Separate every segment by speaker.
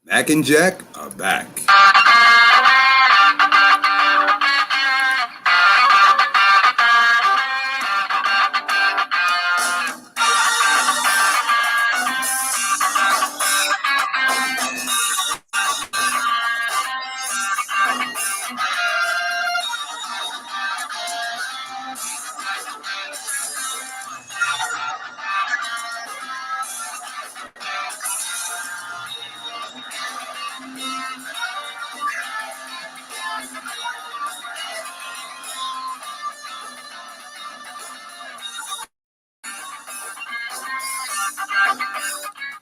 Speaker 1: Mac and Jack are back.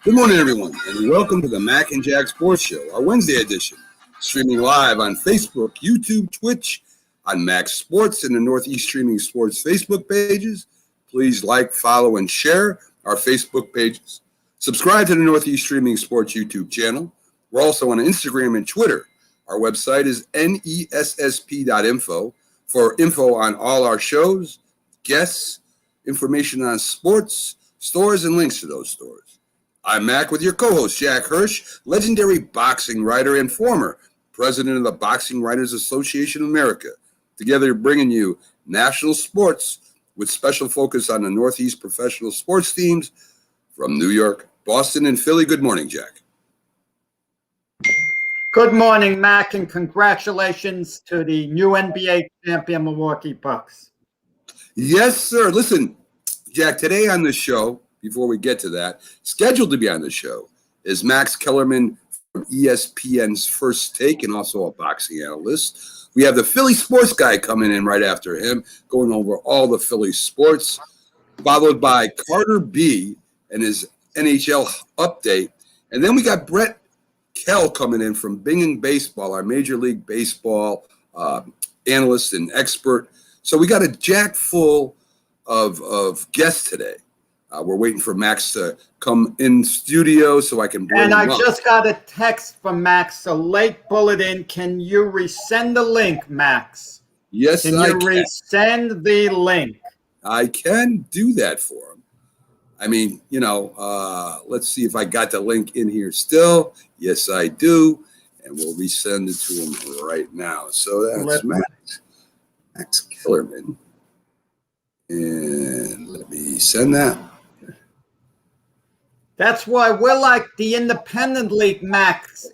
Speaker 1: Good morning, everyone, and welcome to the Mac and Jack Sports Show, our Wednesday edition, streaming live on Facebook, YouTube, Twitch, on Mac Sports and the Northeast Streaming Sports Facebook pages. Please like, follow, and share our Facebook pages. Subscribe to the Northeast Streaming Sports YouTube channel. We're also on Instagram and Twitter. Our website is nessp.info for info on all our shows, guests, information on sports, stores, and links to those stores. I'm Mac with your co-host, Jack Hirsch, legendary boxing writer and former president of the Boxing Writers Association of America. Together bringing you national sports with special focus on the Northeast professional sports teams from New York, Boston, and Philly. Good morning, Jack.
Speaker 2: Good morning, Mac, and congratulations to the new NBA champion Milwaukee Bucks.
Speaker 1: Yes, sir. Listen, Jack, today on the show, before we get to that, scheduled to be on the show is Max Kellerman from ESPN's First Take and also a boxing analyst. We have the Philly sports guy coming in right after him, going over all the Philly sports, followed by Carter B and his NHL update. And then we got Brett Kell coming in from Bingen Baseball, our Major League Baseball analyst and expert. So we got a jack full of guests today. We're waiting for Max to come in studio so I can bring him up.
Speaker 2: Just got a text from Max, a late bulletin. Can you resend the link, Max?
Speaker 1: Yes, I can.
Speaker 2: Can you resend the link?
Speaker 1: I can do that for him. I mean, let's see if I got the link in here still. Yes, I do. And we'll resend it to him right now. So that's Max Kellerman. And let me send that.
Speaker 2: That's why we're like the independent league, Max.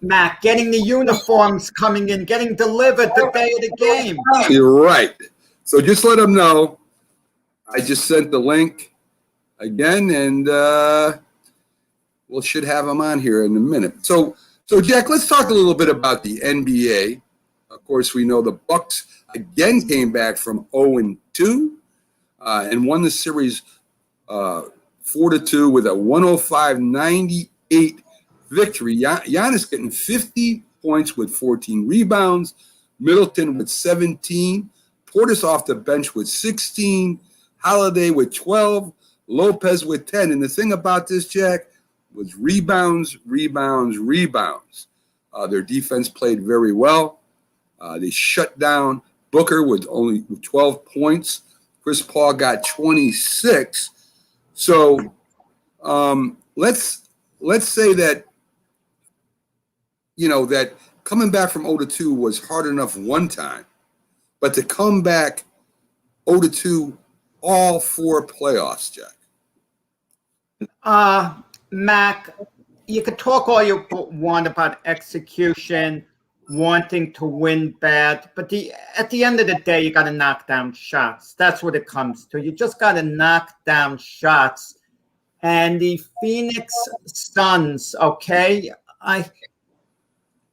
Speaker 2: Mac, getting the uniforms coming in, getting delivered the day of the game.
Speaker 1: You're right. So just let them know. I just sent the link again, and we should have them on here in a minute. So Jack, let's talk a little bit about the NBA. Of course, we know the Bucks again came back from 0-2 and won the series 4-2 with a 105-98 victory. Giannis getting 50 points with 14 rebounds. Middleton with 17. Portis off the bench with 16. Holiday with 12. Lopez with 10. And the thing about this, Jack, was rebounds. Their defense played very well. They shut down Booker with only 12 points. Chris Paul got 26. So let's say that, that coming back from 0-2 was hard enough one time, but to come back 0-2 all four playoffs, Jack.
Speaker 2: Mac, you could talk all you want about execution, wanting to win bad, but at the end of the day, you got to knock down shots. That's what it comes to. You just got to knock down shots. And the Phoenix Suns, okay,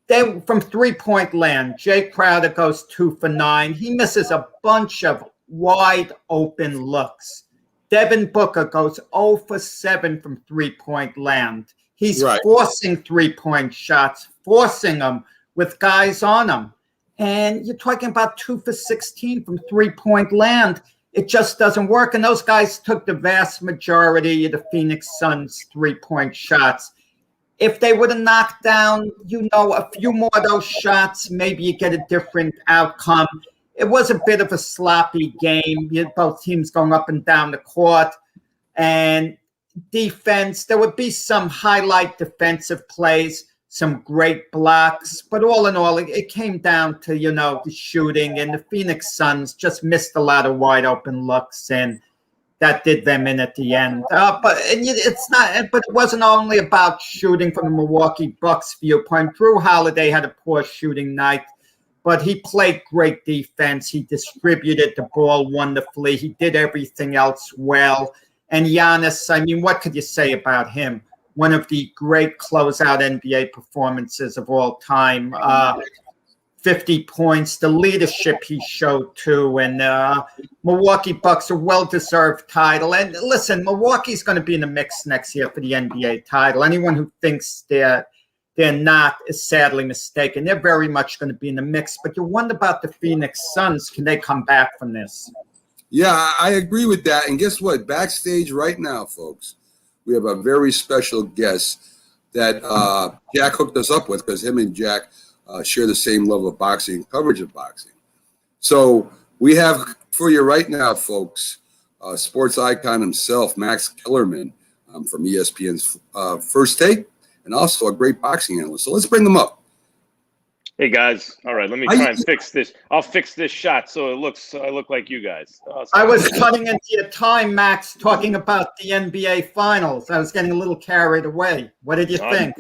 Speaker 2: they from 3-point land. Jay Crowder goes 2 for 9. He misses a bunch of wide open looks. Devin Booker goes 0 for 7 from 3-point land. He's forcing 3-point shots, forcing them with guys on them. And you're talking about 2 for 16 from 3-point land. It just doesn't work. And those guys took the vast majority of the Phoenix Suns 3-point shots. If they would have knocked down, a few more of those shots, maybe you get a different outcome. It was a bit of a sloppy game. You had both teams going up and down the court. And defense. There would be some highlight defensive plays, some great blocks, but all in all, it came down to, the shooting, and the Phoenix Suns just missed a lot of wide open looks, and that did them in at the end. But it wasn't only about shooting from the Milwaukee Bucks viewpoint. Drew Holiday had a poor shooting night, but he played great defense. He distributed the ball wonderfully. He did everything else well. And Giannis, I mean, what could you say about him? One of the great closeout NBA performances of all time. 50 points, the leadership he showed too. And Milwaukee Bucks a well-deserved title. And listen, Milwaukee's going to be in the mix next year for the NBA title. Anyone who thinks they're not is sadly mistaken. They're very much going to be in the mix. But you wonder about the Phoenix Suns. Can they come back from this?
Speaker 1: Yeah, I agree with that. And guess what? Backstage right now, folks, we have a very special guest that Jack hooked us up with, because him and Jack share the same level of boxing, coverage of boxing. So we have for you right now, folks, sports icon himself, Max Kellerman from ESPN's First Take, and also a great boxing analyst. So let's bring them up.
Speaker 3: Hey guys, all right, let me try and fix this. I'll fix this shot so I look like you guys.
Speaker 2: I was cutting into your time, Max, talking about the NBA Finals. I was getting a little carried away. What did you think?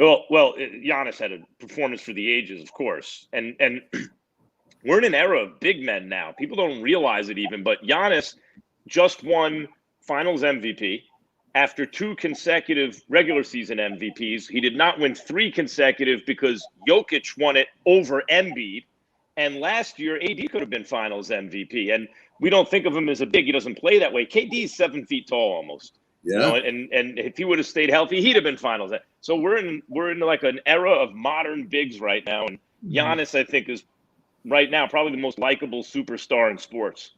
Speaker 3: Well, Giannis had a performance for the ages, of course, and we're in an era of big men now. People don't realize it even, but Giannis just won Finals MVP. After 2 consecutive regular season MVPs. He did not win 3 consecutive because Jokic won it over Embiid. And last year, AD could have been Finals MVP. And we don't think of him as a big. He doesn't play that way. KD is 7 feet tall almost. Yeah. And if he would have stayed healthy, he'd have been Finals. So we're in like an era of modern bigs right now. And Giannis, I think, is right now probably the most likable superstar in sports.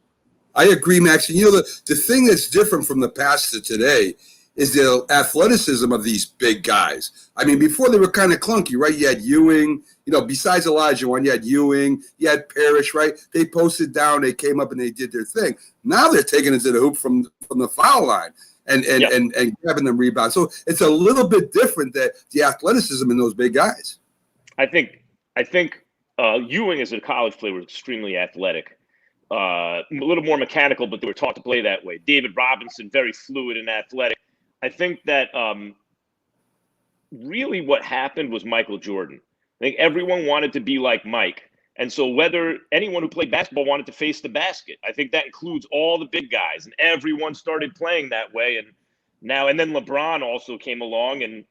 Speaker 1: I agree, Max. And the thing that's different from the past to today is the athleticism of these big guys. I mean, before they were kind of clunky, right? You had Ewing, besides Olajuwon, you had Ewing, you had Parrish, right? They posted down, they came up and they did their thing. Now they're taking it to the hoop from the foul line and grabbing them rebounds. So it's a little bit different, that the athleticism in those big guys.
Speaker 3: I think Ewing as a college player was extremely athletic. A little more mechanical, but they were taught to play that way. David Robinson, very fluid and athletic. I think that really what happened was Michael Jordan. I think everyone wanted to be like Mike. And so whether anyone who played basketball wanted to face the basket, I think that includes all the big guys. And everyone started playing that way. And then LeBron also came along and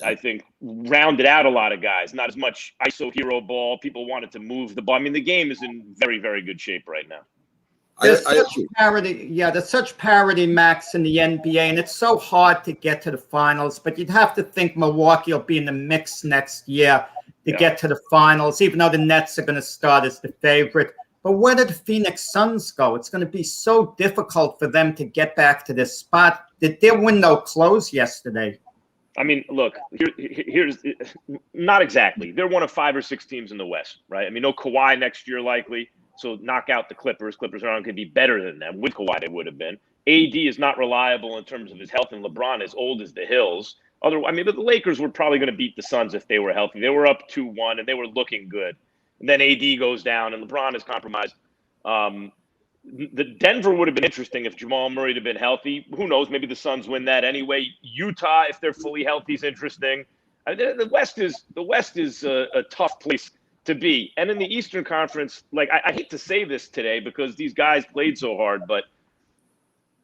Speaker 3: I think rounded out a lot of guys. Not as much ISO hero ball. People wanted to move the ball. I mean, the game is in very, very good shape right now.
Speaker 2: There's such parity, Max, in the NBA, and it's so hard to get to the finals. But you'd have to think Milwaukee will be in the mix next year to get to the finals, even though the Nets are going to start as the favorite. But where did the Phoenix Suns go? It's going to be so difficult for them to get back to this spot. Did their window close yesterday?
Speaker 3: I mean, look, here's not exactly. They're one of 5 or 6 teams in the West, right? I mean, no Kawhi next year likely. So knock out the Clippers. Clippers aren't going to be better than them. With Kawhi, they would have been. AD is not reliable in terms of his health, and LeBron is old as the hills. But the Lakers were probably going to beat the Suns if they were healthy. They were up 2-1, and they were looking good. And then AD goes down, and LeBron is compromised. The Denver would have been interesting if Jamal Murray had been healthy. Who knows? Maybe the Suns win that anyway. Utah, if they're fully healthy, is interesting. The West is a tough place to be. And in the Eastern Conference, like I hate to say this today because these guys played so hard, but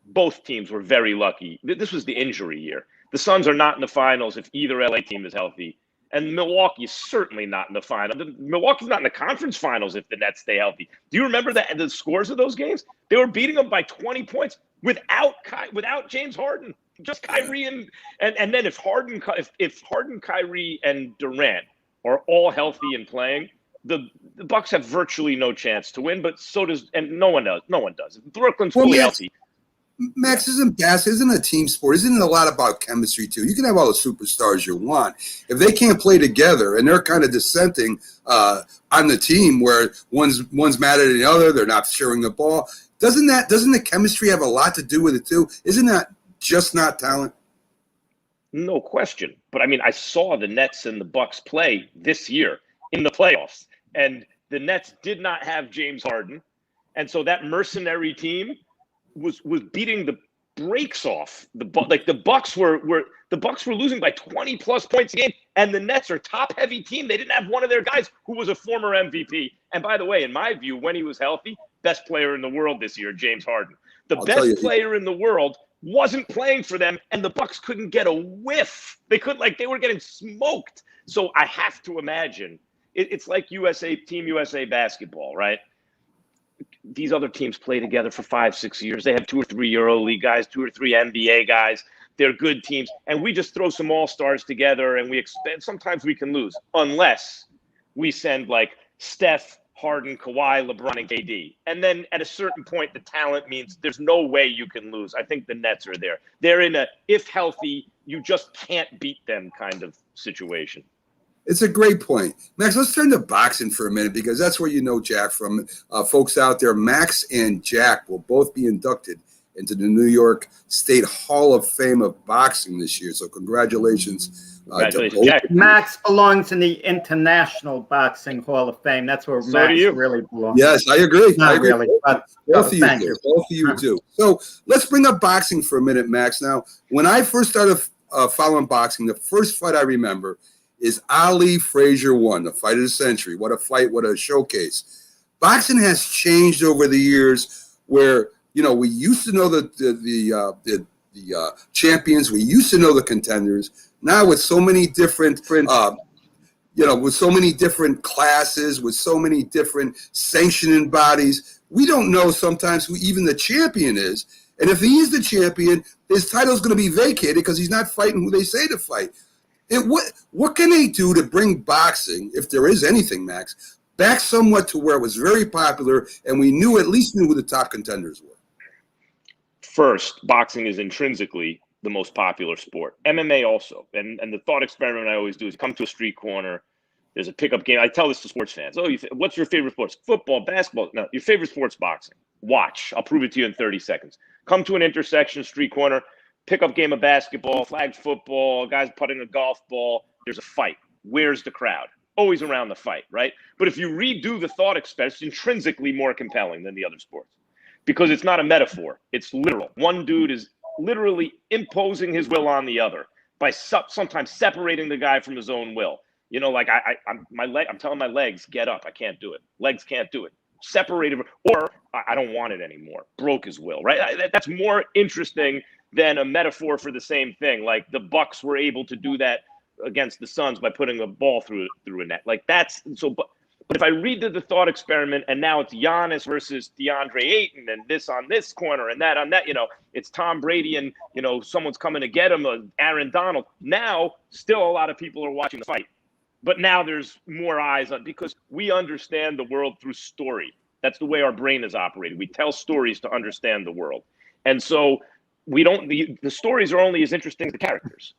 Speaker 3: both teams were very lucky. This was the injury year. The Suns are not in the finals if either LA team is healthy. And Milwaukee is certainly not in the final. Milwaukee's not in the conference finals if the Nets stay healthy. Do you remember the scores of those games? They were beating them by 20 points without James Harden, just Kyrie and then if Harden, Kyrie, and Durant are all healthy and playing, the Bucks have virtually no chance to win. But so does, and no one does. If Brooklyn's fully healthy.
Speaker 1: Max, isn't a team sport? Isn't it a lot about chemistry too? You can have all the superstars you want. If they can't play together and they're kind of dissenting on the team, where one's mad at the other, they're not sharing the ball. Doesn't the chemistry have a lot to do with it too? Isn't that just not talent?
Speaker 3: No question. But I mean, I saw the Nets and the Bucks play this year in the playoffs, and the Nets did not have James Harden, and so that mercenary team was beating the brakes off the Bucks were losing by 20 plus points a game, and the Nets are top heavy team. They didn't have one of their guys who was a former MVP, and by the way, in my view, when he was healthy, best player in the world this year, James Harden. The best player in the world wasn't playing for them, and the Bucks couldn't get a whiff. They were getting smoked. So I have to imagine it's like Team USA basketball, right? These other teams play together for 5-6 years. They have 2 or 3 EuroLeague guys, 2 or 3 NBA guys. They're good teams, and we just throw some all-stars together, and we expect. Sometimes we can lose unless we send like Steph, Harden, Kawhi, LeBron, and KD. And then at a certain point, the talent means there's no way you can lose. I think the Nets are there. They're in a, if healthy, you just can't beat them kind of situation.
Speaker 1: It's a great point. Max, let's turn to boxing for a minute because that's where you know Jack from. Folks out there, Max and Jack will both be inducted into the New York State Hall of Fame of Boxing this year. So congratulations.
Speaker 3: Congratulations, Jack.
Speaker 2: Max belongs in the International Boxing Hall of Fame. That's where Max really belongs.
Speaker 1: Yes, I agree.
Speaker 2: Not
Speaker 1: I agree.
Speaker 2: really, but
Speaker 1: both of you do. Both of you do. So let's bring up boxing for a minute, Max. Now, when I first started following boxing, the first fight I remember is Ali Frazier 1, the fight of the century. What a fight, what a showcase. Boxing has changed over the years where, you know, we used to know the champions, we used to know the contenders. Now with so many different with so many different classes, with so many different sanctioning bodies, we don't know sometimes who even the champion is. And if he is the champion, his title is going to be vacated because he's not fighting who they say to fight. And what can they do to bring boxing, if there is anything, Max, back somewhat to where it was very popular and we at least knew who the top contenders were?
Speaker 3: First, boxing is intrinsically the most popular sport. MMA also. And the thought experiment I always do is come to a street corner. There's a pickup game. I tell this to sports fans. Oh, what's your favorite sports? Football, basketball. No, your favorite sport's boxing. Watch. I'll prove it to you in 30 seconds. Come to an intersection, street corner. Pickup game of basketball, flag football, guys putting a golf ball. There's a fight. Where's the crowd? Always around the fight, right? But if you redo the thought experiment, it's intrinsically more compelling than the other sports because it's not a metaphor. It's literal. One dude is literally imposing his will on the other by sometimes separating the guy from his own will. You know, like I'm telling my legs, get up. I can't do it. Legs can't do it. Separated, or I don't want it anymore. Broke his will, right? That's more interesting than a metaphor for the same thing. Like the Bucks were able to do that against the Suns by putting a ball through a net. Like that's so. But if I redid the thought experiment and now it's Giannis versus DeAndre Ayton and this on this corner and that on that, you know, it's Tom Brady and, you know, someone's coming to get him, Aaron Donald. Now, still a lot of people are watching the fight. But now there's more eyes on because we understand the world through story. That's the way our brain is operated. We tell stories to understand the world. And so the stories are only as interesting as the characters.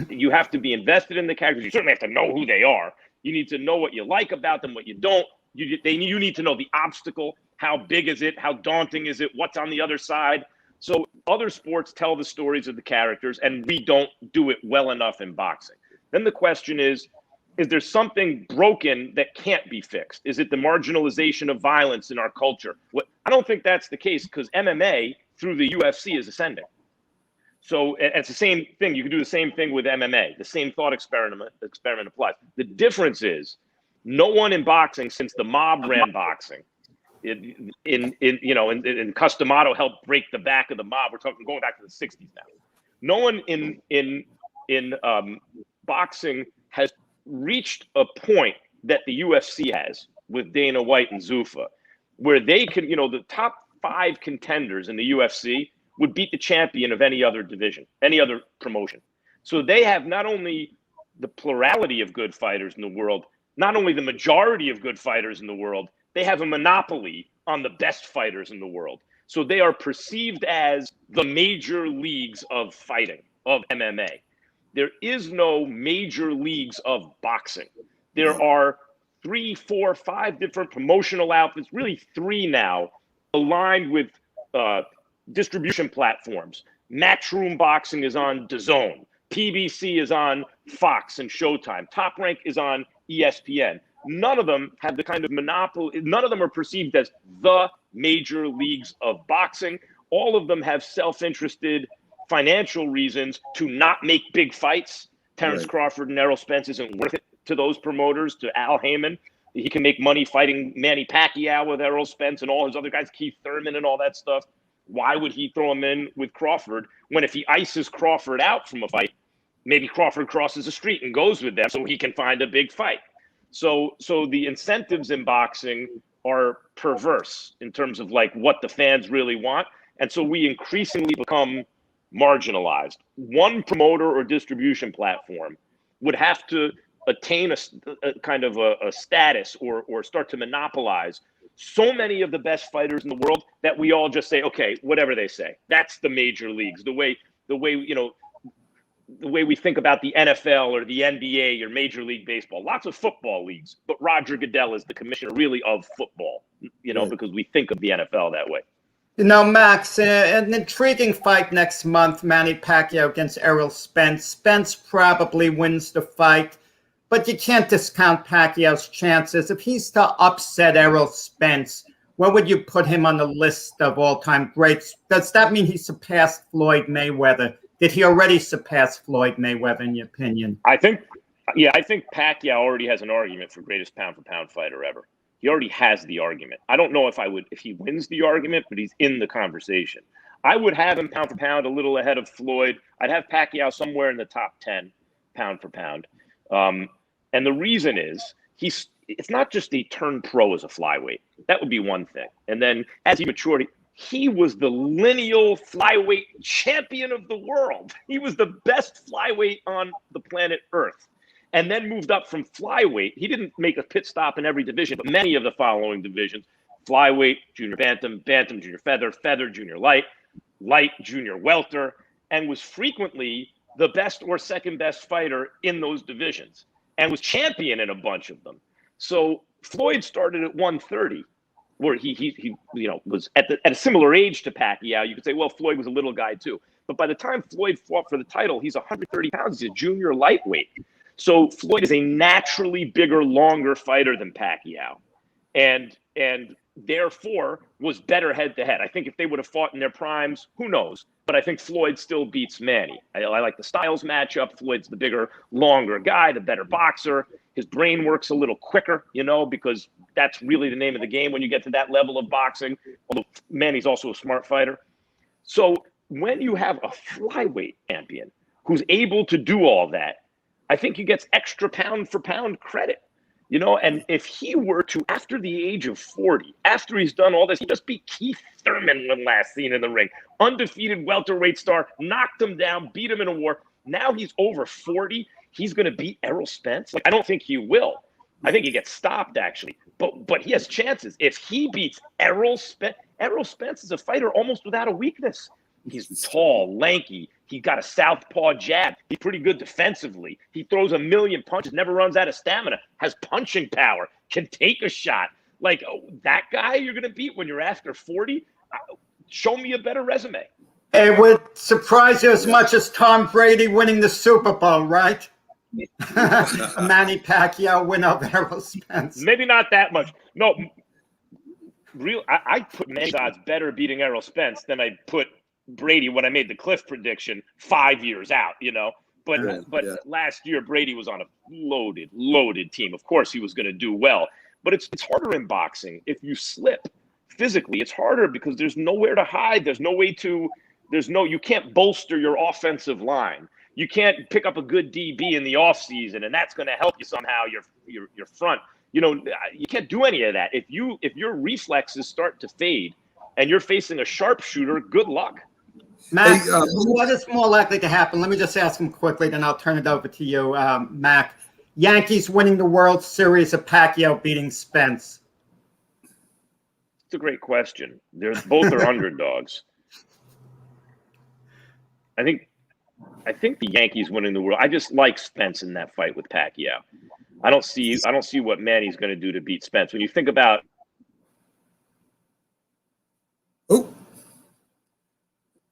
Speaker 3: You have to be invested in the characters. You certainly have to know who they are. You need to know what you like about them, what you don't. You need to know the obstacle. How big is it? How daunting is it? What's on the other side? So other sports tell the stories of the characters, and we don't do it well enough in boxing. Then the question is there something broken that can't be fixed? Is it the marginalization of violence in our culture? I don't think that's the case because MMA through the UFC is ascending. So it's the same thing. You can do the same thing with MMA. The same thought experiment applies. The difference is no one in boxing since the mob ran boxing in Cus D'Amato helped break the back of the mob. We're talking going back to the 60s now. No one in boxing has reached a point that the UFC has with Dana White and Zuffa, where they can, the top 5 contenders in the UFC would beat the champion of any other division, any other promotion. So they have not only the plurality of good fighters in the world, not only the majority of good fighters in the world, they have a monopoly on the best fighters in the world. So they are perceived as the major leagues of fighting, of MMA. There is no major leagues of boxing. There are 3, 4, 5 different promotional outfits, really 3 now, aligned with distribution platforms Matchroom Boxing is on DAZN. PBC is on Fox and Showtime. Top Rank is on ESPN. None of them have the kind of monopoly. None of them are perceived as the major leagues of boxing. All of them have self-interested financial reasons to not make big fights. Terrence Crawford and Errol Spence isn't worth it to those promoters, to Al Heyman. He can make money fighting Manny Pacquiao with Errol Spence and all his other guys, Keith Thurman and all that stuff. Why would he throw him in with Crawford when if he ices Crawford out from a fight, maybe Crawford crosses the street and goes with them so he can find a big fight? So the incentives in boxing are perverse in terms of like what the fans really want. And so we increasingly become marginalized. One promoter or distribution platform would have to attain a kind of a status or start to monopolize so many of the best fighters in the world that we all just say, okay, whatever they say. That's the major leagues. The way we think about the NFL or the NBA or Major League Baseball. Lots of football leagues, but Roger Goodell is the commissioner really of football, because we think of the NFL that way.
Speaker 2: Max, an intriguing fight next month, Manny Pacquiao against Errol Spence. Spence probably wins the fight, but you can't discount Pacquiao's chances. If he's to upset Errol Spence, where would you put him on the list of all-time greats? Does that mean he surpassed Floyd Mayweather? Did he already surpass Floyd Mayweather, in your opinion?
Speaker 3: I think Pacquiao already has an argument for greatest pound-for-pound fighter ever. He already has the argument. I don't know if he wins the argument, but he's in the conversation. I would have him pound for pound a little ahead of Floyd. I'd have Pacquiao somewhere in the top 10 pound for pound. And the reason is it's not just he turned pro as a flyweight. That would be one thing. And then as he matured, he was the lineal flyweight champion of the world. He was the best flyweight on the planet Earth. And then moved up from flyweight. He didn't make a pit stop in every division, but many of the following divisions: flyweight, junior bantam, bantam, junior feather, feather, junior light, light, junior welter, and was frequently the best or second best fighter in those divisions and was champion in a bunch of them. So Floyd started at 130, where he was at a similar age to Pacquiao. You could say, well, Floyd was a little guy too. But by the time Floyd fought for the title, he's 130 pounds. He's a junior lightweight. So Floyd is a naturally bigger, longer fighter than Pacquiao, and therefore was better head-to-head. I think if they would have fought in their primes, who knows? But I think Floyd still beats Manny. I like the styles matchup. Floyd's the bigger, longer guy, the better boxer. His brain works a little quicker, because that's really the name of the game when you get to that level of boxing, although Manny's also a smart fighter. So when you have a flyweight champion who's able to do all that, I think he gets extra pound for pound credit, and if he were to, after the age of 40, after he's done all this, he just beat Keith Thurman when last seen in the ring, undefeated welterweight star, knocked him down, beat him in a war. Now he's over 40. He's going to beat Errol Spence. I don't think he will. I think he gets stopped actually, but he has chances. If he beats Errol Spence is a fighter almost without a weakness. He's tall, lanky. He got a southpaw jab. He's pretty good defensively. He throws a million punches, never runs out of stamina, has punching power, can take a shot. That guy you're going to beat when you're after 40? Show me a better resume.
Speaker 2: It would surprise you as much as Tom Brady winning the Super Bowl, right? Manny Pacquiao win over Errol Spence.
Speaker 3: Maybe not that much. No, I put Manny's odds better beating Errol Spence than I put Brady when I made the Cliff prediction 5 years out, But last year Brady was on a loaded team. Of course he was going to do well, but it's harder in boxing. If you slip physically, it's harder because there's nowhere to hide. You can't bolster your offensive line. You can't pick up a good DB in the offseason, and that's going to help you somehow. Your front, you can't do any of that. If your reflexes start to fade and you're facing a sharpshooter, good luck.
Speaker 2: Mac, what is more likely to happen? Let me just ask him quickly, then I'll turn it over to you, Mac. Yankees winning the World Series or Pacquiao beating Spence?
Speaker 3: It's a great question. Both are underdogs. I think the Yankees winning the World. I just like Spence in that fight with Pacquiao. I don't see what Manny's going to do to beat Spence. When you think about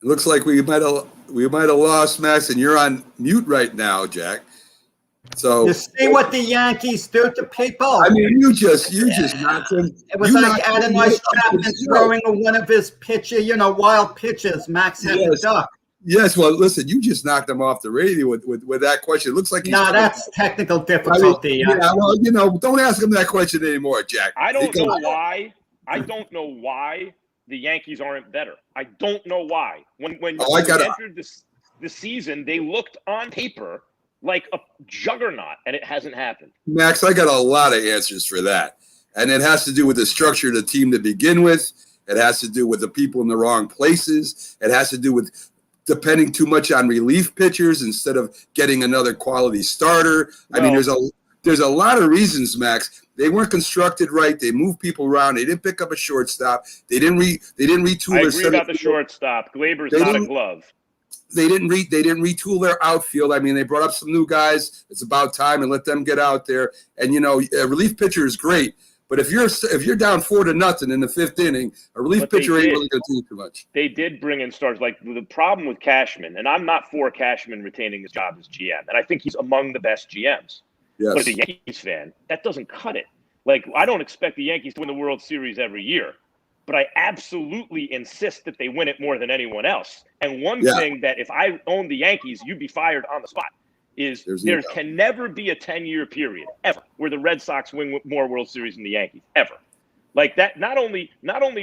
Speaker 1: It looks like we might have lost Max, and you're on mute right now, Jack. So
Speaker 2: You see what the Yankees do to people?
Speaker 1: I mean, you just knocked him.
Speaker 2: It was
Speaker 1: you
Speaker 2: like
Speaker 1: knocked him
Speaker 2: Adonai
Speaker 1: off
Speaker 2: Chapman
Speaker 1: the show.
Speaker 2: throwing one of his wild pitches. Max had to
Speaker 1: Yes.
Speaker 2: duck.
Speaker 1: Yes, well, listen, you just knocked him off the radio with that question. It looks like he's
Speaker 2: No, that's technical difficulty.
Speaker 1: yeah, well, don't ask him that question anymore, Jack.
Speaker 3: I don't know why. I don't know why the Yankees aren't better. I don't know why. When
Speaker 1: Oh,
Speaker 3: they entered the season, they looked on paper like a juggernaut, and it hasn't happened.
Speaker 1: Max, I got a lot of answers for that. And it has to do with the structure of the team to begin with. It has to do with the people in the wrong places. It has to do with depending too much on relief pitchers instead of getting another quality starter. I mean, there's a lot of reasons, Max. They weren't constructed right. They moved people around. They didn't pick up a shortstop. They didn't retool.
Speaker 3: I agree about the shortstop. Glaber's not a glove.
Speaker 1: They didn't retool their outfield. I mean, they brought up some new guys. It's about time and let them get out there. And a relief pitcher is great, but if you're down 4-0 in the fifth inning, a relief pitcher ain't really going to do too much.
Speaker 3: They did bring in stars. Like the problem with Cashman, and I'm not for Cashman retaining his job as GM, and I think he's among the best GMs.
Speaker 1: Yes.
Speaker 3: But as a Yankees fan, that doesn't cut it. Like, I don't expect the Yankees to win the World Series every year, but I absolutely insist that they win it more than anyone else. And one thing that if I owned the Yankees, you'd be fired on the spot is there can never be a 10-year period ever where the Red Sox win more World Series than the Yankees ever. Like that, not only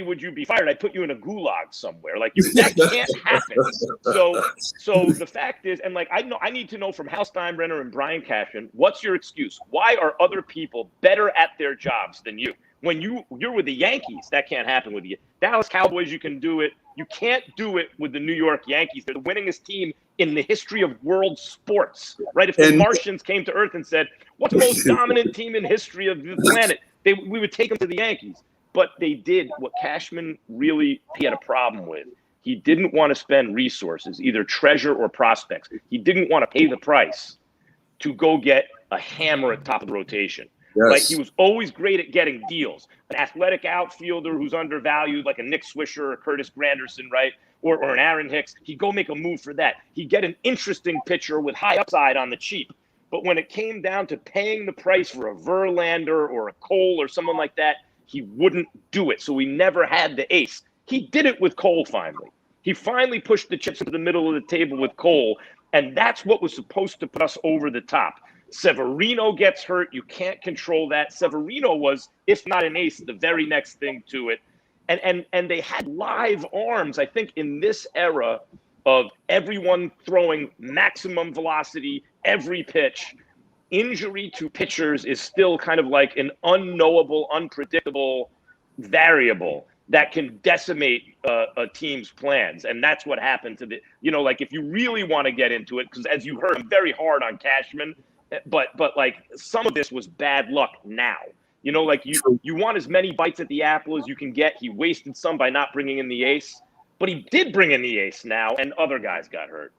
Speaker 3: would you be fired, I'd put you in a gulag somewhere. Like that can't happen. So the fact is, and like I need to know from Hal Steinbrenner and Brian Cashman, what's your excuse? Why are other people better at their jobs than you? When you're with the Yankees, that can't happen with you. Dallas Cowboys, you can do it. You can't do it with the New York Yankees. They're the winningest team in the history of world sports, right? If the Martians came to Earth and said, what's the most dominant team in history of the planet? We would take them to the Yankees. But they did what Cashman he had a problem with. He didn't want to spend resources, either treasure or prospects. He didn't want to pay the price to go get a hammer at the top of the rotation.
Speaker 1: Yes.
Speaker 3: Like he was always great at getting deals. An athletic outfielder who's undervalued, like a Nick Swisher or Curtis Granderson, right? Or an Aaron Hicks. He'd go make a move for that. He'd get an interesting pitcher with high upside on the cheap. But when it came down to paying the price for a Verlander or a Cole or someone like that, he wouldn't do it. So we never had the ace. He did it with Cole finally. He finally pushed the chips into the middle of the table with Cole, and that's what was supposed to put us over the top. Severino gets hurt. You can't control that. Severino was, if not an ace, the very next thing to it. And they had live arms, I think, in this era of everyone throwing maximum velocity every pitch. Injury to pitchers is still kind of like an unknowable, unpredictable variable that can decimate a team's plans. And that's what happened to like if you really want to get into it, because as you heard, I'm very hard on Cashman, but like some of this was bad luck now. Like you want as many bites at the apple as you can get. He wasted some by not bringing in the ace, but he did bring in the ace now, and other guys got hurt.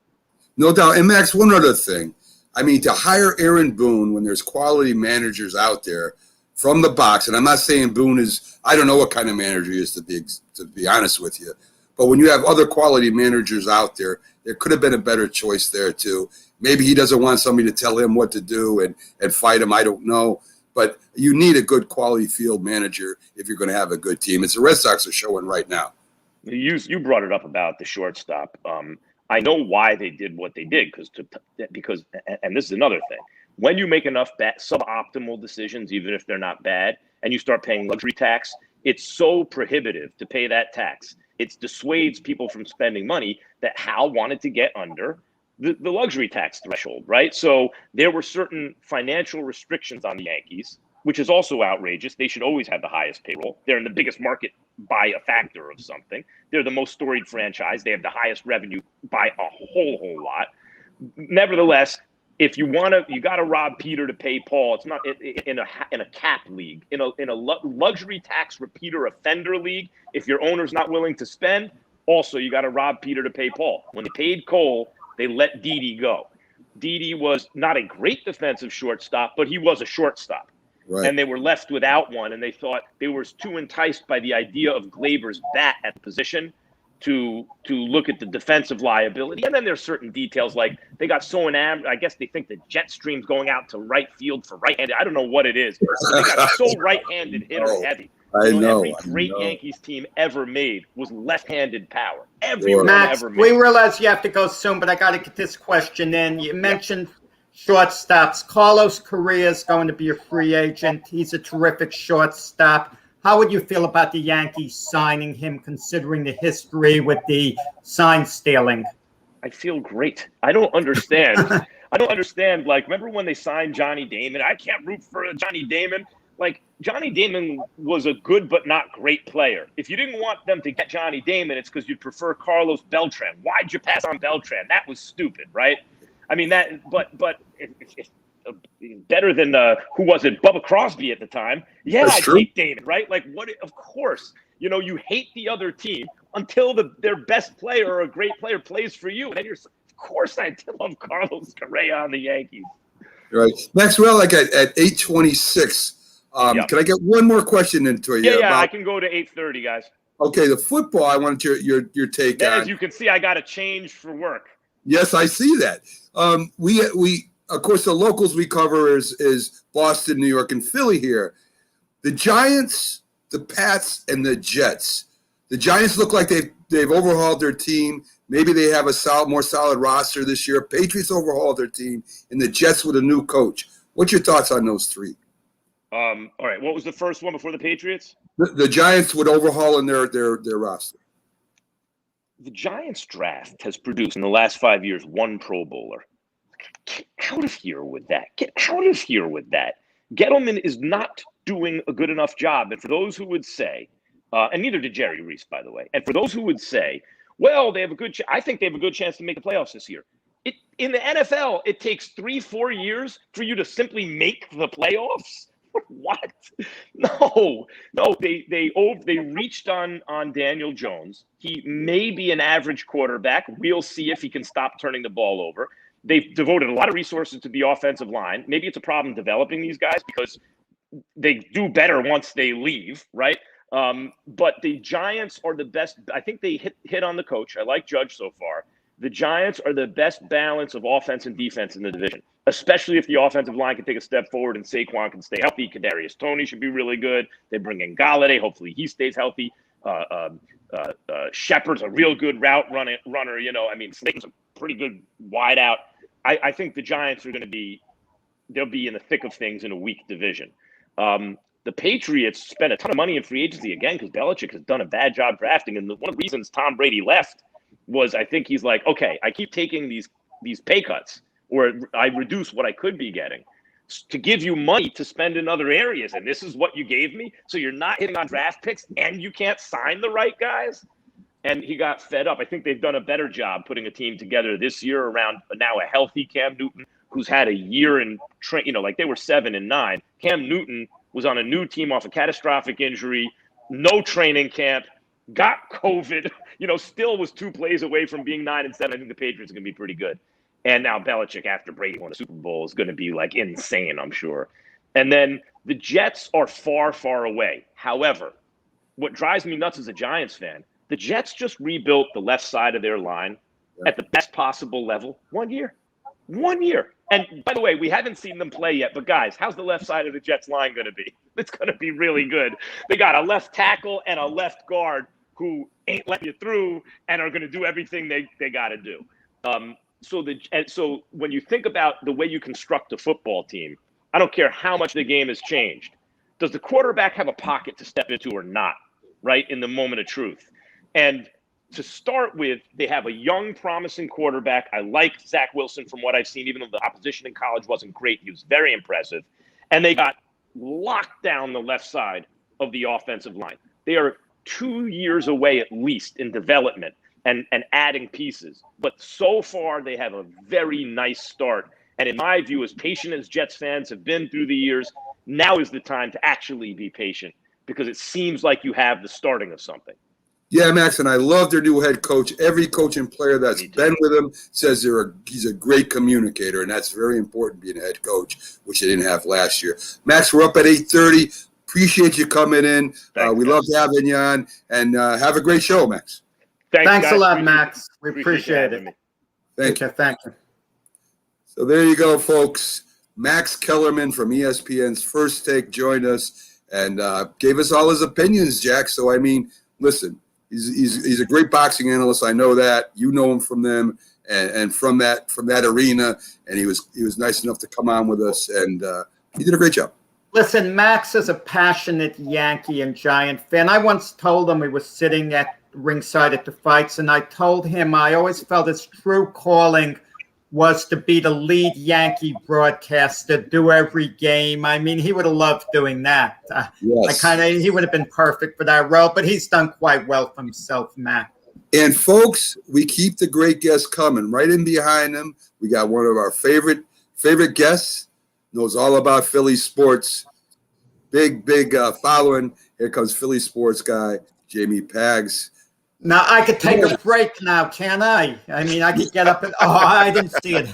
Speaker 1: No doubt. And Max, one other thing. I mean, to hire Aaron Boone when there's quality managers out there from the box, and I'm not saying Boone is, I don't know what kind of manager he is, to be honest with you. But when you have other quality managers out there, there could have been a better choice there too. Maybe he doesn't want somebody to tell him what to do and fight him. I don't know. But you need a good quality field manager if you're going to have a good team. It's the Red Sox are showing right now.
Speaker 3: You brought it up about the shortstop. I know why they did what they did because, and this is another thing. When you make enough suboptimal decisions, even if they're not bad, and you start paying luxury tax, it's so prohibitive to pay that tax. It dissuades people from spending money that Hal wanted to get under the luxury tax threshold, right? So there were certain financial restrictions on the Yankees, which is also outrageous. They should always have the highest payroll. They're in the biggest market by a factor of something. They're the most storied franchise. They have the highest revenue by a whole lot. Nevertheless, if you got to rob Peter to pay Paul. It's not in a cap league, in a luxury tax repeater offender league. If your owner's not willing to spend, also you got to rob Peter to pay Paul. When they paid Cole, they let Didi go. Didi was not a great defensive shortstop, but he was a shortstop. Right. And they were left without one, and they thought they were too enticed by the idea of Glaber's bat at the position to look at the defensive liability. And then there's certain details like they got so enamored. I guess they think the jet stream's going out to right field for right-handed. I don't know what it is. But they got so right-handed hitter heavy. Every great Yankees team ever made was left-handed power. Everyone
Speaker 2: Max,
Speaker 3: ever made.
Speaker 2: we realize you have to go soon, but I got to get this question in. You mentioned shortstops. Carlos Correa is going to be a free agent. He's a terrific shortstop. How would you feel about the Yankees signing him, considering the history with the sign stealing?
Speaker 3: I feel great. I don't understand. Like, remember when they signed Johnny Damon? I can't root for Johnny Damon. Like, Johnny Damon was a good but not great player. If you didn't want them to get Johnny Damon, it's because you'd prefer Carlos Beltran. Why'd you pass on Beltran? That was stupid, right? I mean, but it's better than who was it? Bubba Crosby at the time. Yeah, I hate Damon, right? Like, what? Of course, you hate the other team until their best player or a great player plays for you, and then of course, I love Carlos Correa on the Yankees.
Speaker 1: Right, Maxwell. Like at 8:26. Can I get one more question into you?
Speaker 3: Yeah. I can go to 8:30, guys. Okay,
Speaker 1: the football. I wanted your take on.
Speaker 3: As you can see, I got to change for work.
Speaker 1: Yes, I see that. We of course the locals we cover is Boston, New York, and Philly here. The Giants, the Pats, and the Jets. The Giants look like they've overhauled their team. Maybe they have a more solid roster this year. Patriots overhauled their team, and the Jets with a new coach. What's your thoughts on those three?
Speaker 3: All right. What was the first one before the Patriots?
Speaker 1: The Giants would overhaul in their roster.
Speaker 3: The Giants draft has produced in the last 5 years one Pro Bowler. Get out of here with that. Get out of here with that. Gettleman is not doing a good enough job. And for those who would say, and neither did Jerry Reese, by the way, and for those who would say, well, they have a good I think they have a good chance to make the playoffs this year. In the NFL, it takes 3-4 years for you to simply make the playoffs. What? No. They reached on Daniel Jones. He may be an average quarterback. We'll see if he can stop turning the ball over. They've devoted a lot of resources to the offensive line. Maybe it's a problem developing these guys because they do better once they leave, right? But the Giants are the best. I think they hit on the coach. I like Judge so far. The Giants are the best balance of offense and defense in the division, especially if the offensive line can take a step forward and Saquon can stay healthy. Kadarius Toney should be really good. They bring in Galladay. Hopefully he stays healthy. Shepard's a real good route runner. Slayton's a pretty good wide out. I think the Giants are they'll be in the thick of things in a weak division. The Patriots spent a ton of money in free agency again because Belichick has done a bad job drafting. And one of the reasons Tom Brady left was I think he's like, okay, I keep taking these pay cuts or I reduce what I could be getting to give you money to spend in other areas. And this is what you gave me. So you're not hitting on draft picks and you can't sign the right guys. And he got fed up. I think they've done a better job putting a team together this year around now a healthy Cam Newton, who's had a year in like they were 7-9. Cam Newton was on a new team off a catastrophic injury, no training camp, got COVID, still was 2 plays away from being 9-7. I think the Patriots are going to be pretty good. And now Belichick, after Brady won a Super Bowl, is going to be like insane, I'm sure. And then the Jets are far, far away. However, what drives me nuts as a Giants fan, the Jets just rebuilt the left side of their line at the best possible level 1 year. 1 year. And by the way, we haven't seen them play yet, but guys, how's the left side of the Jets line going to be? It's going to be really good. They got a left tackle and a left guard who ain't letting you through and are going to do everything they got to do. So when you think about the way you construct a football team, I don't care how much the game has changed. Does the quarterback have a pocket to step into or not, right, in the moment of truth? And to start with, they have a young, promising quarterback. I like Zach Wilson from what I've seen, even though the opposition in college wasn't great. He was very impressive. And they got locked down the left side of the offensive line. They are 2 years away at least in development and adding pieces. But so far, they have a very nice start. And in my view, as patient as Jets fans have been through the years, now is the time to actually be patient because it seems like you have the starting of something.
Speaker 1: Yeah, Max, and I love their new head coach. Every coach and player that's been with him says he's a great communicator, and that's very important being a head coach, which they didn't have last year. Max, we're up at 8:30. Appreciate you coming in. We love having you on, and have a great show, Max.
Speaker 2: Thanks
Speaker 3: guys.
Speaker 2: a lot,
Speaker 3: Appreciate
Speaker 2: Max. We
Speaker 3: you
Speaker 2: appreciate
Speaker 3: having
Speaker 2: it.
Speaker 3: me.
Speaker 1: Thank you.
Speaker 2: Okay, thank you.
Speaker 1: So there you go, folks. Max Kellerman from ESPN's First Take joined us and gave us all his opinions, Jack. So I mean, listen, he's a great boxing analyst. I know that. You know him from them and from that arena. And he was nice enough to come on with us, and he did a great job.
Speaker 2: Listen, Max is a passionate Yankee and Giant fan. I once told him we were sitting at ringside at the fights, and I told him I always felt his true calling was to be the lead Yankee broadcaster, do every game. I mean, he would have loved doing that.
Speaker 1: Yes.
Speaker 2: He would have been perfect for that role, but he's done quite well for himself, Max.
Speaker 1: And folks, we keep the great guests coming. Right in behind them, we got one of our favorite guests. Knows all about Philly sports. Big following. Here comes Philly sports guy, Jamie Pags.
Speaker 2: Now, I could take a break now, can't I? I mean, I could get up and, I didn't see it.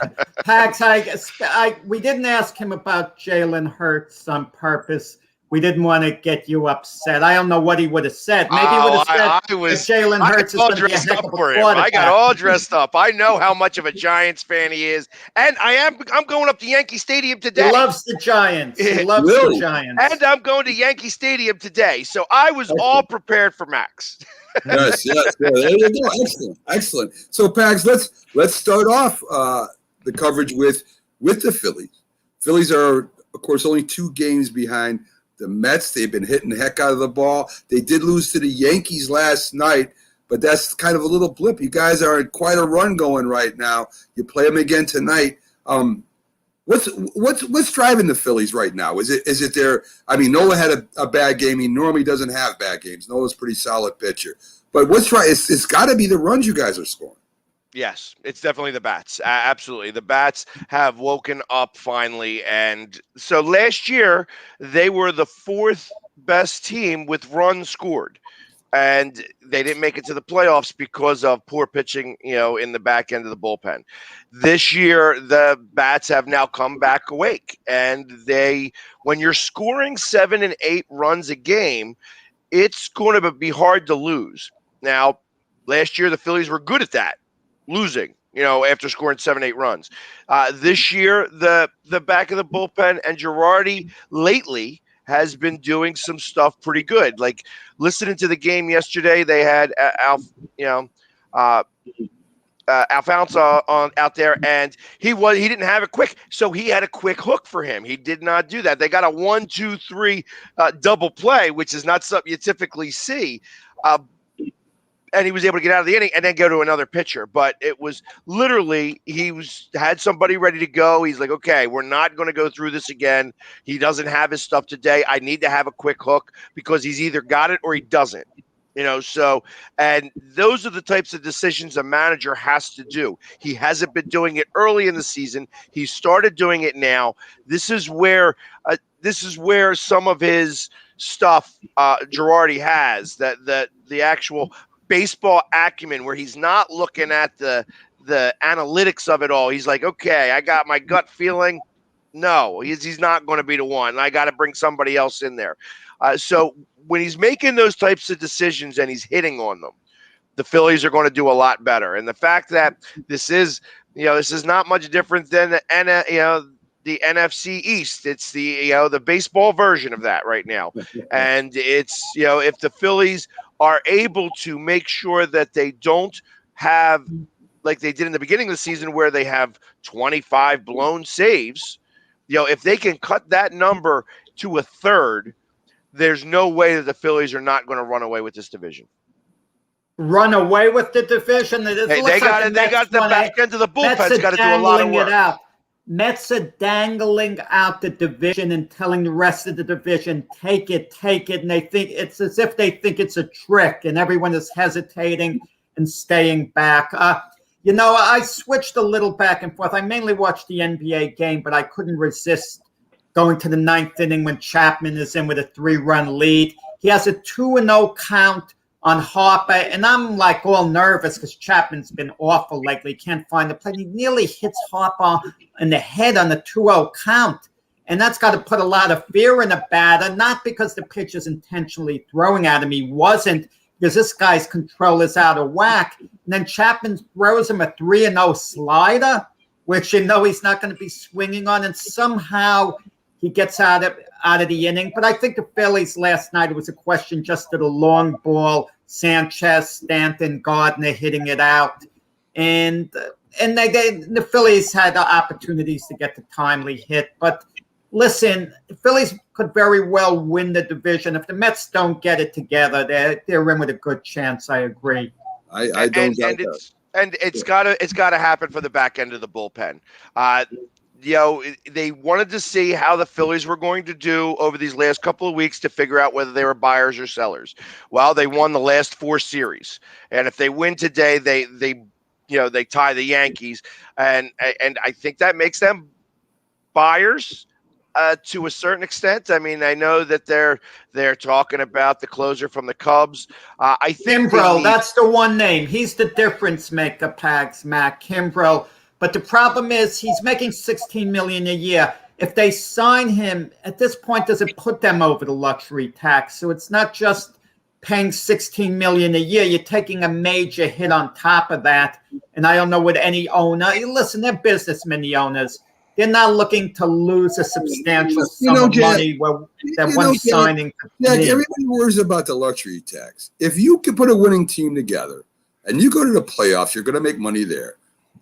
Speaker 2: Pags, we didn't ask him about Jalen Hurts on purpose. We didn't want to get you upset. I don't know what he would have said. Maybe he would have said that Jalen Hurts is going to be a heck of a quarterback.
Speaker 4: I got all dressed up. I know how much of a Giants fan he is, and I'm going up to Yankee Stadium today.
Speaker 2: He loves the Giants. He loves the Giants.
Speaker 4: And I'm going to Yankee Stadium today, so I was all prepared for Max.
Speaker 1: Yes. There you go. Excellent. So, Pags, let's start off the coverage with the Phillies. Phillies are, of course, only 2 games behind the Mets. They've been hitting the heck out of the ball. They did lose to the Yankees last night, but that's kind of a little blip. You guys are in quite a run going right now. You play them again tonight. What's driving the Phillies right now? Is it their? I mean, Nola had a bad game. He normally doesn't have bad games. Nola's a pretty solid pitcher. But what's right? It's got to be the runs you guys are scoring.
Speaker 4: Yes, it's definitely the bats. Absolutely. The bats have woken up finally. And so last year, they were the 4th best team with runs scored. And they didn't make it to the playoffs because of poor pitching, in the back end of the bullpen. This year, the bats have now come back awake. And when you're scoring 7 and 8 runs a game, it's going to be hard to lose. Now, last year, the Phillies were good at that. Losing, after scoring 7, 8 runs. This year, the back of the bullpen and Girardi lately has been doing some stuff pretty good. Like listening to the game yesterday, they had Alfonso out there, and he didn't have it quick, so he had a quick hook for him. He did not do that. They got a 1-2-3 double play, which is not something you typically see. And he was able to get out of the inning and then go to another pitcher. But it was literally had somebody ready to go. He's like, okay, we're not going to go through this again. He doesn't have his stuff today. I need to have a quick hook because he's either got it or he doesn't. So, and those are the types of decisions a manager has to do. He hasn't been doing it early in the season. He started doing it now. This is where some of his stuff Girardi has, that the actual baseball acumen, where he's not looking at the analytics of it all. He's like, okay, I got my gut feeling. No, he's not going to be the one. I got to bring somebody else in there. So when he's making those types of decisions and he's hitting on them, the Phillies are going to do a lot better. And the fact that this is not much different than the NFC East. It's the baseball version of that right now. And it's, if the Phillies are able to make sure that they don't have, like they did in the beginning of the season, where they have 25 blown saves, if they can cut that number to 1/3, there's no way that the Phillies are not going to run away with this division.
Speaker 2: Run away with the division?
Speaker 4: They got the back end of the bullpen's got to do a lot of work.
Speaker 2: Mets are dangling out the division and telling the rest of the division, take it. And they think it's as if they think it's a trick, and everyone is hesitating and staying back. I switched a little back and forth. I mainly watched the NBA game, but I couldn't resist going to the 9th inning when Chapman is in with a 3-run lead. He has a 2-0 count on Harper, and I'm like all nervous because Chapman's been awful lately. Can't find the play. He nearly hits Harper in the head on the 2-0 count, and that's got to put a lot of fear in the batter, not because the pitcher's intentionally throwing at him. He wasn't. because this guy's control is out of whack. And then Chapman throws him a 3-0 slider, which he's not going to be swinging on, and somehow he gets out of the inning. But I think the Phillies last night, it was a question just of the long ball, Sanchez, Stanton, Gardner hitting it out. And the Phillies had opportunities to get the timely hit. But listen, the Phillies could very well win the division. If the Mets don't get it together, they're in with a good chance. I agree.
Speaker 1: I don't doubt that.
Speaker 4: And it's gotta happen for the back end of the bullpen. They wanted to see how the Phillies were going to do over these last couple of weeks to figure out whether they were buyers or sellers. Well, they won the last 4 series, and if they win today, they tie the Yankees, and I think that makes them buyers to a certain extent. I mean, I know that they're talking about the closer from the Cubs. I think
Speaker 2: Kimbrel, that's the one name. He's the difference maker, Mac Kimbrel. But the problem is he's making $16 million a year. If they sign him at this point, does it put them over the luxury tax? So it's not just paying $16 million a year. You're taking a major hit on top of that. And I don't know what any owner. Listen, they're businessmen, the owners. They're not looking to lose a substantial sum of money signing.
Speaker 1: Everybody worries about the luxury tax. If you can put a winning team together and you go to the playoffs, you're going to make money there.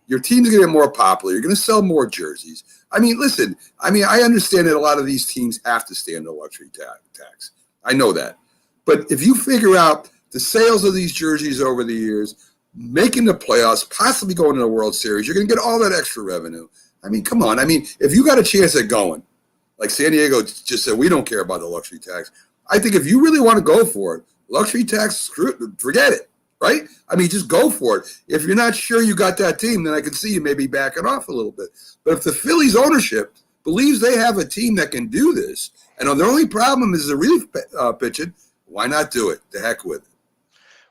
Speaker 1: Your team's going to get more popular. You're going to sell more jerseys. I mean, listen, I understand that a lot of these teams have to stay under luxury tax. I know that. But if you figure out the sales of these jerseys over the years, making the playoffs, possibly going to the World Series, you're going to get all that extra revenue. I mean, come on. I mean, if you got a chance at going, like San Diego just said, we don't care about the luxury tax. I think if you really want to go for it, luxury tax, forget it, right? I mean, just go for it. If you're not sure you got that team, then I can see you maybe backing off a little bit. But if the Phillies ownership believes they have a team that can do this, and the only problem is the relief pitching, why not do it? The heck with it.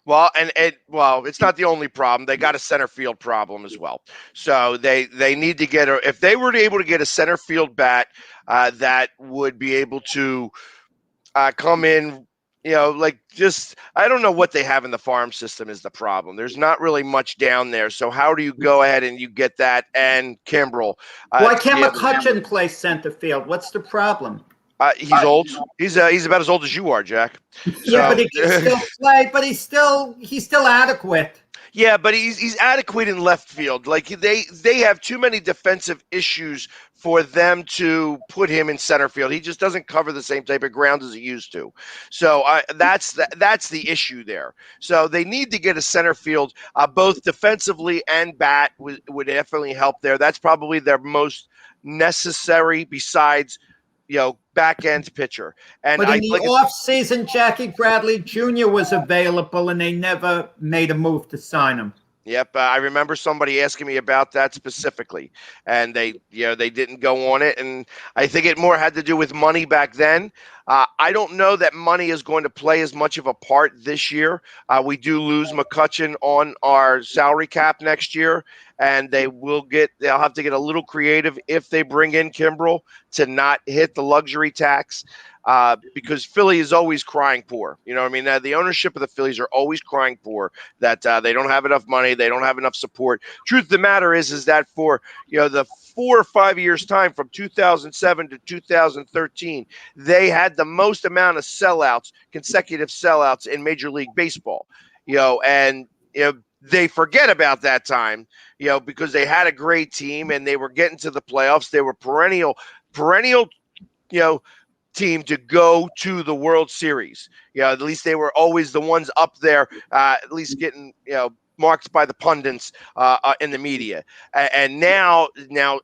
Speaker 4: Well, it's not the only problem. They got a center field problem as well. So they need to get if they were able to get a center field bat that would be able to come in, I don't know what they have in the farm system is the problem. There's not really much down there. So how do you go ahead and you get that and Kimbrel?
Speaker 2: Why can't McCutchen play center field? What's the problem?
Speaker 4: He's old. He's about as old as you are, Jack.
Speaker 2: Yeah, but he can still play. But he's still adequate.
Speaker 4: Yeah, but he's adequate in left field. Like they have too many defensive issues for them to put him in center field. He just doesn't cover the same type of ground as he used to. So that's the issue there. So they need to get a center field, both defensively and bat would definitely help there. That's probably their most necessary besides back end pitcher. And
Speaker 2: but in the offseason, Jackie Bradley Jr. was available, and they never made a move to sign him.
Speaker 4: Yep, I remember somebody asking me about that specifically, and they didn't go on it, and I think it more had to do with money back then. I don't know that money is going to play as much of a part this year. We do lose McCutchen on our salary cap next year, and they'll have to get a little creative if they bring in Kimbrel to not hit the luxury tax. Because Philly is always crying poor. You know what I mean? The ownership of the Phillies are always crying poor that they don't have enough money. They don't have enough support. Truth of the matter is that for, the 4 or 5 years time from 2007 to 2013, they had the most amount of consecutive sellouts in Major League Baseball, they forget about that time, because they had a great team and they were getting to the playoffs. They were perennial, team to go to the World Series. At least they were always the ones up there, at least getting, marked by the pundits in the media. And now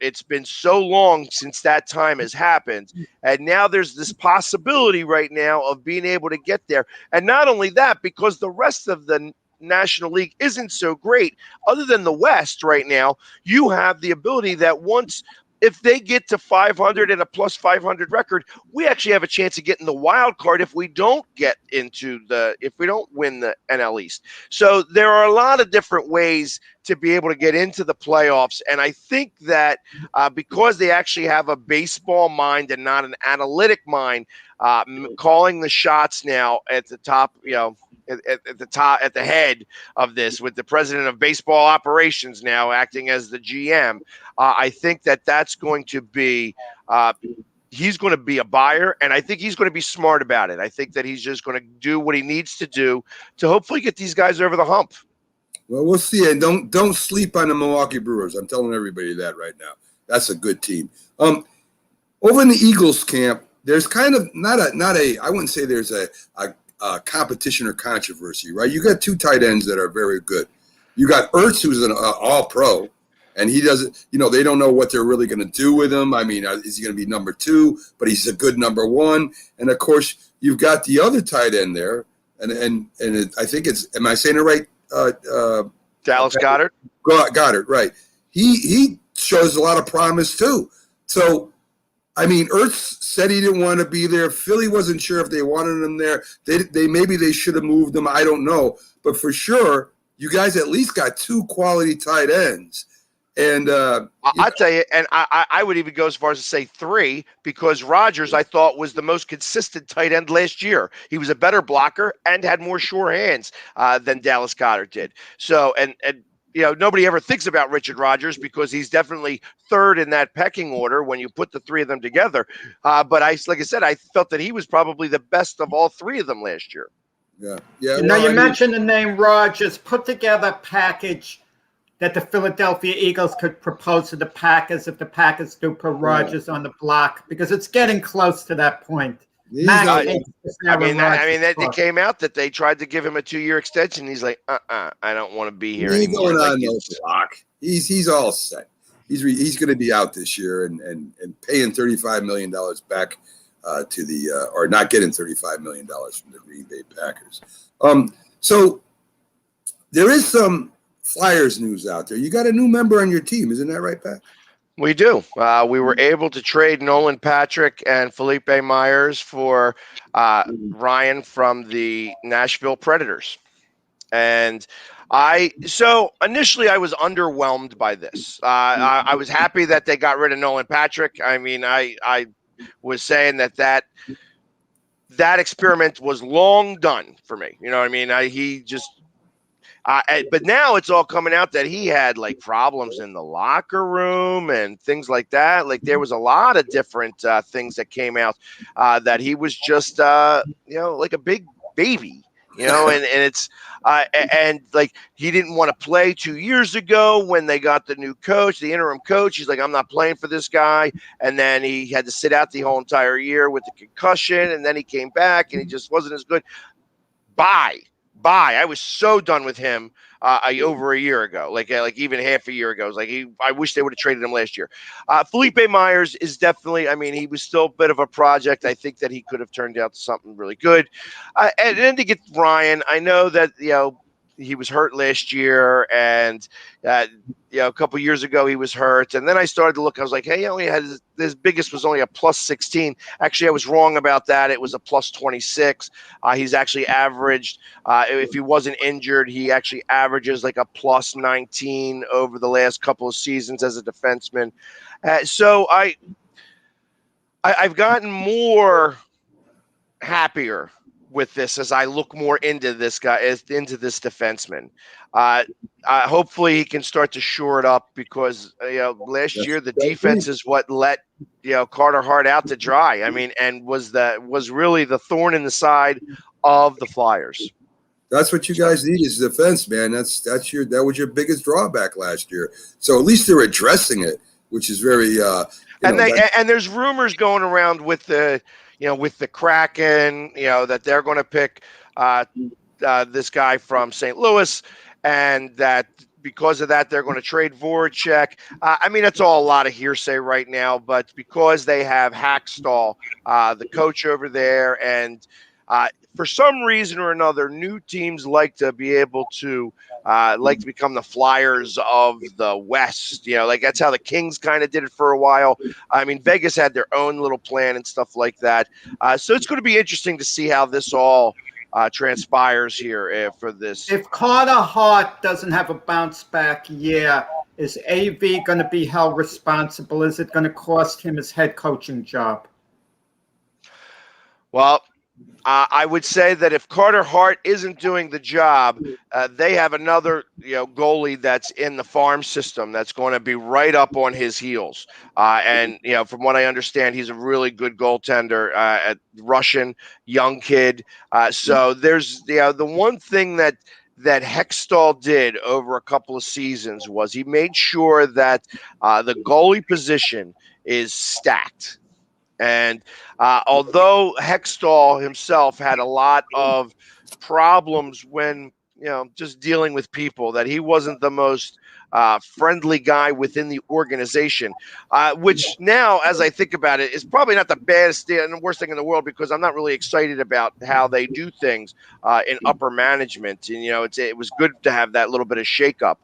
Speaker 4: it's been so long since that time has happened. And now there's this possibility right now of being able to get there. And not only that, because the rest of the National League isn't so great, other than the West right now, you have the ability that if they get to 500 and a plus 500 record, we actually have a chance of getting the wild card if we don't win the NL East. So there are a lot of different ways to be able to get into the playoffs. And I think that because they actually have a baseball mind and not an analytic mind, calling the shots now at the top, at the top, at the head of this, with the president of baseball operations now acting as the GM, I think that that's going to be he's going to be a buyer, and I think he's going to be smart about it. I think that he's just going to do what he needs to do to hopefully get these guys over the hump.
Speaker 1: Well, we'll see. And don't sleep on the Milwaukee Brewers. I'm telling everybody that right now. That's a good team. Over in the Eagles camp, there's kind of not a I wouldn't say there's a competition or controversy, right? You got two tight ends that are very good. You got Ertz, who's an all-pro, and he doesn't, they don't know what they're really going to do with him. I mean, is he going to be number 2? But he's a good number 1. And of course, you've got the other tight end there, and I think am I saying it right?
Speaker 4: Dallas Goedert.
Speaker 1: Goddard, right? He shows a lot of promise too. So, I mean, Ertz said he didn't want to be there. Philly wasn't sure if they wanted him there. Maybe they should have moved him. I don't know, but for sure, you guys at least got 2 quality tight ends. And
Speaker 4: I'll tell you, and I would even go as far as to say 3, because Rodgers, I thought, was the most consistent tight end last year. He was a better blocker and had more sure hands than Dallas Goedert did. So, and nobody ever thinks about Richard Rodgers because he's definitely 3rd in that pecking order when you put the 3 of them together. But like I said, I felt that he was probably the best of all 3 of them last year.
Speaker 1: Yeah.
Speaker 2: Now, you mentioned the name Rodgers. Put together a package that the Philadelphia Eagles could propose to the Packers if the Packers do put Rodgers on the block, because it's getting close to that point. They
Speaker 4: came out that they tried to give him a 2-year extension. He's like, I don't want to be here anymore.
Speaker 1: Going on no block. He's all set. He's going to be out this year and paying $35 million back to the or not getting $35 million from the Green Bay Packers. So there is some Flyers news out there. You got a new member on your team, isn't that right, Pat?
Speaker 4: We do. We were able to trade Nolan Patrick and Felipe Myers for Ryan from the Nashville Predators. And initially I was underwhelmed by this. I was happy that they got rid of Nolan Patrick. I mean, I was saying that experiment was long done for me. You know what I mean? But now it's all coming out that he had like problems in the locker room and things like that. Like there was a lot of different things that came out that he was just, like a big baby, and it's and like he didn't want to play 2 years ago when they got the new coach, the interim coach. He's like, I'm not playing for this guy. And then he had to sit out the whole entire year with the concussion. And then he came back and he just wasn't as good. Bye. I was so done with him over a year ago, like even half a year ago. It was like I wish they would have traded him last year. Felipe Myers is definitely, I mean, he was still a bit of a project. I think that he could have turned out to something really good. And then to get Ryan, I know that, he was hurt last year, and a couple years ago he was hurt, and then I started to look. I was like, hey, he only had his biggest was only a plus 16. Actually, I was wrong about that. It was a plus 26. He's actually averaged, if he wasn't injured, he actually averages like a plus 19 over the last couple of seasons as a defenseman. So I've gotten more happier with this as I look more into this guy, into this defenseman. Hopefully he can start to shore it up, because last year the defense is what let Carter Hart out to dry. I mean, and was really the thorn in the side of the Flyers.
Speaker 1: That's what you guys need is defense, man. That was your biggest drawback last year. So at least they're addressing it, which is very.
Speaker 4: And there's rumors going around with the. With the Kraken, that they're going to pick this guy from St. Louis, and that because of that, they're going to trade Voracek. I mean, it's all a lot of hearsay right now, but because they have Hackstall, the coach over there, and for some reason or another, new teams like to be able to become the Flyers of the West. Like that's how the Kings kind of did it for a while. I mean, Vegas had their own little plan and stuff like that. So it's going to be interesting to see how this all transpires here for this.
Speaker 2: If Carter Hart doesn't have a bounce back year, is AV going to be held responsible? Is it going to cost him his head coaching job?
Speaker 4: Well, I would say that if Carter Hart isn't doing the job, they have another goalie that's in the farm system that's going to be right up on his heels. And from what I understand, he's a really good goaltender, a Russian young kid. So there's the one thing that Hextall did over a couple of seasons was he made sure that the goalie position is stacked. And although Hextall himself had a lot of problems when, just dealing with people, that he wasn't the most friendly guy within the organization, which now, as I think about it, is probably not the baddest and the worst thing in the world, because I'm not really excited about how they do things in upper management. And, it was good to have that little bit of shakeup.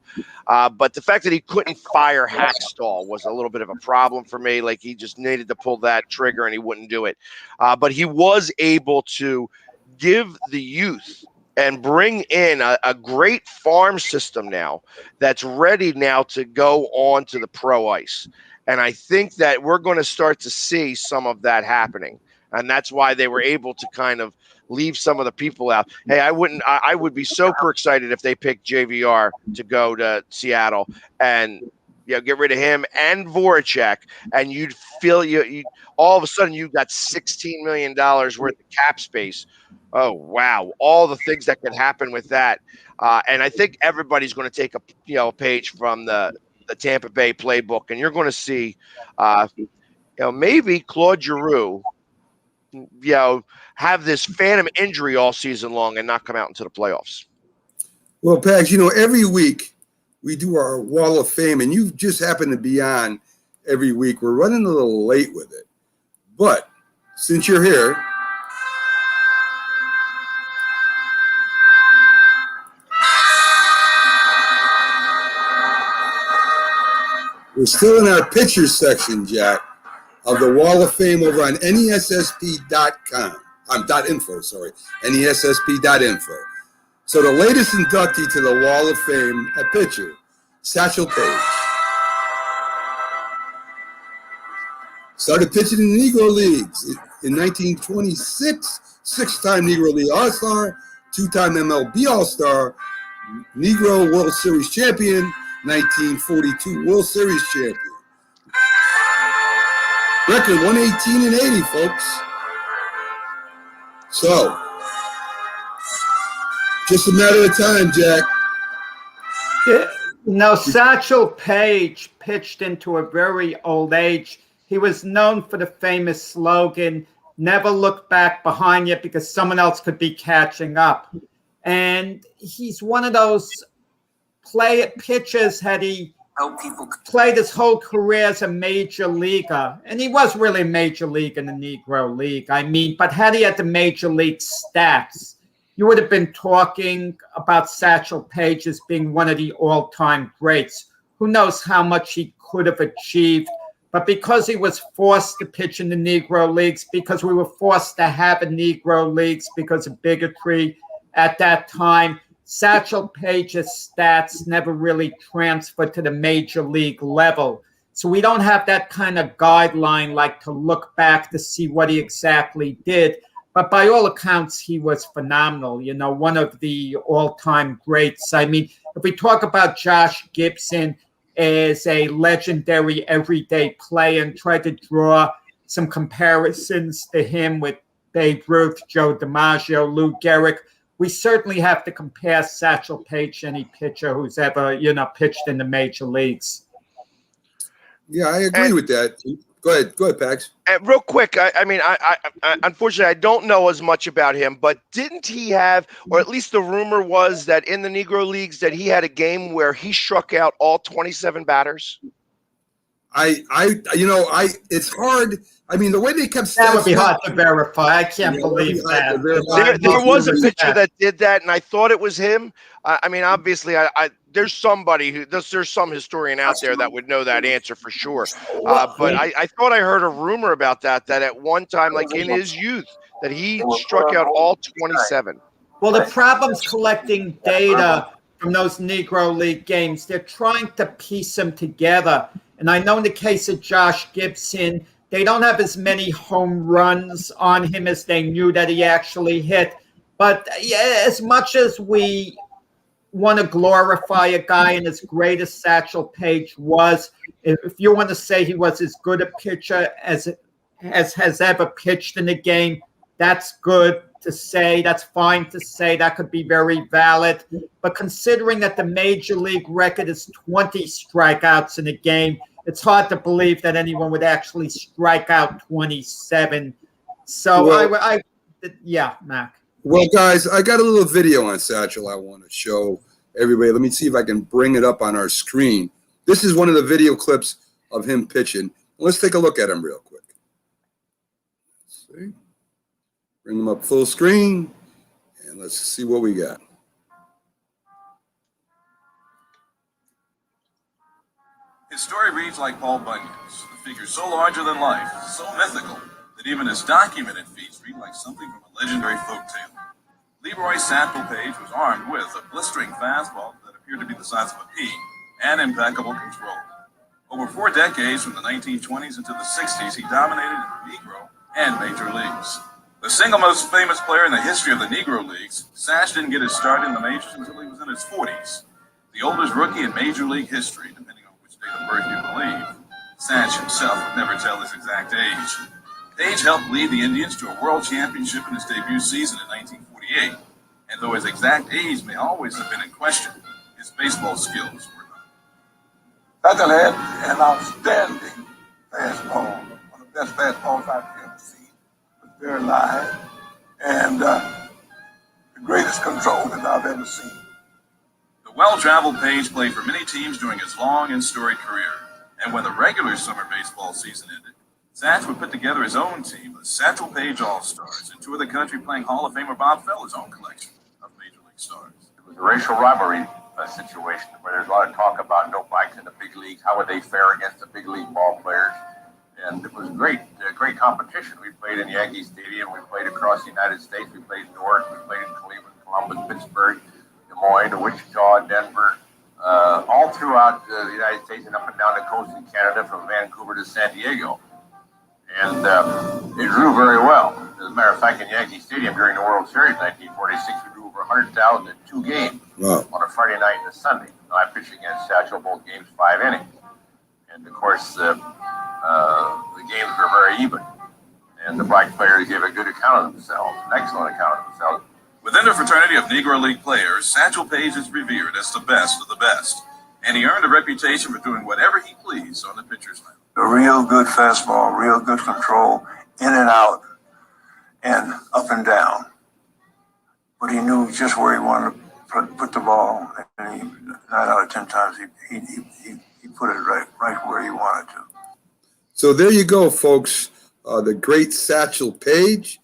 Speaker 4: But the fact that he couldn't fire Hextall was a little bit of a problem for me. Like, he just needed to pull that trigger and he wouldn't do it. But he was able to give the youth and bring in a great farm system now that's ready now to go on to the pro ice. And I think that we're going to start to see some of that happening. And that's why they were able to kind of leave some of the people out. Hey, I would be super excited if they picked JVR to go to Seattle and get rid of him and Voracek, and you'd feel you all of a sudden you've got $16 million worth of cap space. Oh, wow. All the things that could happen with that. And I think everybody's going to take a page from the Tampa Bay playbook, and you're going to see, maybe Claude Giroux, have this phantom injury all season long and not come out into the playoffs.
Speaker 1: Well, Pags, every week we do our Wall of Fame, and you just happen to be on every week. We're running a little late with it. But since you're here, we're still in our pictures section, Jack, of the Wall of Fame over on NESSP.com. .info, sorry. NESSP.info. So the latest inductee to the Wall of Fame, a pitcher, Satchel Paige. Started pitching in the Negro Leagues in 1926, six-time Negro League All-Star, two-time MLB All-Star, Negro World Series champion, 1942 World Series champion. Record 118 and 80, folks. So, just a matter of time, Jack.
Speaker 2: Satchel Paige pitched into a very old age. He was known for the famous slogan, "Never look back behind you because someone else could be catching up." And he's one of those pitchers, had he played his whole career as a major leaguer, and he was really a major league in the Negro League, but had he had the major league stats, you would have been talking about Satchel Paige as being one of the all-time greats. Who knows how much he could have achieved, but because he was forced to pitch in the Negro Leagues, because we were forced to have a Negro Leagues because of bigotry at that time, Satchel Paige's stats never really transferred to the major league level. So we don't have that kind of guideline like to look back to see what he exactly did. But by all accounts, he was phenomenal, one of the all-time greats. If we talk about Josh Gibson as a legendary everyday player and try to draw some comparisons to him with Babe Ruth, Joe DiMaggio, Lou Gehrig, we certainly have to compare Satchel Paige to any pitcher who's ever, pitched in the major leagues.
Speaker 1: Yeah, I agree with that. Go ahead, Pax.
Speaker 4: And real quick, I unfortunately, I don't know as much about him, but didn't he have, or at least the rumor was that in the Negro Leagues that he had a game where he struck out all 27 batters?
Speaker 1: It's hard. The way they kept
Speaker 2: that would be hard to verify. I can't believe that.
Speaker 4: There was a pitcher that did that, and I thought it was him. Obviously, there's somebody there's some historian out there that would know that answer for sure. But I thought I heard a rumor about that at one time, like in his youth, that he struck out all 27.
Speaker 2: Well, the problem's collecting data from those Negro League games. They're trying to piece them together. And I know in the case of Josh Gibson, they don't have as many home runs on him as they knew that he actually hit. But yeah, as much as we want to glorify a guy and as great as Satchel Paige was, if you want to say he was as good a pitcher as has ever pitched in the game, that's good to say. That's fine to say. That could be very valid. But considering that the major league record is 20 strikeouts in a game, it's hard to believe that anyone would actually strike out 27. So,
Speaker 1: Well,
Speaker 2: yeah, Mac.
Speaker 1: Well, guys, I got a little video on Satchel I want to show everybody. Let me see if I can bring it up on our screen. This is one of the video clips of him pitching. Let's take a look at him real quick. Let's see. Bring him up full screen, and let's see what we got.
Speaker 5: His story reads like Paul Bunyan's, a figure so larger than life, so mythical, that even his documented feats read like something from a legendary folktale. Leroy Satchel Paige was armed with a blistering fastball that appeared to be the size of a pea and impeccable control. Over 4 decades, from the 1920s into the 60s, he dominated in the Negro and Major Leagues. The single most famous player in the history of the Negro Leagues, Satch didn't get his start in the majors until he was in his 40s. The oldest rookie in Major League history, depending on which date of birth you believe. Satch himself would never tell his exact age. Paige helped lead the Indians to a world championship in his debut season in 1948, and though his exact age may always have been in question, his baseball skills were not.
Speaker 6: Satchel had an outstanding fastball, one of the best fastballs I've ever seen. It was very live, and the greatest control that I've ever seen.
Speaker 5: The well-traveled Paige played for many teams during his long and storied career, and when the regular summer baseball season ended, Satch would put together his own team, the Satchel Paige All-Stars, and tour the country playing Hall of Famer Bob Feller's own collection of Major League stars.
Speaker 7: It was a racial rivalry situation where there's a lot of talk about no blacks in the big leagues. How would they fare against the big league ball players? And it was great competition. We played in Yankee Stadium. We played across the United States. We played in Newark. We played in Cleveland, Columbus, Pittsburgh, Des Moines, Wichita, Denver, all throughout the United States and up and down the coast in Canada from Vancouver to San Diego. And it grew very well. As a matter of fact, in Yankee Stadium during the World Series in 1946, we drew over 100,000 in 2 games on a Friday night and a Sunday. I pitched against Satchel both games, 5 innings. And of course, the games were very even. And the black players gave a good account of themselves, an excellent account of themselves.
Speaker 5: Within the fraternity of Negro League players, Satchel Paige is revered as the best of the best, and he earned a reputation for doing whatever he pleased on the pitcher's mound.
Speaker 6: A real good fastball, real good control, in and out, and up and down. But he knew just where he wanted to put the ball, and 9 out of 10 times he put it right where he wanted to.
Speaker 1: So there you go, folks. The great Satchel Paige.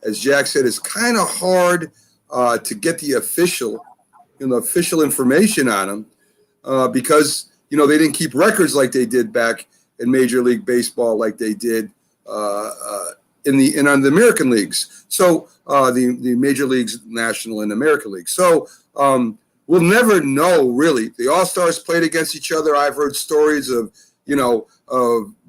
Speaker 1: As Jack said, it's kind of hard to get the official information on him because they didn't keep records like they did back in Major League Baseball, like they did in the American leagues. So the Major Leagues, National and American League. So we'll never know really. The All-Stars played against each other. I've heard stories of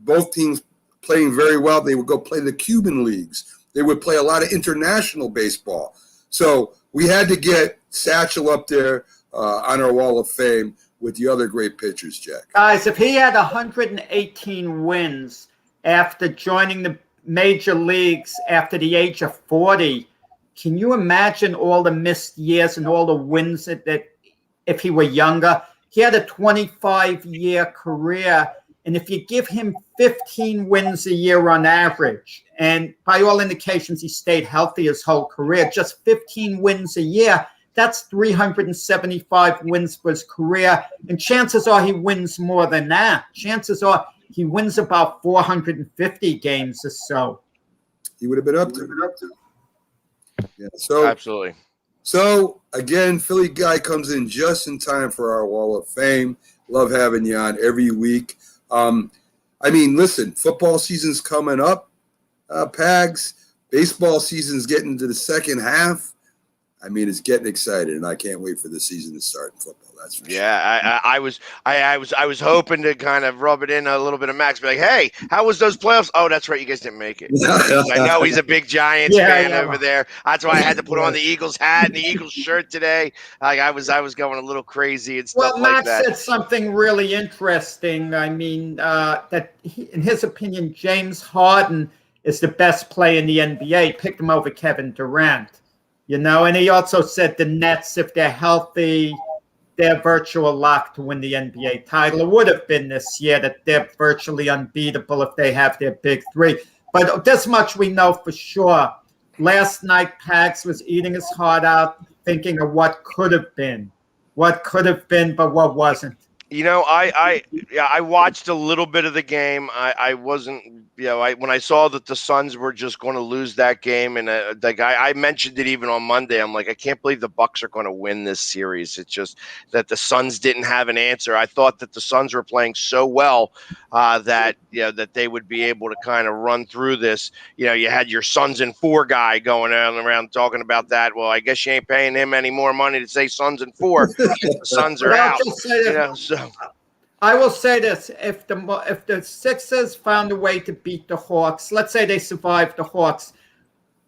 Speaker 1: both teams playing very well. They would go play the Cuban leagues. They would play a lot of international baseball. So we had to get Satchel up there on our Wall of Fame with the other great pitchers, Jack.
Speaker 2: Guys, if he had 118 wins after joining the major leagues after the age of 40, can you imagine all the missed years and all the wins that if he were younger? He had a 25-year career, and if you give him 15 wins a year on average, and by all indications he stayed healthy his whole career, just 15 wins a year, that's 375 wins for his career, and chances are he wins more than that. Chances are he wins about 450 games or so.
Speaker 1: He would have been up there. Yeah, so
Speaker 4: Absolutely.
Speaker 1: So again, Philly Guy comes in just in time for our Wall of Fame. Love having you on every week. Listen, football season's coming up, Pags. Baseball season's getting to the second half. I mean, it's getting excited, and I can't wait for the season to start in football. That's for sure.
Speaker 4: Yeah, I was hoping to kind of rub it in a little bit of Max, be like, hey, how was those playoffs? Oh, that's right, you guys didn't make it. Because I know he's a big Giants fan over there. That's why I had to put on the Eagles hat and the Eagles shirt today. Like I was going a little crazy and stuff like that.
Speaker 2: Max said something really interesting. I mean, that in his opinion, James Harden is the best player in the NBA. Picked him over Kevin Durant. You know, and he also said the Nets, if they're healthy, they're virtual lock to win the NBA title. It would have been this year that they're virtually unbeatable if they have their big three. But this much we know for sure. Last night, Pags was eating his heart out, thinking of what could have been. What could have been, but what wasn't.
Speaker 4: You know, I watched a little bit of the game. I wasn't, you know, when I saw that the Suns were just going to lose that game, and I mentioned it even on Monday. I'm like, I can't believe the Bucks are going to win this series. It's just that the Suns didn't have an answer. I thought that the Suns were playing so well that that they would be able to kind of run through this. You know, you had your Suns and 4 guy going around talking about that. Well, I guess you ain't paying him any more money to say Suns and 4. The Suns are out. You know, so.
Speaker 2: I will say this: if the Sixers found a way to beat the Hawks, let's say they survived the Hawks,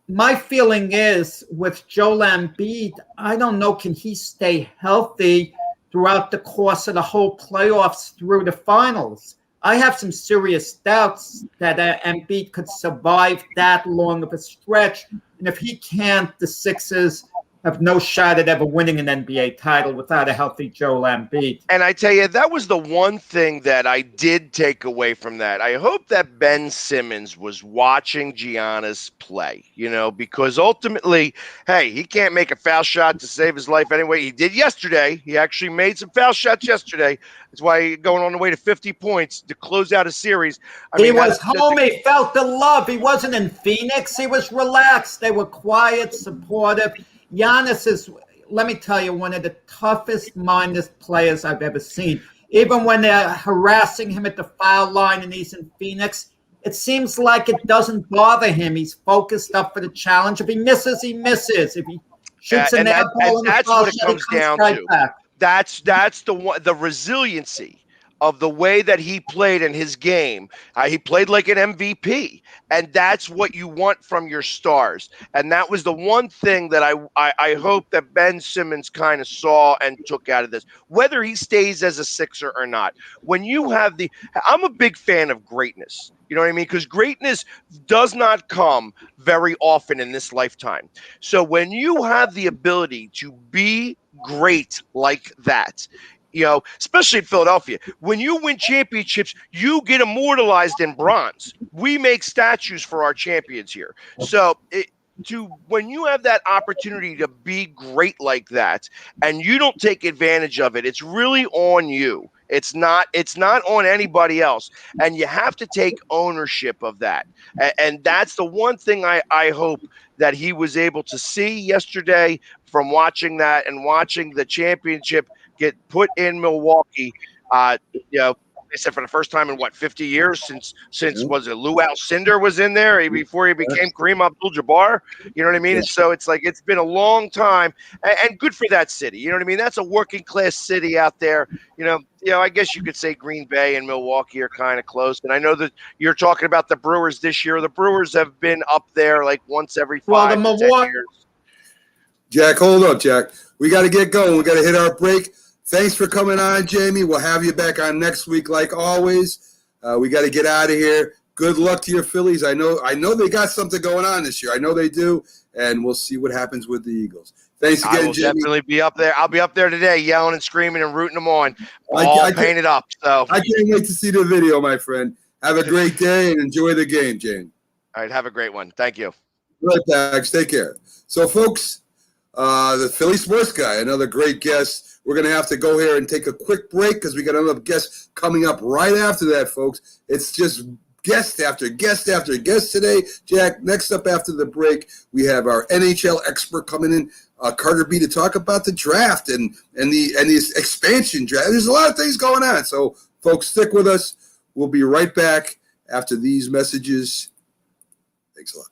Speaker 2: my feeling is with Joel Embiid, I don't know, can he stay healthy throughout the course of the whole playoffs through the finals? I have some serious doubts that Embiid could survive that long of a stretch, and if he can't, the Sixers have no shot at ever winning an NBA title without a healthy Joel Embiid.
Speaker 4: And I tell you, that was the one thing that I did take away from that. I hope that Ben Simmons was watching Giannis play, you know, because ultimately, hey, he can't make a foul shot to save his life anyway. He did yesterday. He actually made some foul shots yesterday. That's why he's going on the way to 50 points to close out a series.
Speaker 2: He was home. He felt the love. He wasn't in Phoenix. He was relaxed. They were quiet, supportive. Giannis is, let me tell you, one of the toughest-minded players I've ever seen. Even when they're harassing him at the foul line and he's in Phoenix, it seems like it doesn't bother him. He's focused up for the challenge. If he misses, he misses. If he shoots an air ball,
Speaker 4: that's what it comes down to. That's the resiliency of the way that he played in his game. He played like an MVP, and that's what you want from your stars. And that was the one thing that I hope that Ben Simmons kind of saw and took out of this, whether he stays as a Sixer or not. When you have I'm a big fan of greatness. You know what I mean? Because greatness does not come very often in this lifetime. So when you have the ability to be great like that, you know, especially in Philadelphia, when you win championships, you get immortalized in bronze. We make statues for our champions here. So when you have that opportunity to be great like that and you don't take advantage of it, it's really on you. It's not on anybody else. And you have to take ownership of that. And that's the one thing I hope that he was able to see yesterday from watching that and watching the championship get put in Milwaukee. You know, they said for the first time in 50 years since was it Lou Alcindor was in there before he became Kareem Abdul-Jabbar. You know what I mean? And so it's like it's been a long time, and good for that city. You know what I mean? That's a working class city out there. You know, I guess you could say Green Bay and Milwaukee are kind of close. And I know that you're talking about the Brewers this year. The Brewers have been up there like once every 5 to 10 years.
Speaker 1: Jack, hold up, Jack. We got to get going. We got to hit our break. Thanks for coming on, Jamie. We'll have you back on next week, like always. We got to get out of here. Good luck to your Phillies. I know they got something going on this year. I know they do, and we'll see what happens with the Eagles. Thanks again,
Speaker 4: I will
Speaker 1: Jamie.
Speaker 4: definitely be up there. I'll be up there today, yelling and screaming and rooting them on, all painted up. So
Speaker 1: I can't wait to see the video, my friend. Have a great day and enjoy the game, Jamie.
Speaker 4: All right, have a great one. Thank you.
Speaker 1: Right, Pags. Take care. So, folks, the Philly Sports Guy, another great guest. We're going to have to go here and take a quick break because we got another guest coming up right after that, folks. It's just guest after guest after guest today. Jack, next up after the break, we have our NHL expert coming in, Carter B, to talk about the draft and the expansion draft. There's a lot of things going on. So, folks, stick with us. We'll be right back after these messages. Thanks a lot.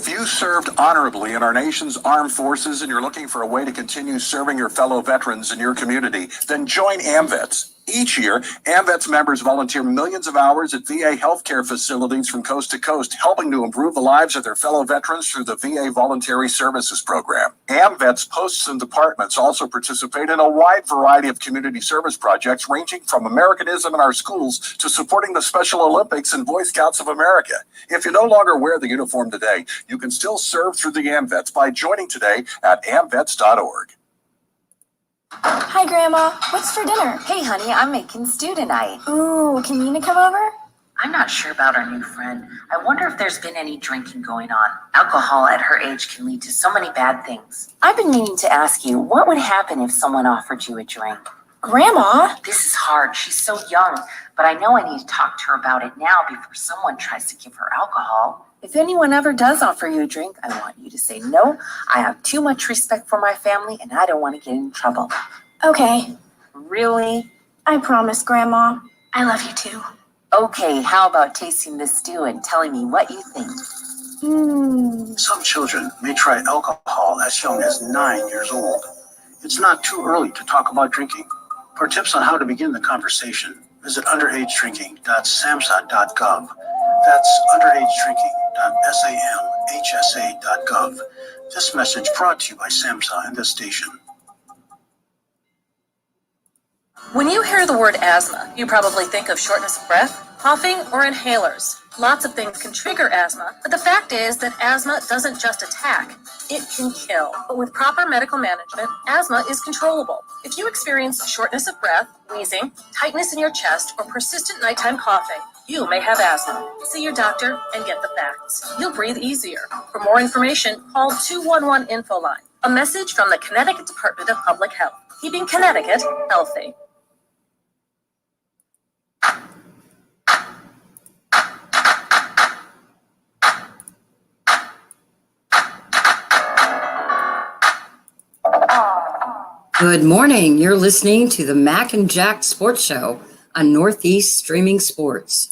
Speaker 8: If you served honorably in our nation's armed forces and you're looking for a way to continue serving your fellow veterans in your community, then join AMVETS. Each year, AMVETS members volunteer millions of hours at VA healthcare facilities from coast to coast, helping to improve the lives of their fellow veterans through the VA Voluntary Services Program. AMVETS posts and departments also participate in a wide variety of community service projects, ranging from Americanism in our schools to supporting the Special Olympics and Boy Scouts of America. If you no longer wear the uniform today, you can still serve through the AMVETS by joining today at amvets.org.
Speaker 9: Hi, Grandma. What's for dinner?
Speaker 10: Hey, honey, I'm making stew tonight.
Speaker 9: Ooh, can Nina come over?
Speaker 10: I'm not sure about our new friend. I wonder if there's been any drinking going on. Alcohol at her age can lead to so many bad things. I've been meaning to ask you, what would happen if someone offered you a drink?
Speaker 9: Grandma?
Speaker 10: This is hard. She's so young, but I know I need to talk to her about it now before someone tries to give her alcohol. If anyone ever does offer you a drink, I want you to say no. I have too much respect for my family, and I don't want to get in trouble.
Speaker 9: Okay.
Speaker 10: Really?
Speaker 9: I promise, Grandma.
Speaker 10: I love you too. Okay, how about tasting this stew and telling me what you think?
Speaker 6: Some children may try alcohol as young as 9 years old. It's not too early to talk about drinking. For tips on how to begin the conversation, visit underagedrinking.samhsa.gov. That's underagedrinking.samhsa.gov. This message brought to you by SAMHSA and this station.
Speaker 11: When you hear the word asthma, you probably think of shortness of breath, coughing, or inhalers. Lots of things can trigger asthma, but the fact is that asthma doesn't just attack, it can kill. But with proper medical management, asthma is controllable. If you experience shortness of breath, wheezing, tightness in your chest, or persistent nighttime coughing, you may have asthma. See your doctor and get the facts. You'll breathe easier. For more information, call 211 Infoline. A message from the Connecticut Department of Public Health, keeping Connecticut healthy.
Speaker 12: Good morning. You're listening to the Mac and Jack Sports Show on Northeast Streaming Sports.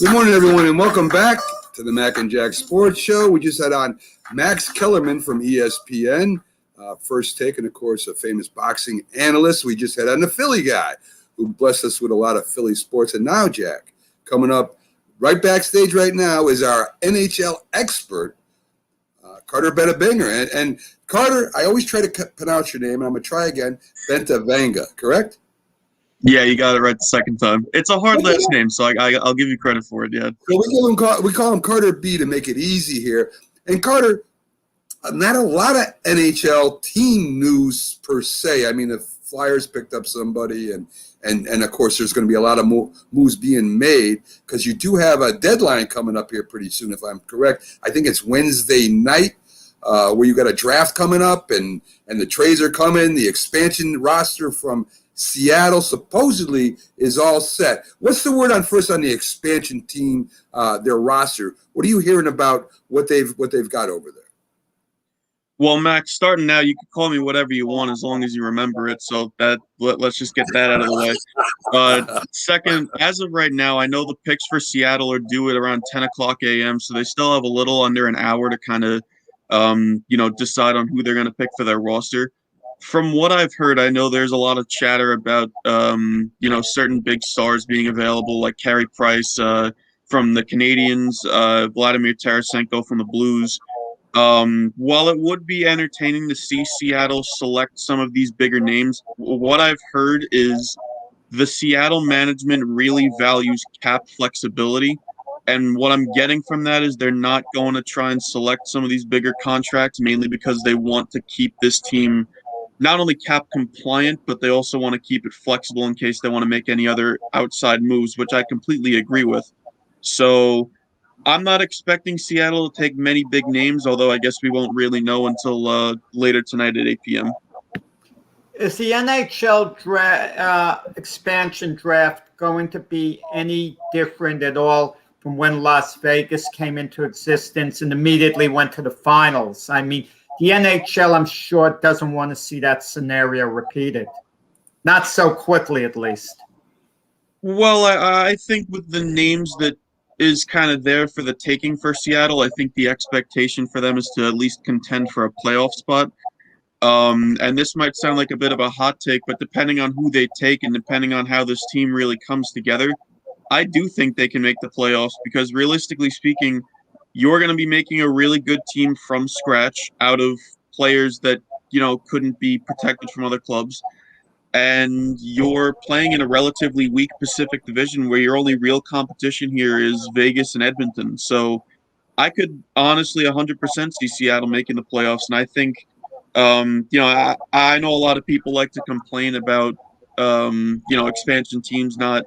Speaker 1: Good morning, everyone, and welcome back to the Mac and Jack Sports Show. We just had on Max Kellerman from ESPN. First Take, and of course, a famous boxing analyst. We just had on the Philly guy who blessed us with a lot of Philly sports. And now, Jack, coming up right backstage right now is our NHL expert, Carter Betebinger. And Carter, I always try to pronounce your name, and I'm going to try again, Betebinger, correct?
Speaker 13: Yeah, you got it right the second time. It's a hard last name, so I'll give you credit for it, yeah.
Speaker 1: So we call him Carter B to make it easy here. And Carter, not a lot of NHL team news per se. I mean, the Flyers picked up somebody, and of course, there's going to be a lot of moves being made because you do have a deadline coming up here pretty soon, if I'm correct. I think it's Wednesday night where you got a draft coming up, and the trades are coming. The expansion roster from Seattle supposedly is all set. What's the word on the expansion team, their roster? What are you hearing about what they've got over there?
Speaker 13: Well, Max, starting now, you can call me whatever you want as long as you remember it. So let's just get that out of the way. Second, as of right now, I know the picks for Seattle are due at around 10 o'clock a.m., so they still have a little under an hour to kind of, decide on who they're going to pick for their roster. From what I've heard, I know there's a lot of chatter about, certain big stars being available, like Carey Price from the Canadiens, Vladimir Tarasenko from the Blues. While it would be entertaining to see Seattle select some of these bigger names, what I've heard is the Seattle management really values cap flexibility. And what I'm getting from that is they're not going to try and select some of these bigger contracts, mainly because they want to keep this team not only cap compliant, but they also want to keep it flexible in case they want to make any other outside moves, which I completely agree with. So I'm not expecting Seattle to take many big names, although I guess we won't really know until later tonight at 8 p.m.
Speaker 2: Is the NHL expansion draft going to be any different at all from when Las Vegas came into existence and immediately went to the finals. I mean, the NHL, I'm sure, doesn't want to see that scenario repeated. Not so quickly, at least.
Speaker 13: Well, I think with the names that is kind of there for the taking for Seattle, I think the expectation for them is to at least contend for a playoff spot. And this might sound like a bit of a hot take, but depending on who they take and depending on how this team really comes together, I do think they can make the playoffs because realistically speaking, you're going to be making a really good team from scratch out of players that, couldn't be protected from other clubs. And you're playing in a relatively weak Pacific Division where your only real competition here is Vegas and Edmonton. So I could honestly 100% see Seattle making the playoffs. And I think, I know a lot of people like to complain about, expansion teams not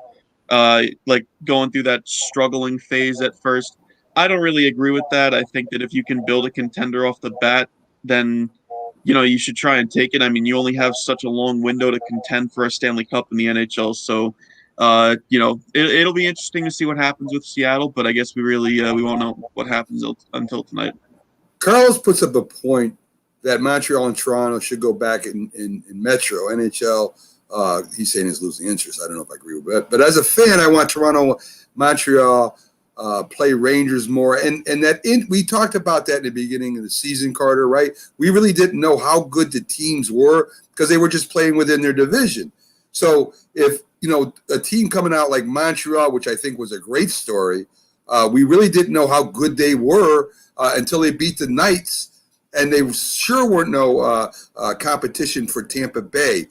Speaker 13: like going through that struggling phase at first. I don't really agree with that. I think that if you can build a contender off the bat, then you should try and take it. I mean, you only have such a long window to contend for a Stanley Cup in the NHL. So, it'll be interesting to see what happens with Seattle, but I guess we won't know what happens until tonight.
Speaker 1: Carlos puts up a point that Montreal and Toronto should go back in Metro. NHL, he's saying is losing interest. I don't know if I agree with that. But as a fan, I want Toronto, Montreal, play Rangers more. And we talked about that in the beginning of the season, Carter, right? We really didn't know how good the teams were because they were just playing within their division. So if, a team coming out like Montreal, which I think was a great story, we really didn't know how good they were until they beat the Knights. And they sure weren't no competition for Tampa Bay.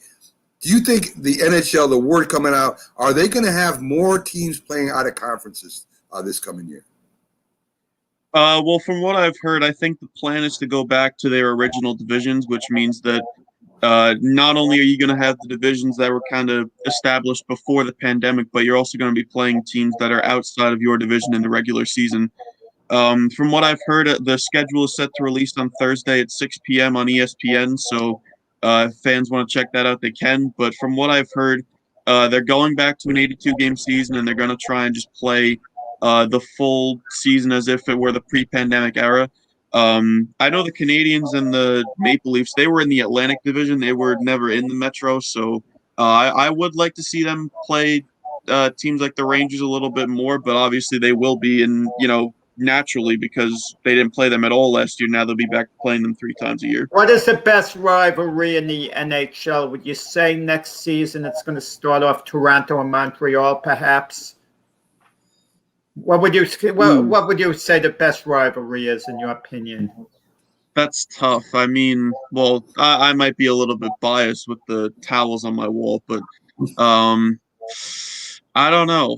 Speaker 1: Do you think the NHL, the word coming out, are they going to have more teams playing out of conferences this coming year?
Speaker 13: Well, from what I've heard, I think the plan is to go back to their original divisions, which means that not only are you going to have the divisions that were kind of established before the pandemic, but you're also going to be playing teams that are outside of your division in the regular season. From what I've heard, the schedule is set to release on Thursday at 6 p.m. on ESPN, so if fans want to check that out, they can. But from what I've heard, they're going back to an 82-game season, and they're going to try and just play the full season as if it were the pre-pandemic era. I know the Canadians and the Maple Leafs, they were in the Atlantic Division. They were never in the Metro, so I would like to see them play teams like the Rangers a little bit more, but obviously they will be in, naturally because they didn't play them at all last year. Now they'll be back playing them 3 times a year.
Speaker 2: What is the best rivalry in the NHL? Would you say next season it's going to start off Toronto and Montreal, perhaps? What would you say the best rivalry is in your opinion?
Speaker 13: That's tough. I mean, well, I might be a little bit biased with the towels on my wall, but I don't know.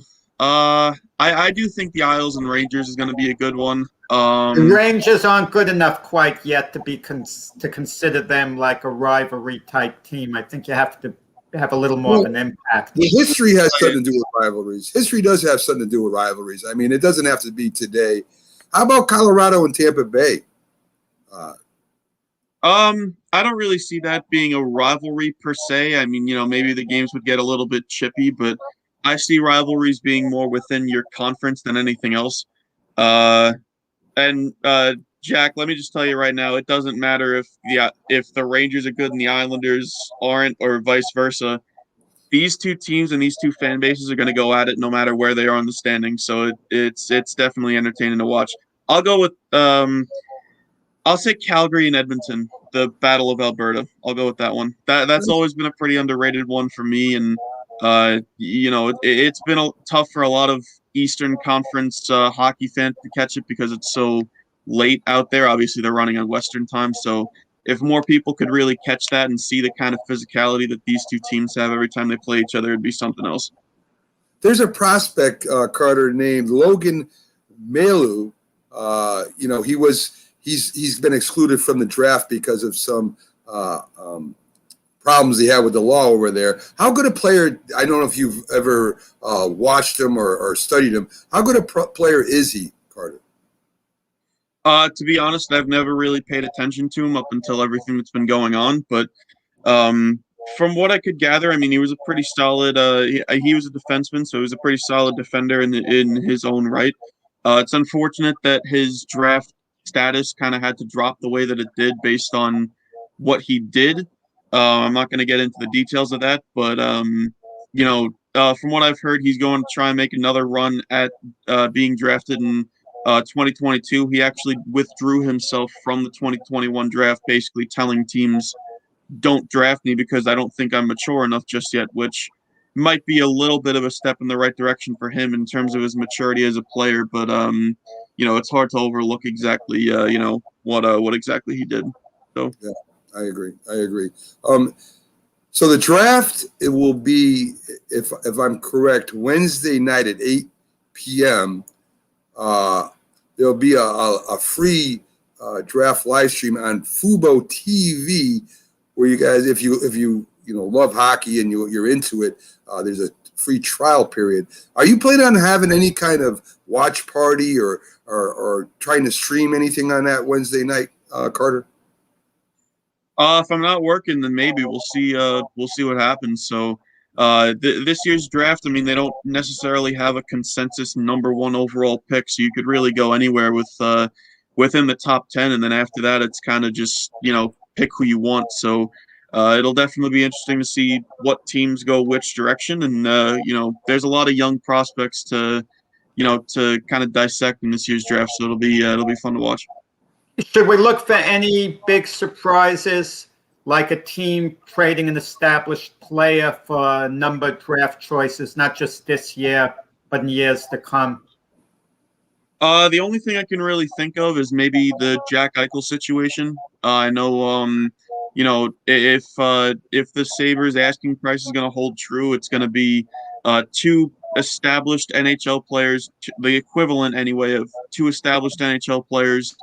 Speaker 13: I do think the Isles and Rangers is going to be a good one.
Speaker 2: The Rangers aren't good enough quite yet to consider them like a rivalry type team. I think you have to have a little more of an impact.
Speaker 1: The history has something to do with rivalries. History does have something to do with rivalries. I mean, it doesn't have to be today. How about Colorado and Tampa Bay?
Speaker 13: I don't really see that being a rivalry per se. I mean, maybe the games would get a little bit chippy, but I see rivalries being more within your conference than anything else. Jack, let me just tell you right now, it doesn't matter if the Rangers are good and the Islanders aren't, or vice versa. These two teams and these two fan bases are going to go at it no matter where they are on the standings. So it's definitely entertaining to watch. I'll go with I'll say Calgary and Edmonton, the Battle of Alberta. I'll go with that one. That's always been a pretty underrated one for me, and it's been tough for a lot of Eastern Conference hockey fans to catch it because it's so late out there. Obviously, they're running on Western time, so if more people could really catch that and see the kind of physicality that these two teams have every time they play each other, it'd be something else.
Speaker 1: There's a prospect, Carter, named Logan Mailloux. He's been excluded from the draft because of some problems he had with the law over there. How good a player, I don't know if you've ever watched him or studied him, how good a player is he, Carter?
Speaker 13: To be honest, I've never really paid attention to him up until everything that's been going on. But from what I could gather, I mean, he was a pretty solid. He was a defenseman, so he was a pretty solid defender in his own right. It's unfortunate that his draft status kind of had to drop the way that it did based on what he did. I'm not going to get into the details of that, but from what I've heard, he's going to try and make another run at being drafted in 2022. He actually withdrew himself from the 2021 draft, basically telling teams, don't draft me because I don't think I'm mature enough just yet, which might be a little bit of a step in the right direction for him in terms of his maturity as a player. But, it's hard to overlook exactly, what exactly he did. So
Speaker 1: yeah, I agree. So the draft, it will be, if I'm correct, Wednesday night at 8 p.m. There'll be a free draft live stream on Fubo TV, where you guys, if you love hockey and you're into it, there's a free trial period. Are you planning on having any kind of watch party or trying to stream anything on that Wednesday night, Carter?
Speaker 13: If I'm not working, then maybe we'll see what happens. So this year's draft, I mean, they don't necessarily have a consensus number one overall pick, so you could really go anywhere within the top 10, and then after that, it's kind of just pick who you want. So it'll definitely be interesting to see what teams go which direction, and there's a lot of young prospects to kind of dissect in this year's draft. So it'll be fun to watch.
Speaker 2: Should we look for any big surprises, like a team trading an established player for numbered draft choices, not just this year, but in years to come?
Speaker 13: The only thing I can really think of is maybe the Jack Eichel situation. I know, if the Sabres asking price is going to hold true, it's going to be two established NHL players, the equivalent anyway of two established NHL players,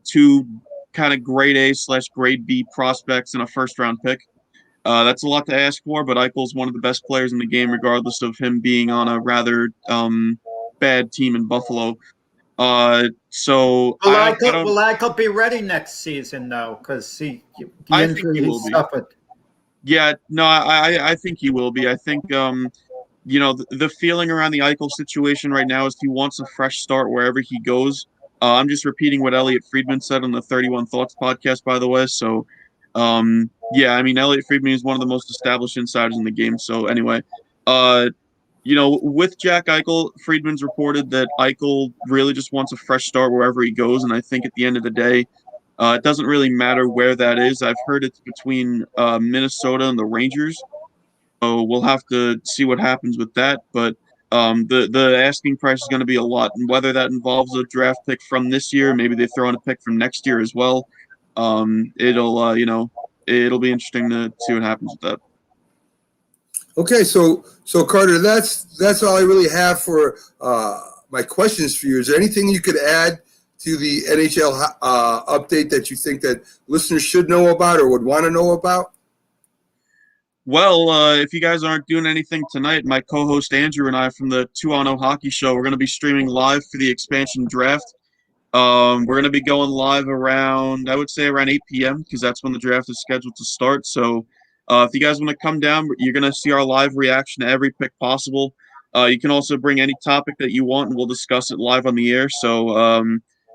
Speaker 13: two kind of grade A/grade B prospects and a first-round pick. That's a lot to ask for, but Eichel's one of the best players in the game, regardless of him being on a rather bad team in Buffalo.
Speaker 2: Will Eichel be ready next season, though? Because the injury he suffered.
Speaker 13: Yeah, no, I think he will be. I think the feeling around the Eichel situation right now is he wants a fresh start wherever he goes. I'm just repeating what Elliot Friedman said on the 31 Thoughts podcast, by the way. So, Elliot Friedman is one of the most established insiders in the game. So, anyway, with Jack Eichel, Friedman's reported that Eichel really just wants a fresh start wherever he goes. And I think at the end of the day, it doesn't really matter where that is. I've heard it's between Minnesota and the Rangers. So we'll have to see what happens with that. But the asking price is going to be a lot, and whether that involves a draft pick from this year, maybe they throw in a pick from next year as well. It'll be interesting to see what happens with that.
Speaker 1: Okay, so Carter, that's all I really have for my questions for you. Is there anything you could add to the NHL update that you think that listeners should know about or would want to know about?
Speaker 13: Well, if you guys aren't doing anything tonight, my co-host Andrew and I from the 2-on-0 Hockey Show, we're going to be streaming live for the expansion draft. We're going to be going live around 8 p.m. because that's when the draft is scheduled to start. So if you guys want to come down, you're going to see our live reaction to every pick possible. You can also bring any topic that you want, and we'll discuss it live on the air. So,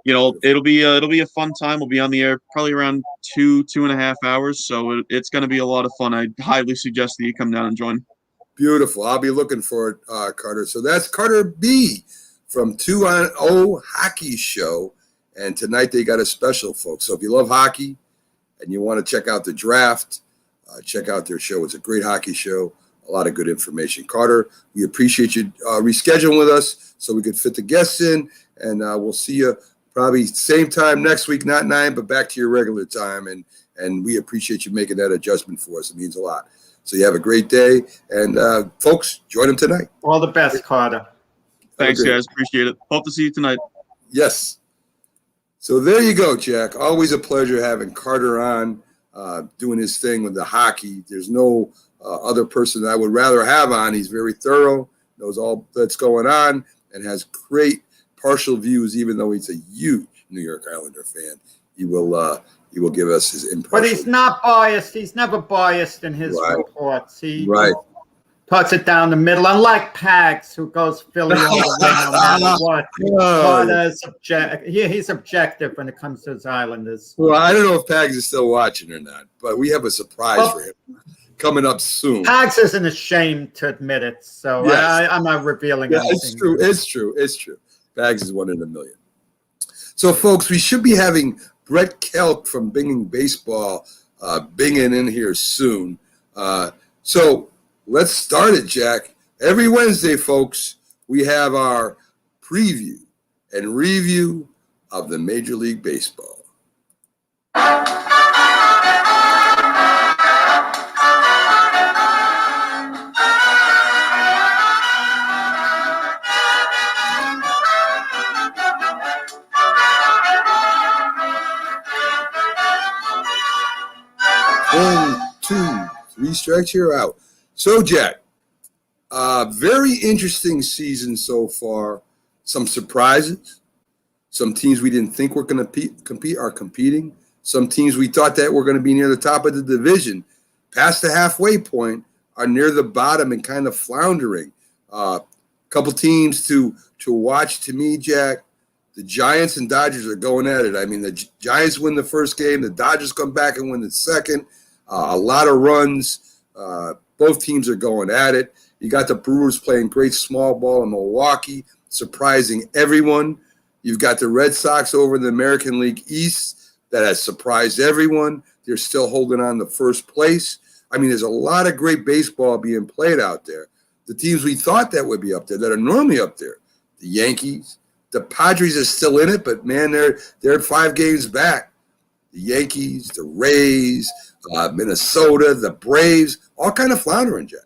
Speaker 13: it'll be a fun time. We'll be on the air probably around 2.5 hours. So it's going to be a lot of fun. I highly suggest that you come down and join.
Speaker 1: Beautiful. I'll be looking for it, Carter. So that's Carter B from 2-on-0 Hockey Show. And tonight they got a special, folks. So if you love hockey and you want to check out the draft, check out their show. It's a great hockey show. A lot of good information. Carter, we appreciate you rescheduling with us so we could fit the guests in. And we'll see you probably same time next week, not 9, but back to your regular time. And we appreciate you making that adjustment for us. It means a lot. So you have a great day. And folks, join them tonight.
Speaker 2: All the best, Carter.
Speaker 13: Thanks, guys. Appreciate it. Hope to see you tonight.
Speaker 1: Yes. So there you go, Jack. Always a pleasure having Carter on, doing his thing with the hockey. There's no other person that I would rather have on. He's very thorough, knows all that's going on, and has great partial views, even though he's a huge New York Islander fan. He will give us his impression.
Speaker 2: But he's not biased. He's never biased in his reports. He puts it down the middle. Unlike Pags, who goes Philly all the way no matter what. But he's objective when it comes to his Islanders.
Speaker 1: Well, I don't know if Pags is still watching or not, but we have a surprise for him coming up soon.
Speaker 2: Pags isn't ashamed to admit it, so yes. I'm not revealing anything.
Speaker 1: It's true. It's true. It's true. Pags is 1 in a million. So, folks, we should be having Brett Kelk from Binging Baseball binging in here soon. So let's start it, Jack. Every Wednesday, folks, we have our preview and review of the Major League Baseball. One, two, 3 strikes, you're out. So, Jack, very interesting season so far. Some surprises. Some teams we didn't think were going to compete are competing. Some teams we thought that were going to be near the top of the division, past the halfway point, are near the bottom and kind of floundering. Couple teams to watch to me, Jack. The Giants and Dodgers are going at it. I mean, the Giants win the first game. The Dodgers come back and win the second. A lot of runs. Both teams are going at it. You got the Brewers playing great small ball in Milwaukee, surprising everyone. You've got the Red Sox over in the American League East that has surprised everyone. They're still holding on to first place. I mean, there's a lot of great baseball being played out there. The teams we thought that would be up there, that are normally up there, the Yankees, the Padres are still in it, but, man, they're 5 games back. The Yankees, the Rays, Minnesota, the Braves, all kind of floundering, Jack.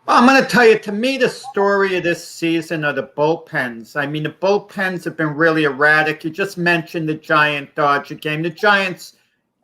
Speaker 2: Well, I'm going to tell you, to me, the story of this season are the bullpens. I mean, the bullpens have been really erratic. You just mentioned the Giant-Dodger game. The Giants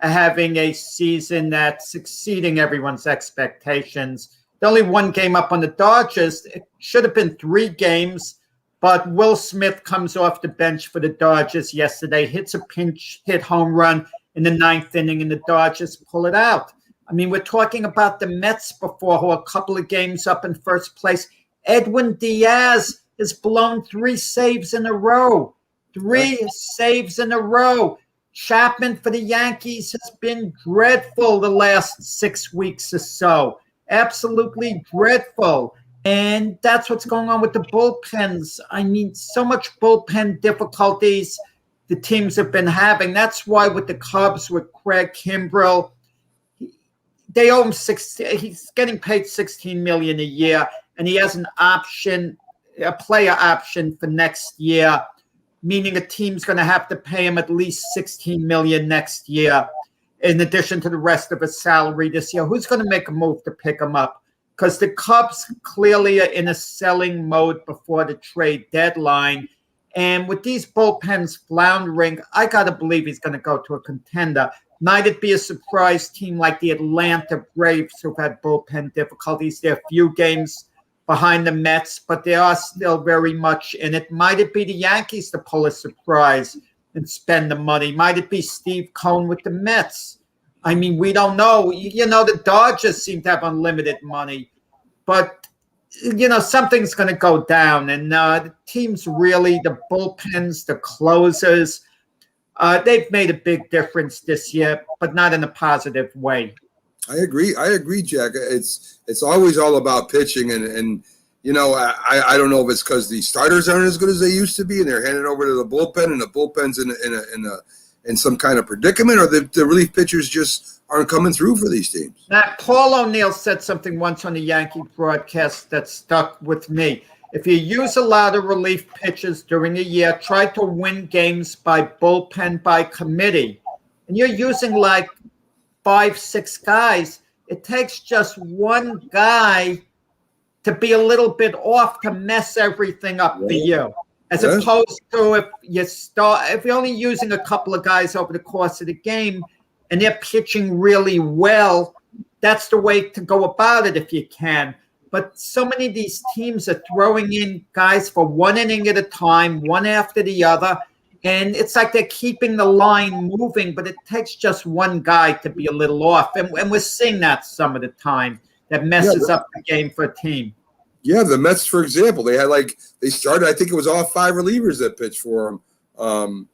Speaker 2: are having a season that's exceeding everyone's expectations. The only 1 game up on the Dodgers. It should have been 3 games, but Will Smith comes off the bench for the Dodgers yesterday, hits a pinch hit home run in the 9th inning, and the Dodgers pull it out. I mean, we're talking about the Mets before, who are a couple of games up in first place. Edwin Diaz has blown 3 saves in a row. 3 saves in a row. Chapman for the Yankees has been dreadful the last 6 weeks or so. Absolutely dreadful. And that's what's going on with the bullpens. I mean, so much bullpen difficulties the teams have been having. That's why with the Cubs, with Craig Kimbrell, they owe him he's getting paid $16 million a year, and he has an option, a player option for next year, meaning a team's going to have to pay him at least $16 million next year, in addition to the rest of his salary this year. Who's going to make a move to pick him up? Because the Cubs clearly are in a selling mode before the trade deadline. And with these bullpens floundering, I got to believe he's going to go to a contender. Might it be a surprise team like the Atlanta Braves, who've had bullpen difficulties? They're a few games behind the Mets, but they are still very much in it. Might it be the Yankees to pull a surprise and spend the money? Might it be Steve Cohen with the Mets? I mean, we don't know. You know, the Dodgers seem to have unlimited money, but, you know, something's going to go down. And the teams really, the bullpens, the closers, they've made a big difference this year, but not in a positive way.
Speaker 1: I agree, Jack. It's always all about pitching, and you know, I don't know if it's because the starters aren't as good as they used to be, and they're handed over to the bullpen, and the bullpen's in some kind of predicament, or the relief pitchers just aren't coming through for these teams.
Speaker 2: Now, Paul O'Neill said something once on the Yankee broadcast that stuck with me. If you use a lot of relief pitchers during a year, try to win games by bullpen, by committee, and you're using like 5-6 guys, it takes just one guy to be a little bit off to mess everything up for you. As opposed to if you're only using a couple of guys over the course of the game and they're pitching really well, that's the way to go about it if you can. But so many of these teams are throwing in guys for 1 inning at a time, one after the other. And it's like they're keeping the line moving, but it takes just one guy to be a little off. And we're seeing that some of the time. that messes up the game for a team.
Speaker 1: Yeah, the Mets, for example, they started. I think it was all 5 relievers that pitched for them.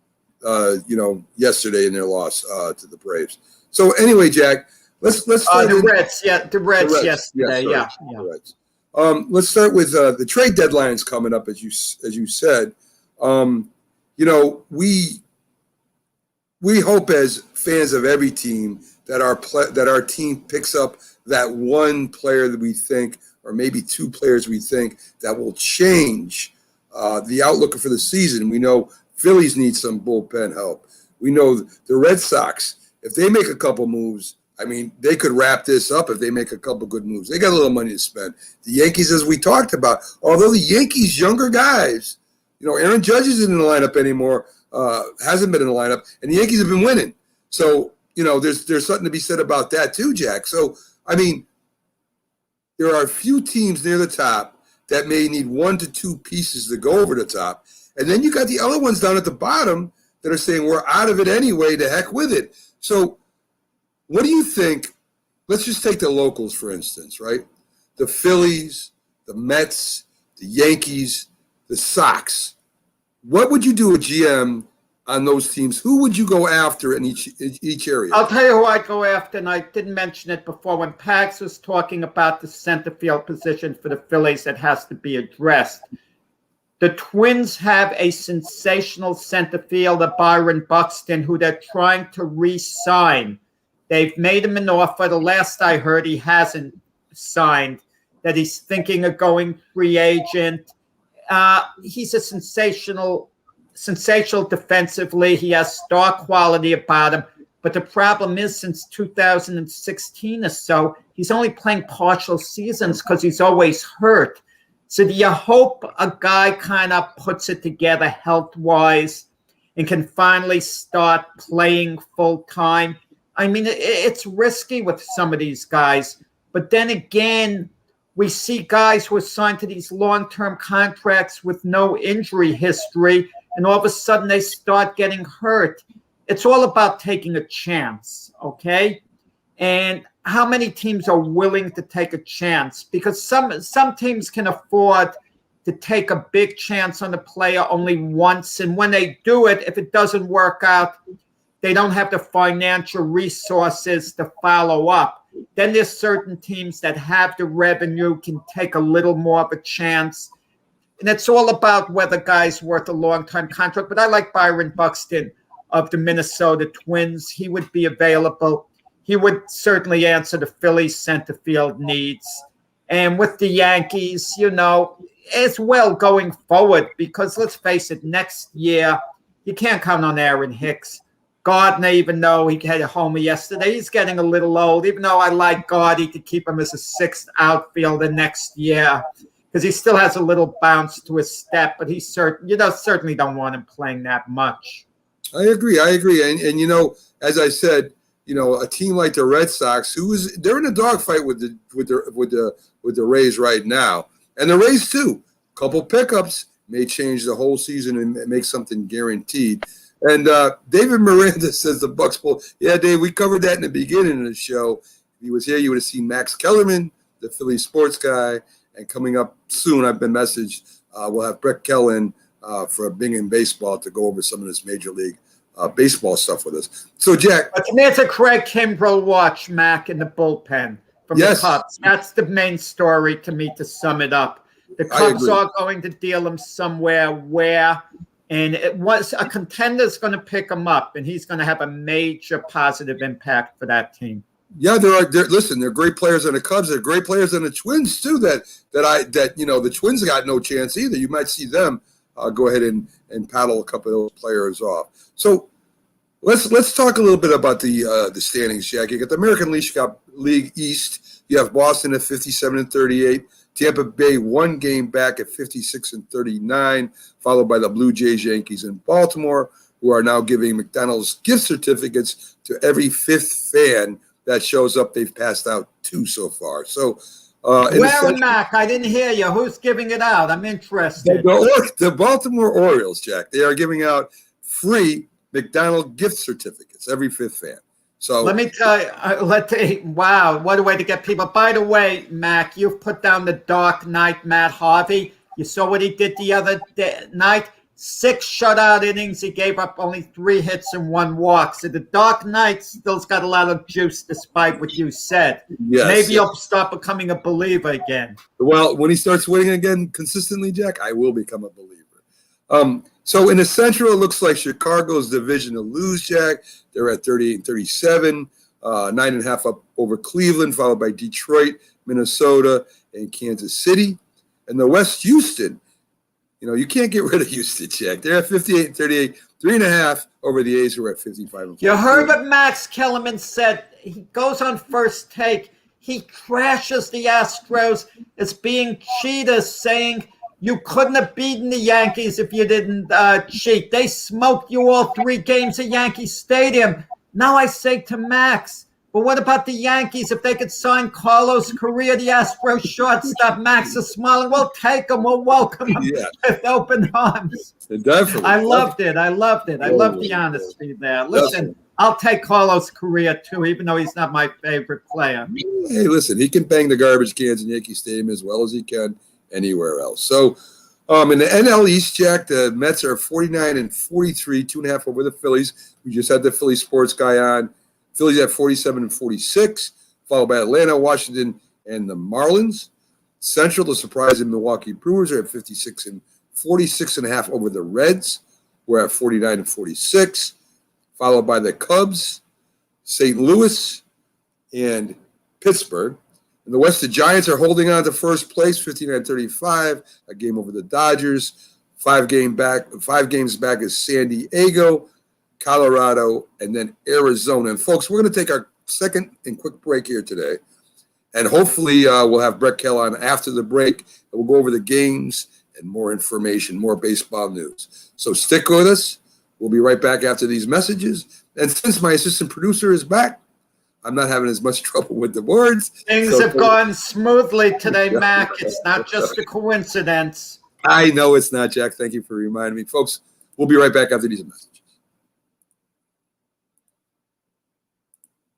Speaker 1: Yesterday in their loss to the Braves. So anyway, Jack, let's start
Speaker 2: the Reds. Yeah, the Reds yesterday. Yeah.
Speaker 1: The Reds. Let's start with the trade deadlines coming up, as you said. We hope as fans of every team that our team picks up that one player that we think, or maybe 2 players we think, that will change the outlook for the season. We know Phillies need some bullpen help. We know the Red Sox, if they make a couple moves, I mean, they could wrap this up if they make a couple good moves. They got a little money to spend. The Yankees, as we talked about, although the Yankees' younger guys, Aaron Judge isn't in the lineup anymore, hasn't been in the lineup, and the Yankees have been winning. So, there's something to be said about that too, Jack. So, I mean, there are a few teams near the top that may need 1 to 2 pieces to go over the top. And then you got the other ones down at the bottom that are saying we're out of it anyway, to heck with it. So what do you think? Let's just take the locals, for instance, right? The Phillies, the Mets, the Yankees, the Sox. What would you do at GM on those teams? Who would you go after in each area?
Speaker 2: I'll tell you who I'd go after, and I didn't mention it before. When Pags was talking about the center field position for the Phillies that has to be addressed, the Twins have a sensational center fielder, Byron Buxton, who they're trying to re-sign. They've made him an offer. The last I heard, he hasn't signed, that he's thinking of going free agent. He's a sensational defensively. He has star quality about him. But the problem is, since 2016 or so, he's only playing partial seasons because he's always hurt. So do you hope a guy kind of puts it together health-wise and can finally start playing full-time? I mean, it's risky with some of these guys. But then again, we see guys who are signed to these long-term contracts with no injury history, and all of a sudden they start getting hurt. It's all about taking a chance, okay? And how many teams are willing to take a chance? Because some teams can afford to take a big chance on the player only once. And when they do it, if it doesn't work out, they don't have the financial resources to follow up. Then there's certain teams that have the revenue, can take a little more of a chance. And it's all about whether guy's worth a long-time contract. But I like Byron Buxton of the Minnesota Twins. He would be available. He would certainly answer the Phillies center field needs. And with the Yankees, as well going forward, because let's face it, next year, you can't count on Aaron Hicks. Gardner, even though he had a homer yesterday, he's getting a little old, even though I like Gardy to keep him as a 6th outfielder next year, because he still has a little bounce to his step, but he certainly don't want him playing that much.
Speaker 1: I agree. And as I said, a team like the Red Sox, they're in a dogfight with the Rays right now, and the Rays too. A couple pickups may change the whole season and make something guaranteed. And David Miranda says the Bucks pull. Yeah, Dave, we covered that in the beginning of the show. If he was here, you would have seen Max Kellerman, the Philly sports guy, and coming up soon, I've been messaged. We'll have Brett Kellen for Binghamton Baseball to go over some of this Major League baseball stuff with us. So, Jack.
Speaker 2: But there's a Craig Kimbrell watch, Mac, in the bullpen from the Cubs. That's the main story to me, to sum it up. The Cubs are going to deal him somewhere where, and it was a contender's going to pick him up, and he's going to have a major positive impact for that team.
Speaker 1: Yeah, they're great players on the Cubs. They're great players on the Twins too. That the Twins got no chance either. You might see them go ahead and paddle a couple of those players off. So let's talk a little bit about the standings, Jack. You got the American League East. You have Boston at 57-38. Tampa Bay 1 game back at 56-39, followed by the Blue Jays, Yankees, and Baltimore, who are now giving McDonald's gift certificates to every 5th fan that shows up. They've passed out 2 so far. So,
Speaker 2: Mac, I didn't hear you. Who's giving it out? I'm interested.
Speaker 1: The Baltimore Orioles, Jack. They are giving out free McDonald's gift certificates, every 5th fan. So
Speaker 2: let me tell you, wow, what a way to get people. By the way, Mac, you've put down the Dark Knight, Matt Harvey. You saw what he did the other night? 6 shutout innings. He gave up only 3 hits and 1 walk. So the Dark Knight still's got a lot of juice, despite what you said.
Speaker 1: Yes,
Speaker 2: Maybe he'll start becoming a believer again.
Speaker 1: Well, when he starts winning again consistently, Jack, I will become a believer. So in the Central, it looks like Chicago's division to lose, Jack. They're at 38 and 37, 9.5 up over Cleveland, followed by Detroit, Minnesota, and Kansas City. And the West, Houston. You can't get rid of Houston, Jack. They're at 58 and 38, 3.5 over the A's, who are at 55 and 42.
Speaker 2: You heard what Max Kellerman said. He goes on First Take. He trashes the Astros as being cheaters, saying you couldn't have beaten the Yankees if you didn't cheat. They smoked you all 3 games at Yankee Stadium. Now I say to Max, but what about the Yankees? If they could sign Carlos Correa, the Astros shortstop, Max is smiling. We'll take him. We'll welcome him with open arms.
Speaker 1: Definitely.
Speaker 2: I loved it. I loved the honesty there. Listen, I'll take Carlos Correa too, even though he's not my favorite player.
Speaker 1: Hey, listen, he can bang the garbage cans in Yankee Stadium as well as he can anywhere else. So in the NL East, Jack, the Mets are 49 and 43, 2.5 over the Phillies. We just had the Philly sports guy on. Phillies at 47 and 46, followed by Atlanta, Washington, and the Marlins. Central, the surprising Milwaukee Brewers are at 56 and 46.5 over the Reds. We're at 49 and 46, followed by the Cubs, St. Louis, and Pittsburgh. In the West, the Giants are holding on to first place, 59-35, a game over the Dodgers. 5 games back is San Diego, Colorado, and then Arizona. And folks, we're going to take our second and quick break here today. And hopefully we'll have Brett Kell on after the break. And we'll go over the games and more information, more baseball news. So stick with us. We'll be right back after these messages. And since my assistant producer is back, I'm not having as much trouble with the words.
Speaker 2: Things have gone smoothly today, Mac. It's not just a coincidence.
Speaker 1: I know it's not, Jack. Thank you for reminding me. Folks, we'll be right back after these messages.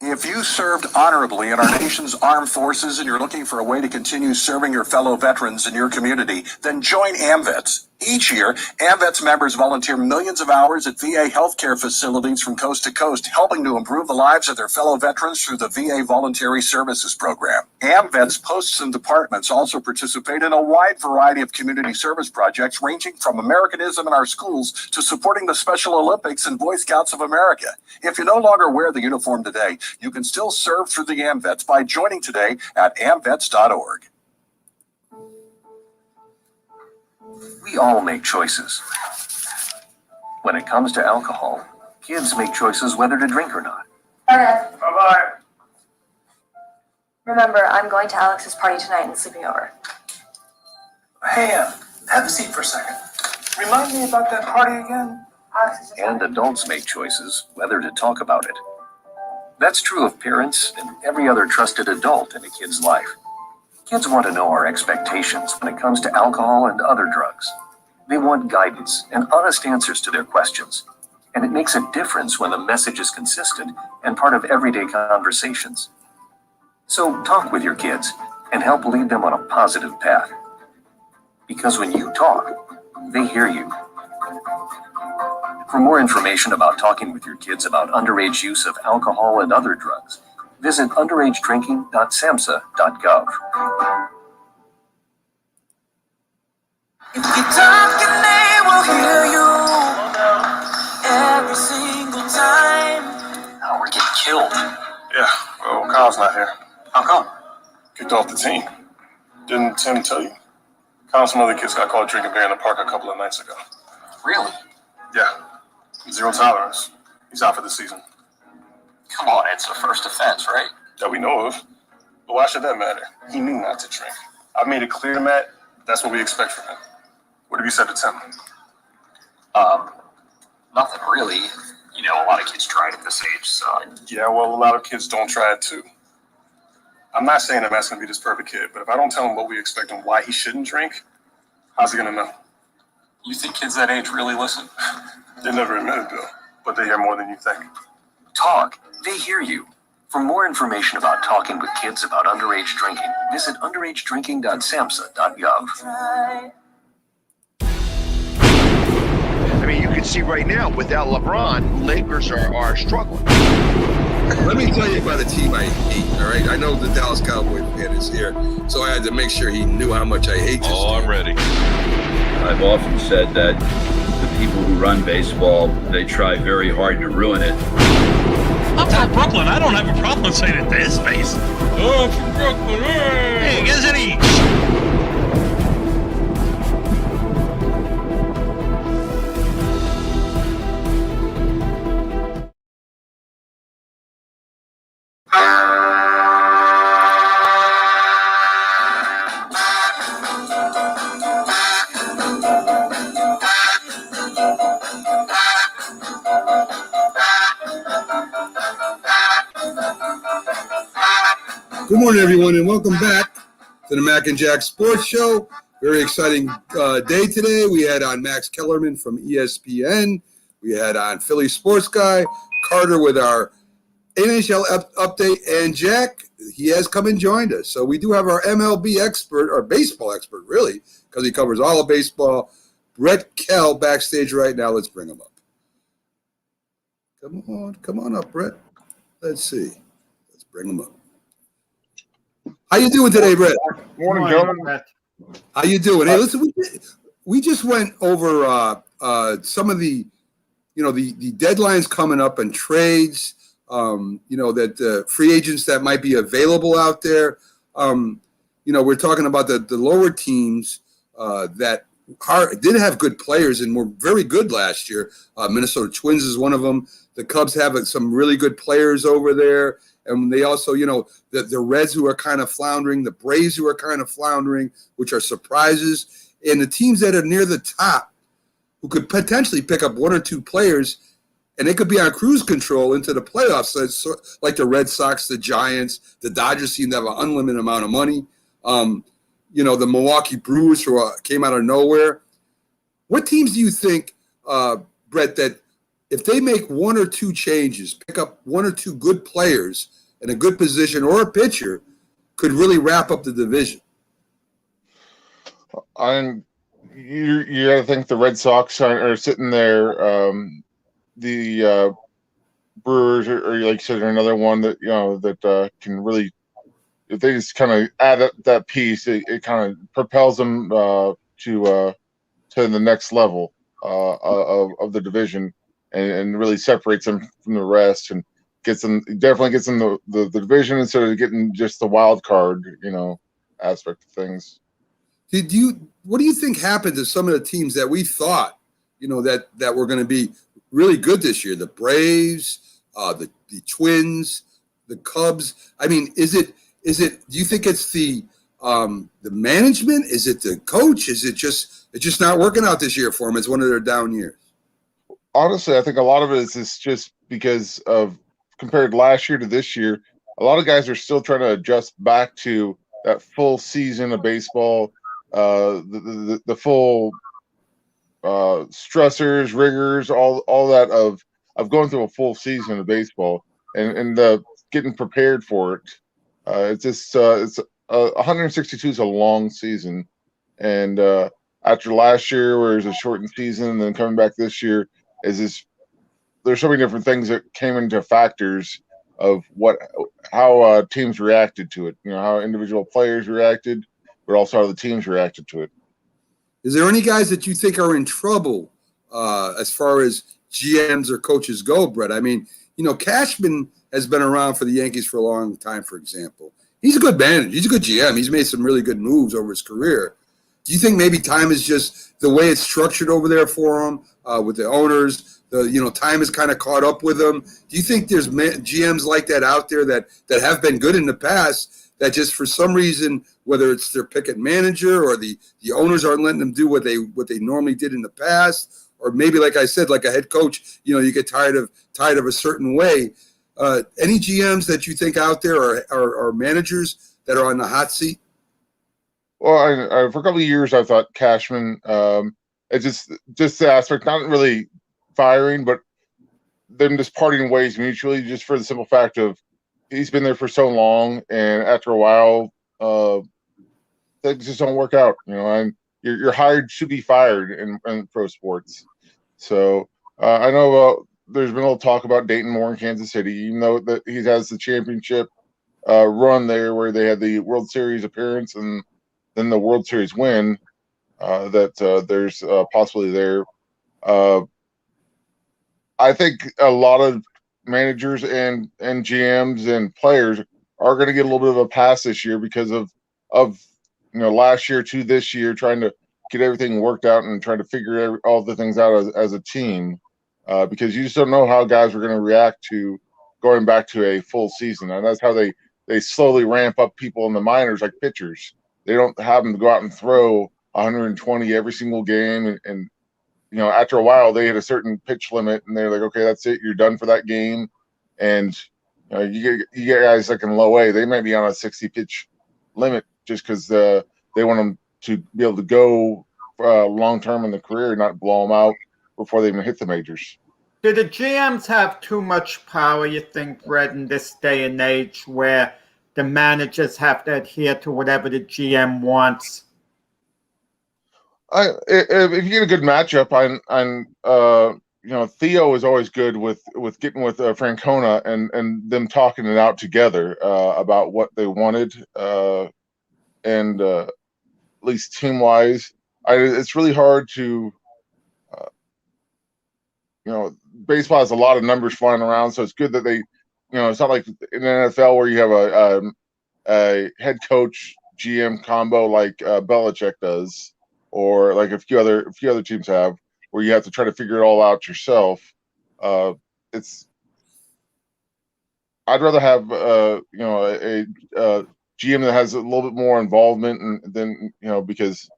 Speaker 8: If you served honorably in our nation's armed forces and you're looking for a way to continue serving your fellow veterans in your community, then join AMVETS. Each year, AMVETS members volunteer millions of hours at VA healthcare facilities from coast to coast, helping to improve the lives of their fellow veterans through the VA Voluntary Services Program. AMVETS posts and departments also participate in a wide variety of community service projects, ranging from Americanism in our schools to supporting the Special Olympics and Boy Scouts of America. If you no longer wear the uniform today, you can still serve through the AMVETS by joining today at amvets.org.
Speaker 14: We all make choices. When it comes to alcohol, kids make choices whether to drink or not.
Speaker 9: Bye-bye. Remember, I'm going to Alex's party tonight and sleeping over.
Speaker 6: Hey, have a seat for a second. Remind me about that party again.
Speaker 14: And adults make choices whether to talk about it. That's true of parents and every other trusted adult in a kid's life. Kids want to know our expectations when it comes to alcohol and other drugs. They want guidance and honest answers to their questions. And it makes a difference when the message is consistent and part of everyday conversations. So talk with your kids and help lead them on a positive path. Because when you talk, they hear you. For more information about talking with your kids about underage use of alcohol and other drugs, visit underagedrinking.samhsa.gov.
Speaker 15: If you talk and they will hear you every single time.
Speaker 14: Now we're getting killed.
Speaker 16: Yeah, well, Kyle's not here.
Speaker 14: How come?
Speaker 16: Kicked off the team. Didn't Tim tell you? Kyle and some other kids got caught drinking beer in the park a couple of nights ago.
Speaker 14: Really?
Speaker 16: Yeah. 0 tolerance. He's out for the season.
Speaker 14: Come on, it's a first offense, right?
Speaker 16: That we know of. But why should that matter? He knew not to drink. I made it clear to Matt, that's what we expect from him. What have you said to Tim?
Speaker 14: Nothing really. You know, a lot of kids try it at this age, so.
Speaker 16: Yeah, well, a lot of kids don't try it too. I'm not saying that Matt's going to be this perfect kid, but if I don't tell him what we expect and why he shouldn't drink, how's he going to know?
Speaker 14: You think kids that age really listen?
Speaker 16: They never admit it, Bill, but they hear more than you think.
Speaker 14: Talk. They hear you. For more information about talking with kids about underage drinking, visit underagedrinking.samhsa.gov.
Speaker 4: I mean, you can see right now, without LeBron, Lakers are struggling.
Speaker 1: Let me tell you about a team I hate, all right? I know the Dallas Cowboys fan is here, so I had to make sure he knew how much I hate this
Speaker 17: I'm ready.
Speaker 18: I've often said that the people who run baseball, they try very hard to ruin it.
Speaker 17: I'm from Brooklyn. I don't have a problem saying it to his face. Oh, I'm from Brooklyn. Hey, get any.
Speaker 1: Good morning, everyone, and welcome back to the Mac and Jack Sports Show. Very exciting day today. We had on Max Kellerman from ESPN. We had on Philly Sports Guy, Carter with our NHL update, and Jack, he has come and joined us. So we do have our MLB expert, or baseball expert, really, because he covers all of baseball, Brett Kell, backstage right now. Let's bring him up. Come on up, Brett. Let's see. Let's bring him up. How you doing today, Brett?
Speaker 19: Morning, gentlemen.
Speaker 1: How you doing? Hey, listen, we just went over some of the, the deadlines coming up and trades, that free agents that might be available out there. We're talking about the lower teams that did have good players and were very good last year. Minnesota Twins is one of them. The Cubs have some really good players over there. And they also, the Reds who are kind of floundering, the Braves who are kind of floundering, which are surprises, and the teams that are near the top who could potentially pick up one or two players, and they could be on cruise control into the playoffs. So it's like the Red Sox, the Giants, the Dodgers seem to have an unlimited amount of money. The Milwaukee Brewers who came out of nowhere. What teams do you think, Brett, that if they make one or two changes, pick up one or two good players in a good position or a pitcher, could really wrap up the division?
Speaker 19: You got to think the Red Sox are sitting there. The Brewers, or like you said, are another one that that can really, if they just kind of add up that piece, it kind of propels them to the next level of the division. And really separates them from the rest and definitely gets them the division instead of getting just the wild card, aspect of things.
Speaker 1: What do you think happened to some of the teams that we thought, that were going to be really good this year? The Braves, the Twins, the Cubs. I mean, is it? Do you think it's the management? Is it the coach? Is it just not working out this year for them? It's one of their down years.
Speaker 19: Honestly, I think a lot of it is just because of compared last year to this year, a lot of guys are still trying to adjust back to that full season of baseball, the full stressors, rigors, all that of going through a full season of baseball and getting prepared for it. It's just 162 is a long season, and after last year where it was a shortened season, and then coming back this year. There's so many different things that came into factors of how teams reacted to it. How individual players reacted, but also how the teams reacted to it.
Speaker 1: Is there any guys that you think are in trouble as far as GMs or coaches go, Brett? I mean, Cashman has been around for the Yankees for a long time, for example. He's a good manager. He's a good GM. He's made some really good moves over his career. Do you think maybe time is just the way it's structured over there for him with the owners? Time has kind of caught up with them. Do you think there's GMs like that out there that have been good in the past that just for some reason, whether it's their pick and manager or the owners aren't letting them do what they normally did in the past, or maybe like I said, like a head coach, you get tired of a certain way. Any GMs that you think out there are managers that are on the hot seat?
Speaker 19: Well, for a couple of years, I thought Cashman. It's just the aspect, not really firing, but them just parting ways mutually, just for the simple fact of he's been there for so long, and after a while, things just don't work out. And you're hired to be fired in pro sports. So I know there's been a little talk about Dayton Moore in Kansas City, even though that he has the championship run there where they had the World Series appearance and then the World Series win. That there's a possibility there. I think a lot of managers and GMs and players are going to get a little bit of a pass this year because of last year to this year, trying to get everything worked out and trying to figure all the things out as a team, because you just don't know how guys are going to react to going back to a full season. And that's how they slowly ramp up people in the minors, like pitchers. They don't have them to go out and throw 120 every single game. And after a while, they hit a certain pitch limit and they're like, okay, that's it. You're done for that game. And you get guys like in low A, they might be on a 60 pitch limit just because they want them to be able to go long term in the career, not blow them out before they even hit the majors.
Speaker 2: Do the GMs have too much power, you think, Brett, in this day and age where the managers have to adhere to whatever the GM wants?
Speaker 19: If you get a good matchup, Theo is always good with getting with Francona and them talking it out together about what they wanted, and at least team wise, it's really hard to, baseball has a lot of numbers flying around, so it's good that they, it's not like in the NFL where you have a head coach GM combo like Belichick does, or like a few other teams have, where you have to try to figure it all out yourself. I'd rather have a GM that has a little bit more involvement, and then because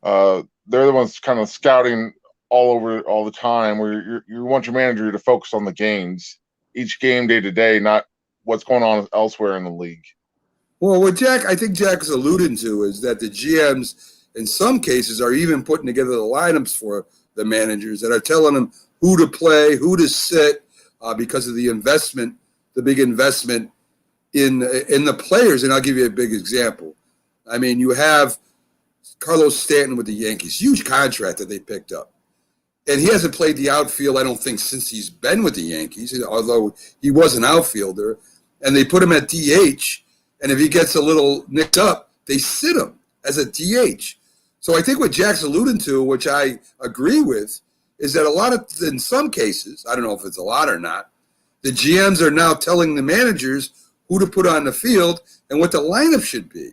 Speaker 19: they're the ones kind of scouting all over all the time, where you want your manager to focus on the games, each game day to day, not what's going on elsewhere in the league.
Speaker 1: Well, what I think Jack is alluding to is that the GMs in some cases are even putting together the lineups for the managers that are telling them who to play, who to sit, because of the investment, the big investment in the players. And I'll give you a big example. I mean, you have Carlos Stanton with the Yankees, huge contract that they picked up. And he hasn't played the outfield, I don't think, since he's been with the Yankees, although he was an outfielder. And they put him at DH. And if he gets a little nicked up, they sit him as a DH. So I think what Jack's alluding to, which I agree with, is that in some cases, I don't know if it's a lot or not, the GMs are now telling the managers who to put on the field and what the lineup should be.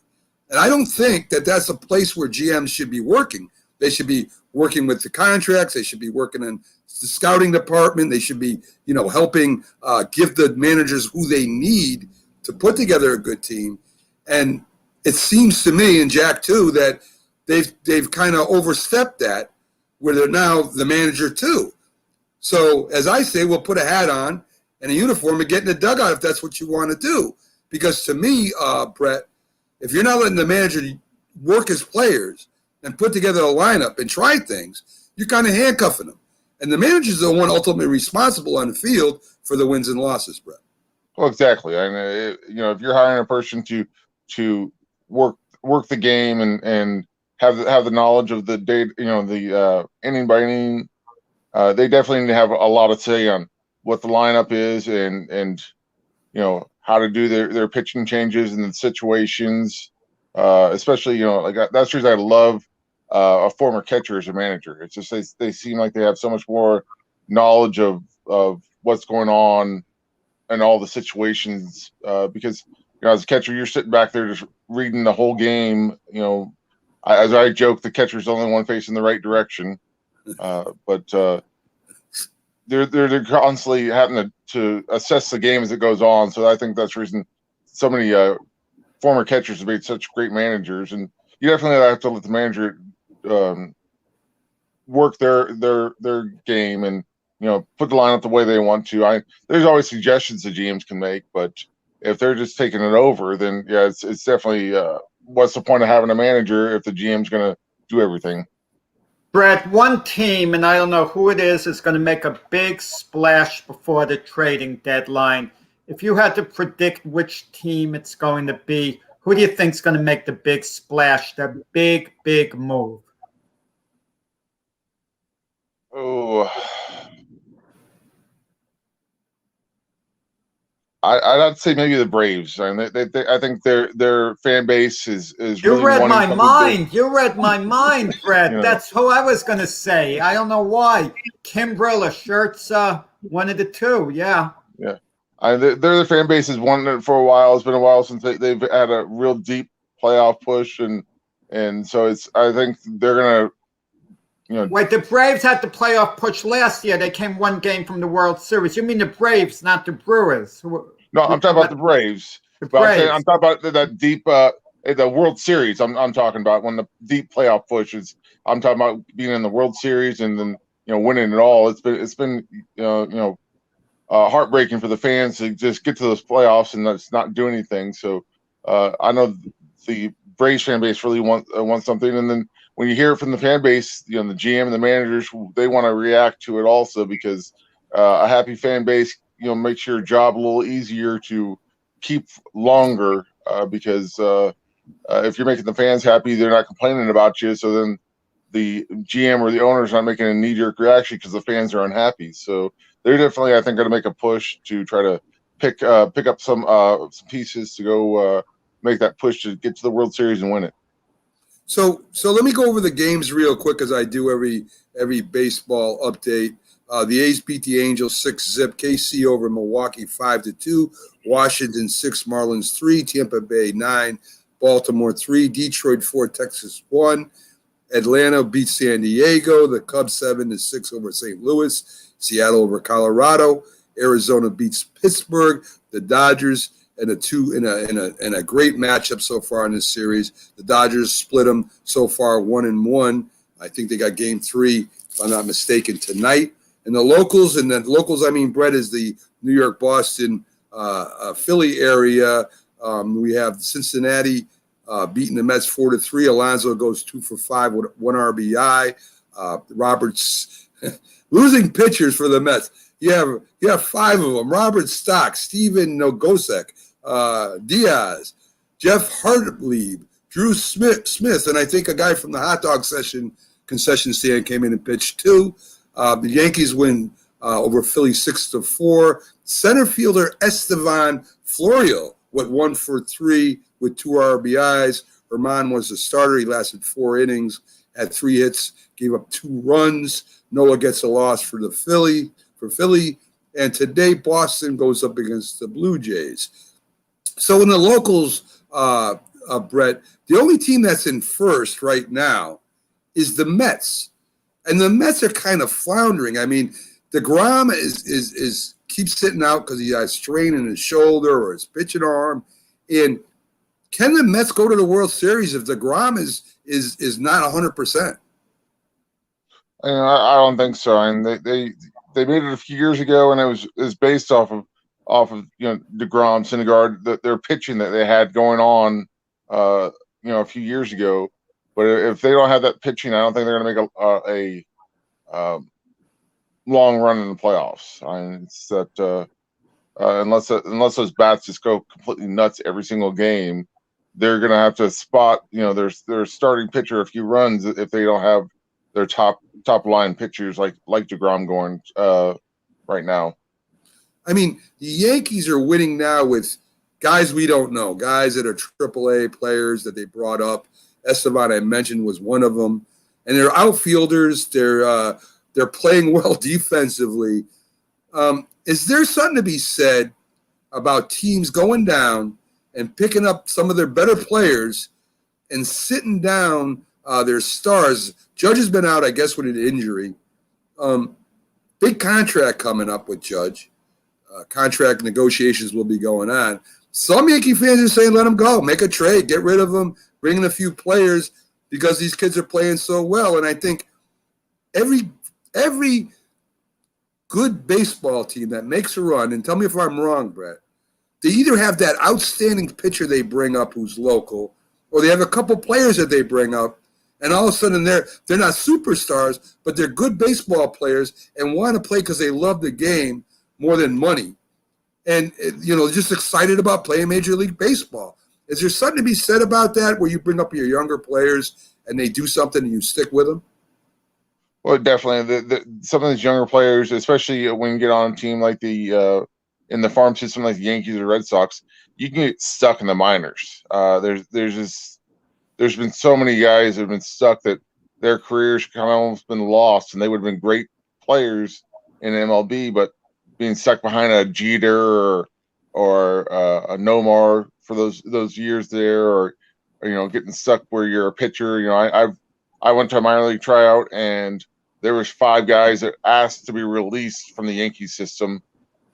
Speaker 1: And I don't think that that's a place where GMs should be working. They should be working with the contracts. They should be working in the scouting department. They should be, helping give the managers who they need to put together a good team. And it seems to me, and Jack too, that they've kind of overstepped that, where they're now the manager too. So as I say, we'll put a hat on and a uniform and get in the dugout if that's what you want to do. Because to me, Brett, if you're not letting the manager work his players and put together a lineup and try things, you're kind of handcuffing them. And the manager's the one ultimately responsible on the field for the wins and losses, Brett.
Speaker 19: Well, exactly. And if you're hiring a person to work the game and have the knowledge of the day, the inning by inning, they definitely need to have a lot of say on what the lineup is and how to do their pitching changes and the situations, especially that's the reason I love a former catcher as a manager. It's just they seem like they have so much more knowledge of what's going on and all the situations, because as a catcher, you're sitting back there just reading the whole game. As I joke, the catcher's the only one facing the right direction, but they're constantly having to assess the game as it goes on. So I think that's the reason so many former catchers have made such great managers. And you definitely have to let the manager work their game and put the lineup the way they want to. There's always suggestions the GMs can make, but if they're just taking it over, then yeah, it's definitely what's the point of having a manager if the GM's going to do everything?
Speaker 2: Brett, one team, and I don't know who it is going to make a big splash before the trading deadline. If you had to predict which team it's going to be, who do you think is going to make the big splash, the big, big move?
Speaker 19: Oh, I'd say maybe the Braves. I mean, I think their fan base is
Speaker 2: You
Speaker 19: really
Speaker 2: read
Speaker 19: wanting
Speaker 2: my
Speaker 19: something
Speaker 2: mind.
Speaker 19: big.
Speaker 2: You read my mind, Brett.
Speaker 19: You know.
Speaker 2: That's who I was going to say. I don't know why. Kimbrel or Schertz, one of the two. Yeah.
Speaker 19: Yeah, they're the fan base has wanted it for a while. It's been a while since they've had a real deep playoff push, and so I think they're gonna,
Speaker 2: Wait, the Braves had the playoff push last year. They came one game from the World Series. You mean the Braves, not the Brewers?
Speaker 19: No, I'm talking about the Braves.
Speaker 2: The
Speaker 19: But
Speaker 2: Braves.
Speaker 19: I'm talking about that deep, the World Series. I'm talking about when the deep playoff push is. I'm talking about being in the World Series and then winning it all. It's been heartbreaking for the fans to just get to those playoffs and not do anything. So I know the Braves fan base really wants something, and then when you hear it from the fan base, the GM and the managers, they want to react to it also, because a happy fan base, makes your job a little easier to keep longer, because if you're making the fans happy, they're not complaining about you. So then the GM or the owner's not making a knee-jerk reaction because the fans are unhappy. So they're definitely, I think, going to make a push to try to pick up some pieces to go make that push to get to the World Series and win it.
Speaker 1: So let me go over the games real quick, as I do every baseball update. The A's beat the Angels 6-0. KC over Milwaukee 5-2. Washington 6, Marlins 3, Tampa Bay 9, Baltimore 3, Detroit 4, Texas 1. Atlanta beat San Diego. The Cubs 7-6 over St. Louis. Seattle over Colorado. Arizona beats Pittsburgh. The Dodgers in a great matchup so far in this series. The Dodgers split them so far 1-1. I think they got game 3, if I'm not mistaken, tonight. And the locals, I mean, Brett, is the New York, Boston, Philly area. We have Cincinnati beating the Mets 4-3. Alonso goes 2 for 5 with 1 RBI. Roberts losing pitchers for the Mets. You have 5 of them: Robert Stock, Steven Nogosek, Diaz, Jeff Hartlieb, Drew Smith, and I think a guy from the hot dog concession stand came in and pitched 2. The Yankees win over Philly 6-4. Center fielder Estevan Florial went 1 for 3 with 2 RBIs. Herman was the starter. He lasted 4 innings, had 3 hits, gave up 2 runs. Nola gets a loss for Philly. And today Boston goes up against the Blue Jays. So in the locals, Brett, the only team that's in first right now is the Mets. And the Mets are kind of floundering. I mean, DeGrom is keeps sitting out because he has a strain in his shoulder or his pitching arm. And can the Mets go to the World Series if DeGrom is not 100%?
Speaker 19: I don't think so. And they made it a few years ago, and it was based off of DeGrom, Syndergaard, their pitching that they had going on a few years ago. But if they don't have that pitching, I don't think they're going to make a long run in the playoffs. I mean, it's that unless those bats just go completely nuts every single game, they're going to have to spot their starting pitcher a few runs if they don't have their top line pitchers like DeGrom going right now.
Speaker 1: I mean, the Yankees are winning now with guys we don't know, guys that are AAA players that they brought up. Esteban, I mentioned, was one of them. And they're outfielders. They're playing well defensively. Is there something to be said about teams going down and picking up some of their better players and sitting down their stars? Judge has been out, I guess, with an injury. Big contract coming up with Judge. Contract negotiations will be going on. Some Yankee fans are saying, let him go, make a trade, get rid of him, bring in a few players because these kids are playing so well. And I think every good baseball team that makes a run, and tell me if I'm wrong, Brett, they either have that outstanding pitcher they bring up who's local, or they have a couple players that they bring up, and all of a sudden they're not superstars, but they're good baseball players and want to play because they love the game more than money, and just excited about playing Major League Baseball. Is there something to be said about that, where you bring up your younger players and they do something and you stick with them?
Speaker 19: Well, definitely. Some of these younger players, especially when you get on a team like in the farm system, like the Yankees or Red Sox, you can get stuck in the minors. There's been so many guys that have been stuck that their careers kind of almost been lost, and they would have been great players in MLB, but being stuck behind a Jeter or a Nomar for those years there, or getting stuck where you're a pitcher. I went to a minor league tryout, and there was 5 guys that asked to be released from the Yankee system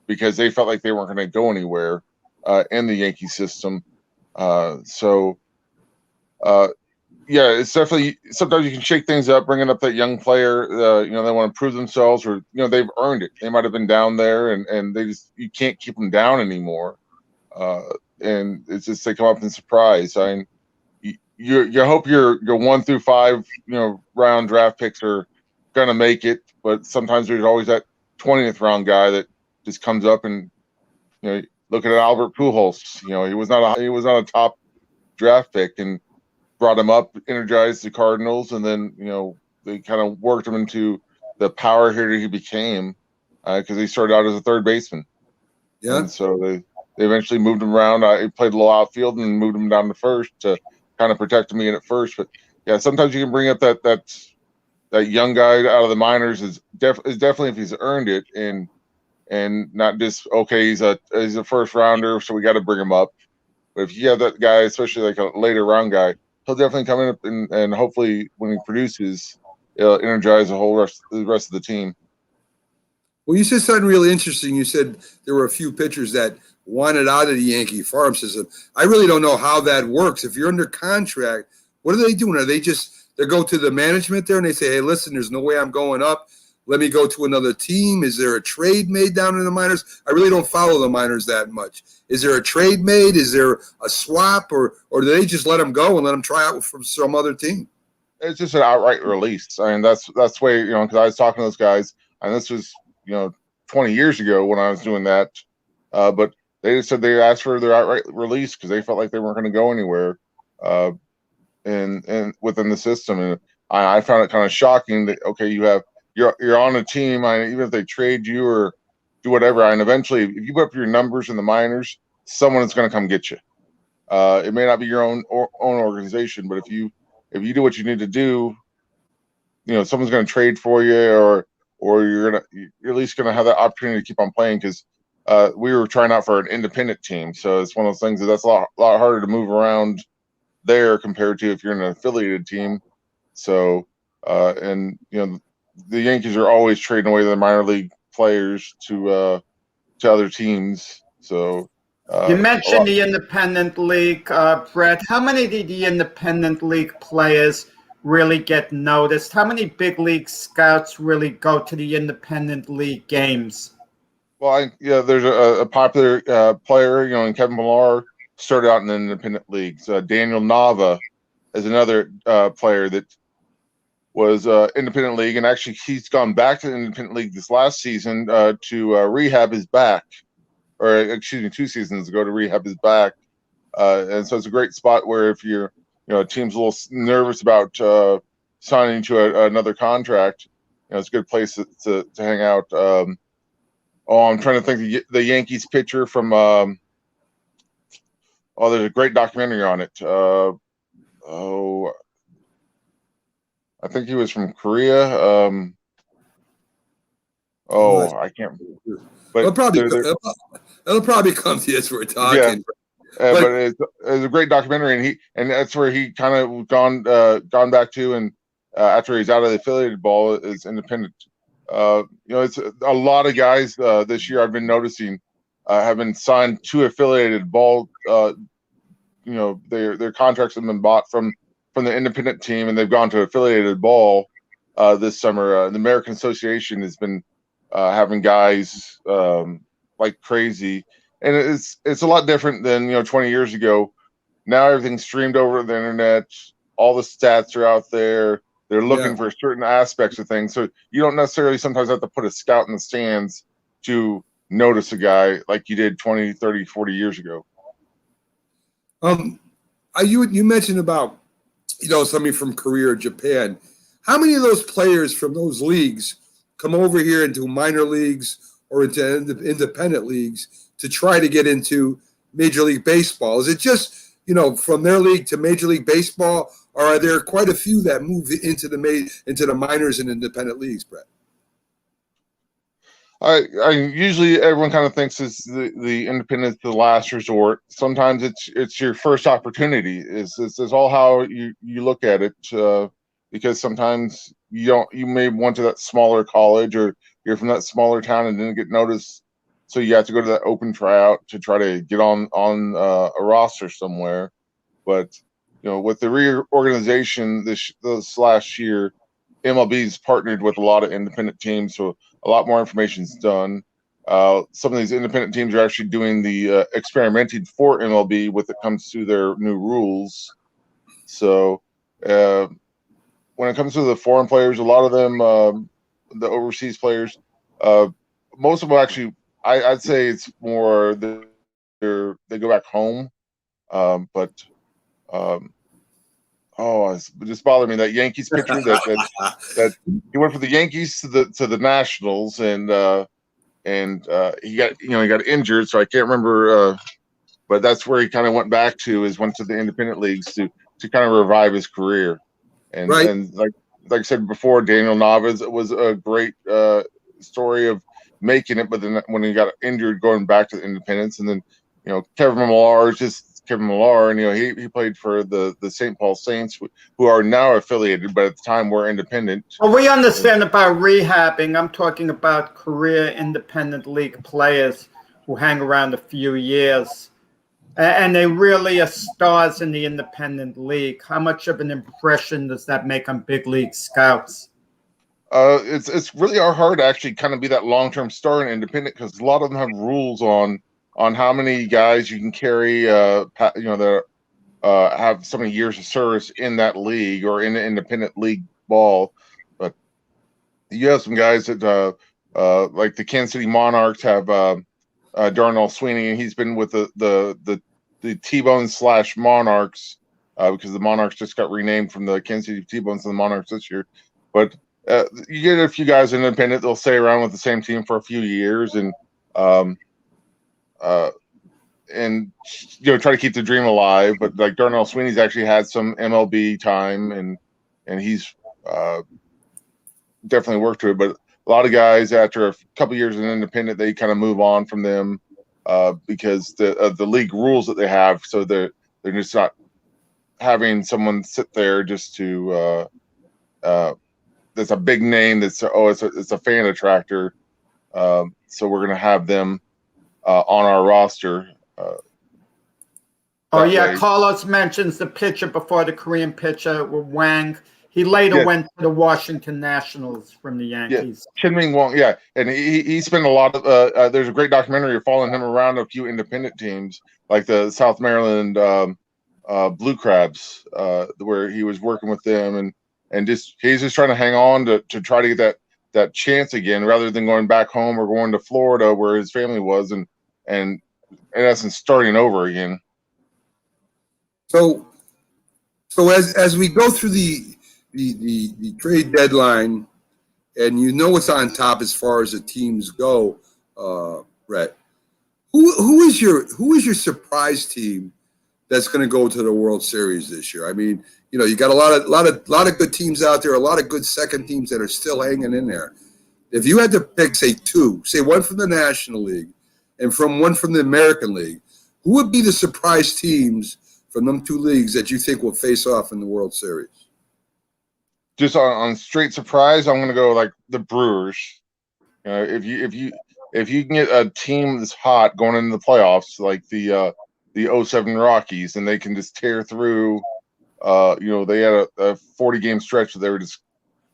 Speaker 19: because they felt like they weren't going to go anywhere in the Yankee system. Yeah, it's definitely, sometimes you can shake things up, bringing up that young player. They want to prove themselves, or they've earned it. They might have been down there, and you can't keep them down anymore. And it's just they come up in surprise. You hope your 1 through 5 round draft picks are gonna make it, but sometimes there's always that 20th round guy that just comes up, and look at Albert Pujols. He was not a top draft pick, and brought him up, energized the Cardinals, and then they kind of worked him into the power hitter he became because he started out as a third baseman.
Speaker 1: Yeah.
Speaker 19: And so they eventually moved him around. He played a little outfield and moved him down to first to kind of protect me in at first. But yeah, sometimes you can bring up that young guy out of the minors is definitely if he's earned it, and not just he's a first rounder, so we got to bring him up. But if you have that guy, especially like a later round guy, he'll definitely come in and hopefully when he produces, it'll energize the rest of the team.
Speaker 1: Well, you said something really interesting. You said there were a few pitchers that wanted out of the Yankee farm system. I really don't know how that works. If you're under contract, what are they doing? Are they they go to the management there and they say, hey, listen, there's no way I'm going up. Let me go to another team. Is there a trade made down in the minors? I really don't follow the minors that much. Is there a trade made? Is there a swap, or do they just let them go and let them try out from some other team?
Speaker 19: It's just an outright release. I mean, that's the way, because I was talking to those guys, and this was 20 years ago when I was doing that. But they just said they asked for their outright release because they felt like they weren't going to go anywhere, and within the system. And I found it kind of shocking that you're on a team, even if they trade you or do whatever, and eventually if you put up your numbers in the minors, someone is going to come get you. It may not be your own organization, but if you do what you need to do, someone's going to trade for you, or you're at least going to have that opportunity to keep on playing, because we were trying out for an independent team. So it's one of those things that's a lot harder to move around there compared to if you're in an affiliated team. So, the Yankees are always trading away their minor league players to other teams. So
Speaker 2: you mentioned the independent league, Brett. How many of the independent league players really get noticed? How many big league scouts really go to the independent league games?
Speaker 19: Well, there's a popular player, and Kevin Millar started out in the independent leagues. Daniel Nava is another player that was independent league, and actually he's gone back to the independent league this last season to rehab his back, or excuse me, 2 seasons ago to rehab his back. And so it's a great spot where if you're, a team's a little nervous about signing to another contract, it's a good place to hang out. I'm trying to think the Yankees pitcher from. There's a great documentary on it. I think he was from Korea. I can't. But
Speaker 1: it'll probably come to you as we're talking.
Speaker 19: Yeah. But it's a great documentary, and that's where he kind of gone back to, and after he's out of the affiliated ball, is independent. It's a lot of guys this year I've been noticing have been signed to affiliated ball. Their contracts have been bought from the independent team, and they've gone to affiliated ball this summer. The American Association has been having guys like crazy, and it's a lot different than 20 years ago. Now everything's streamed over the internet. all the stats are out there. They're looking
Speaker 1: Yeah.
Speaker 19: for certain aspects of things. So you don't necessarily sometimes have to put a scout in the stands to notice a guy like you did 20, 30, 40 years ago.
Speaker 1: You mentioned about, somebody from Korea or Japan. How many of those players from those leagues come over here into minor leagues or into independent leagues to try to get into Major League Baseball? Is it just, from their league to Major League Baseball, or are there quite a few that move into the minors and independent leagues, Brett?
Speaker 19: I usually everyone kind of thinks it's the independent the last resort. Sometimes it's your first opportunity. Is all how you look at it, because sometimes you may went to that smaller college or you're from that smaller town and didn't get noticed, so you have to go to that open tryout to try to get on a roster somewhere. But with the reorganization this last year, MLB's partnered with a lot of independent teams, so a lot more information is done. Some of these independent teams are actually doing the experimenting for MLB when it comes to their new rules. So when it comes to the foreign players, a lot of them, the overseas players, most of them actually, I'd say it's more they go back home. It's just bothered me that Yankees pitcher that he went from the Yankees to the Nationals and he got injured, so I can't remember. But that's where he kind of went back to went to the independent leagues to kind of revive his career. And
Speaker 1: right.
Speaker 19: And like I said before, Daniel Navas was a great story of making it, but then when he got injured, going back to the independents, and then Kevin Millar is just Kevin Millar, and he played for the St. Paul Saints, who are now affiliated, but at the time were independent.
Speaker 2: Well, we understand about rehabbing. I'm talking about career independent league players who hang around a few years, and they really are stars in the independent league. How much of an impression does that make on big league scouts?
Speaker 19: It's really hard to actually kind of be that long-term star in independent, because a lot of them have rules on how many guys you can carry, that have so many years of service in that league or in the independent league ball. But you have some guys that, like the Kansas City Monarchs have Darnell Sweeney, and he's been with the T-Bones / Monarchs, because the Monarchs just got renamed from the Kansas City T-Bones to the Monarchs this year. But you get a few guys independent, they'll stay around with the same team for a few years and try to keep the dream alive. But like Darnell Sweeney's actually had some MLB time, and he's definitely worked to it. But a lot of guys, after a couple years in independent, they kind of move on from them because the league rules that they have. So they're just not having someone sit there just to that's a big name it's a fan attractor. So we're gonna have them on our roster.
Speaker 2: Carlos mentions the pitcher before the Korean pitcher, Wang. He later went to the Washington Nationals from the Yankees.
Speaker 19: Yeah, Chien-Ming Wang, and he spent a lot of. There's a great documentary following him around a few independent teams, like the South Maryland Blue Crabs, where he was working with them, and he's just trying to hang on to try to get that chance again, rather than going back home or going to Florida where his family was, and in essence starting over again.
Speaker 1: So as we go through the trade deadline, and what's on top as far as the teams go, Brett, who is your surprise team that's going to go to the World Series this year? I mean, you got a lot of good teams out there, a lot of good second teams that are still hanging in there. If you had to pick, say one from the National League and one from the American League, who would be the surprise teams from them two leagues that you think will face off in the World Series?
Speaker 19: Just on straight surprise, I'm going to go like the Brewers. If you can get a team that's hot going into the playoffs, like the 07 Rockies, and they can just tear through. They had a 40-game stretch where they were just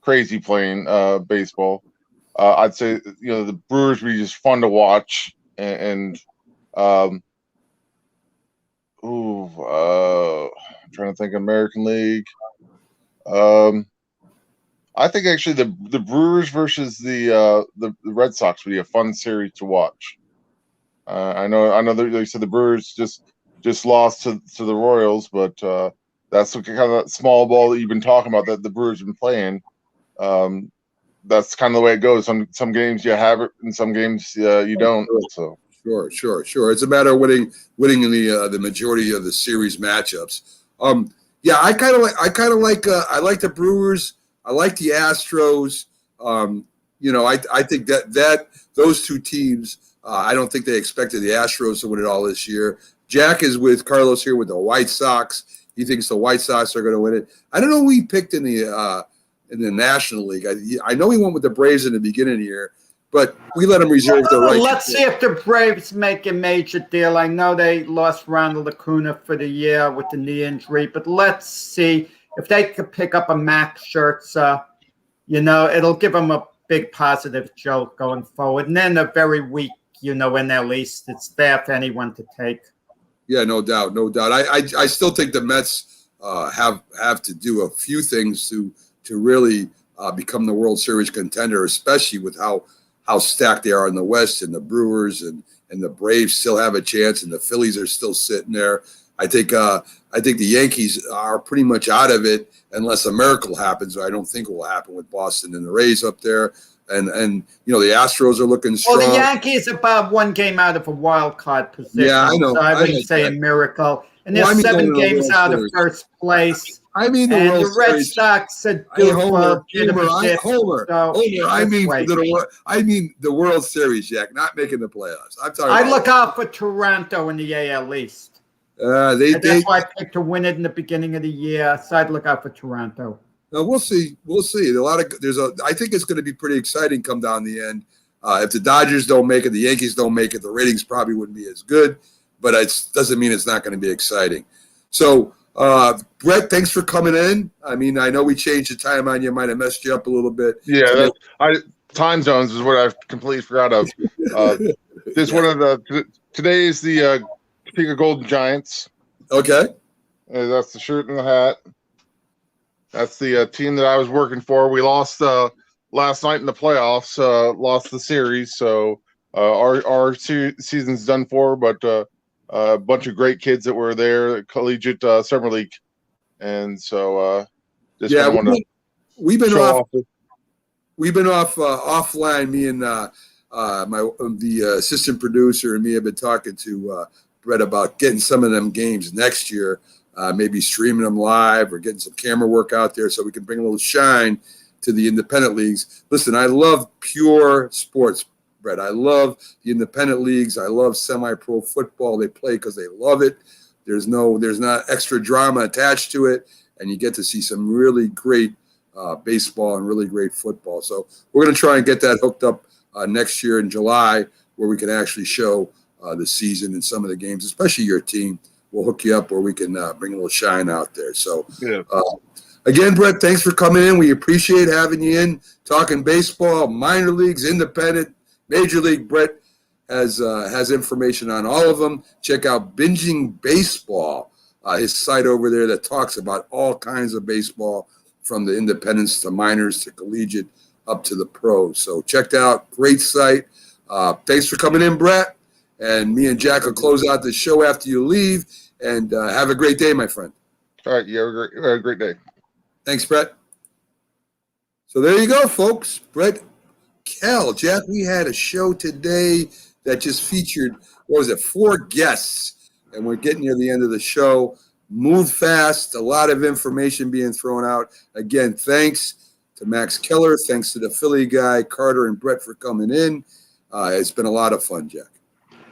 Speaker 19: crazy playing baseball. I'd say the Brewers would be just fun to watch, and I'm trying to think American League. I think actually the Brewers versus the Red Sox would be a fun series to watch. I know that they said the Brewers just lost to the Royals, but that's the kind of small ball that you've been talking about that the Brewers have been playing. That's kind of the way it goes. Some games you have it, and some games you don't. So
Speaker 1: Sure. It's a matter of winning the majority of the series matchups. Yeah, I like the Brewers. I like the Astros. I think that those two teams. I don't think they expected the Astros to win it all this year. Jack is with Carlos here with the White Sox. He thinks the White Sox are going to win it. I don't know who he picked in the National League. I know he went with the Braves in the beginning of the year, but we let him reserve the right.
Speaker 2: Let's see if the Braves make a major deal. I know they lost Ronald Acuna for the year with the knee injury, but let's see if they could pick up a Max Scherzer. It'll give them a big positive jolt going forward. And then they're very weak, in their least. It's there for anyone to take. Yeah, no doubt. I still think the Mets have to do a few things to really become the World Series contender, especially with how stacked they are in the West, and the Brewers and the Braves still have a chance, and the Phillies are still sitting there. I think the Yankees are pretty much out of it unless a miracle happens. I don't think it will happen with Boston and the Rays up there. And the Astros are looking strong. Well, the Yankees are about one game out of a wild card position. Yeah, I know. So I wouldn't say a miracle. And they're 7 games out of first place. I mean, the Red Sox are due for Homer. I mean the World Series, Jack, not making the playoffs. I look out for Toronto in the AL East. That's why I picked to win it in the beginning of the year. So I'd look out for Toronto. We'll see. I think it's going to be pretty exciting come down the end. If the Dodgers don't make it, the Yankees don't make it, the ratings probably wouldn't be as good, but it doesn't mean it's not going to be exciting. So, Brett, thanks for coming in. I mean, I know we changed the time on you. Might have messed you up a little bit. Yeah, time zones is what I completely forgot of. Today is the Topeka Golden Giants. Okay. That's the shirt and the hat. That's the team that I was working for. We lost last night in the playoffs, lost the series. So our season's done for, but a bunch of great kids that were there, collegiate summer league. And so we've been off offline. Me and the assistant producer and me have been talking to Brett about getting some of them games next year. Maybe streaming them live or getting some camera work out there so we can bring a little shine to the independent leagues. Listen, I love pure sports, Brett. I love the independent leagues. I love semi-pro football. They play because they love it. There's not extra drama attached to it, and you get to see some really great baseball and really great football. So we're going to try and get that hooked up next year in July, where we can actually show the season and some of the games, especially your team. We'll hook you up where we can bring a little shine out there. So, again, Brett, thanks for coming in. We appreciate having you in, talking baseball, minor leagues, independent, major league. Brett has information on all of them. Check out Binging Baseball, his site over there that talks about all kinds of baseball, from the independents to minors to collegiate up to the pros. So check that out. Great site. Thanks for coming in, Brett. And me and Jack will close out the show after you leave. And have a great day, my friend. All right. You have a great day. Thanks, Brett. So there you go, folks. Brett Kell. Jack, we had a show today that just featured, 4 guests. And we're getting near the end of the show. Move fast. A lot of information being thrown out. Again, thanks to Max Keller. Thanks to the Philly guy, Carter and Brett, for coming in. It's been a lot of fun, Jack.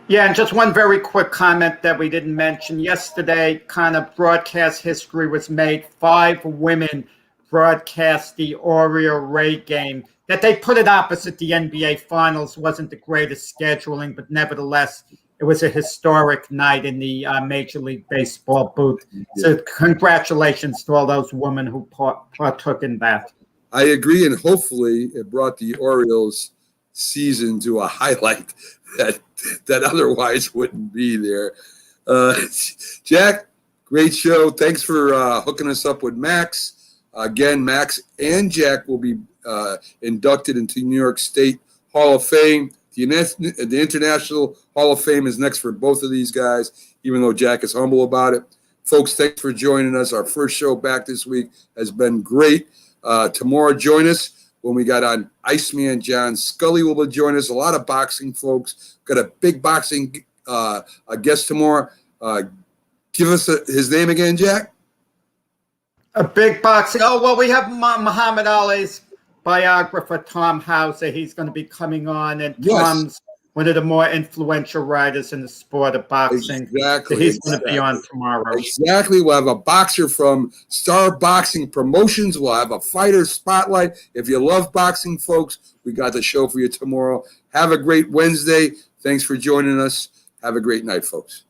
Speaker 2: Yeah, and just one very quick comment that we didn't mention. Yesterday, kind of broadcast history was made. 5 women broadcast the Oriole-Ray game. That they put it opposite the NBA Finals wasn't the greatest scheduling, but nevertheless, it was a historic night in the Major League Baseball booth. So congratulations to all those women who partook in that. I agree, and hopefully it brought the Orioles season to a highlight that otherwise wouldn't be there. Jack, great show. Thanks for hooking us up with Max.
Speaker 1: Again, Max and Jack will be inducted into New York State Hall of Fame. The International Hall of Fame is next for both of these guys, even though Jack is humble about it. Folks, thanks for joining us. Our first show back this week has been great. Tomorrow, join us when we got on Iceman John Scully will join us. A lot of boxing folks. Got a big boxing guest tomorrow. Give us his name again, Jack.
Speaker 2: A big boxing. Oh, well, we have Muhammad Ali's biographer, Tom Hauser. He's going to be coming on, and Tom's one of the more influential writers in the sport of boxing.
Speaker 1: Exactly.
Speaker 2: So he's going to be on tomorrow.
Speaker 1: Exactly. We'll have a boxer from Star Boxing Promotions. We'll have a fighter spotlight. If you love boxing, folks, we got the show for you tomorrow. Have a great Wednesday. Thanks for joining us. Have a great night, folks.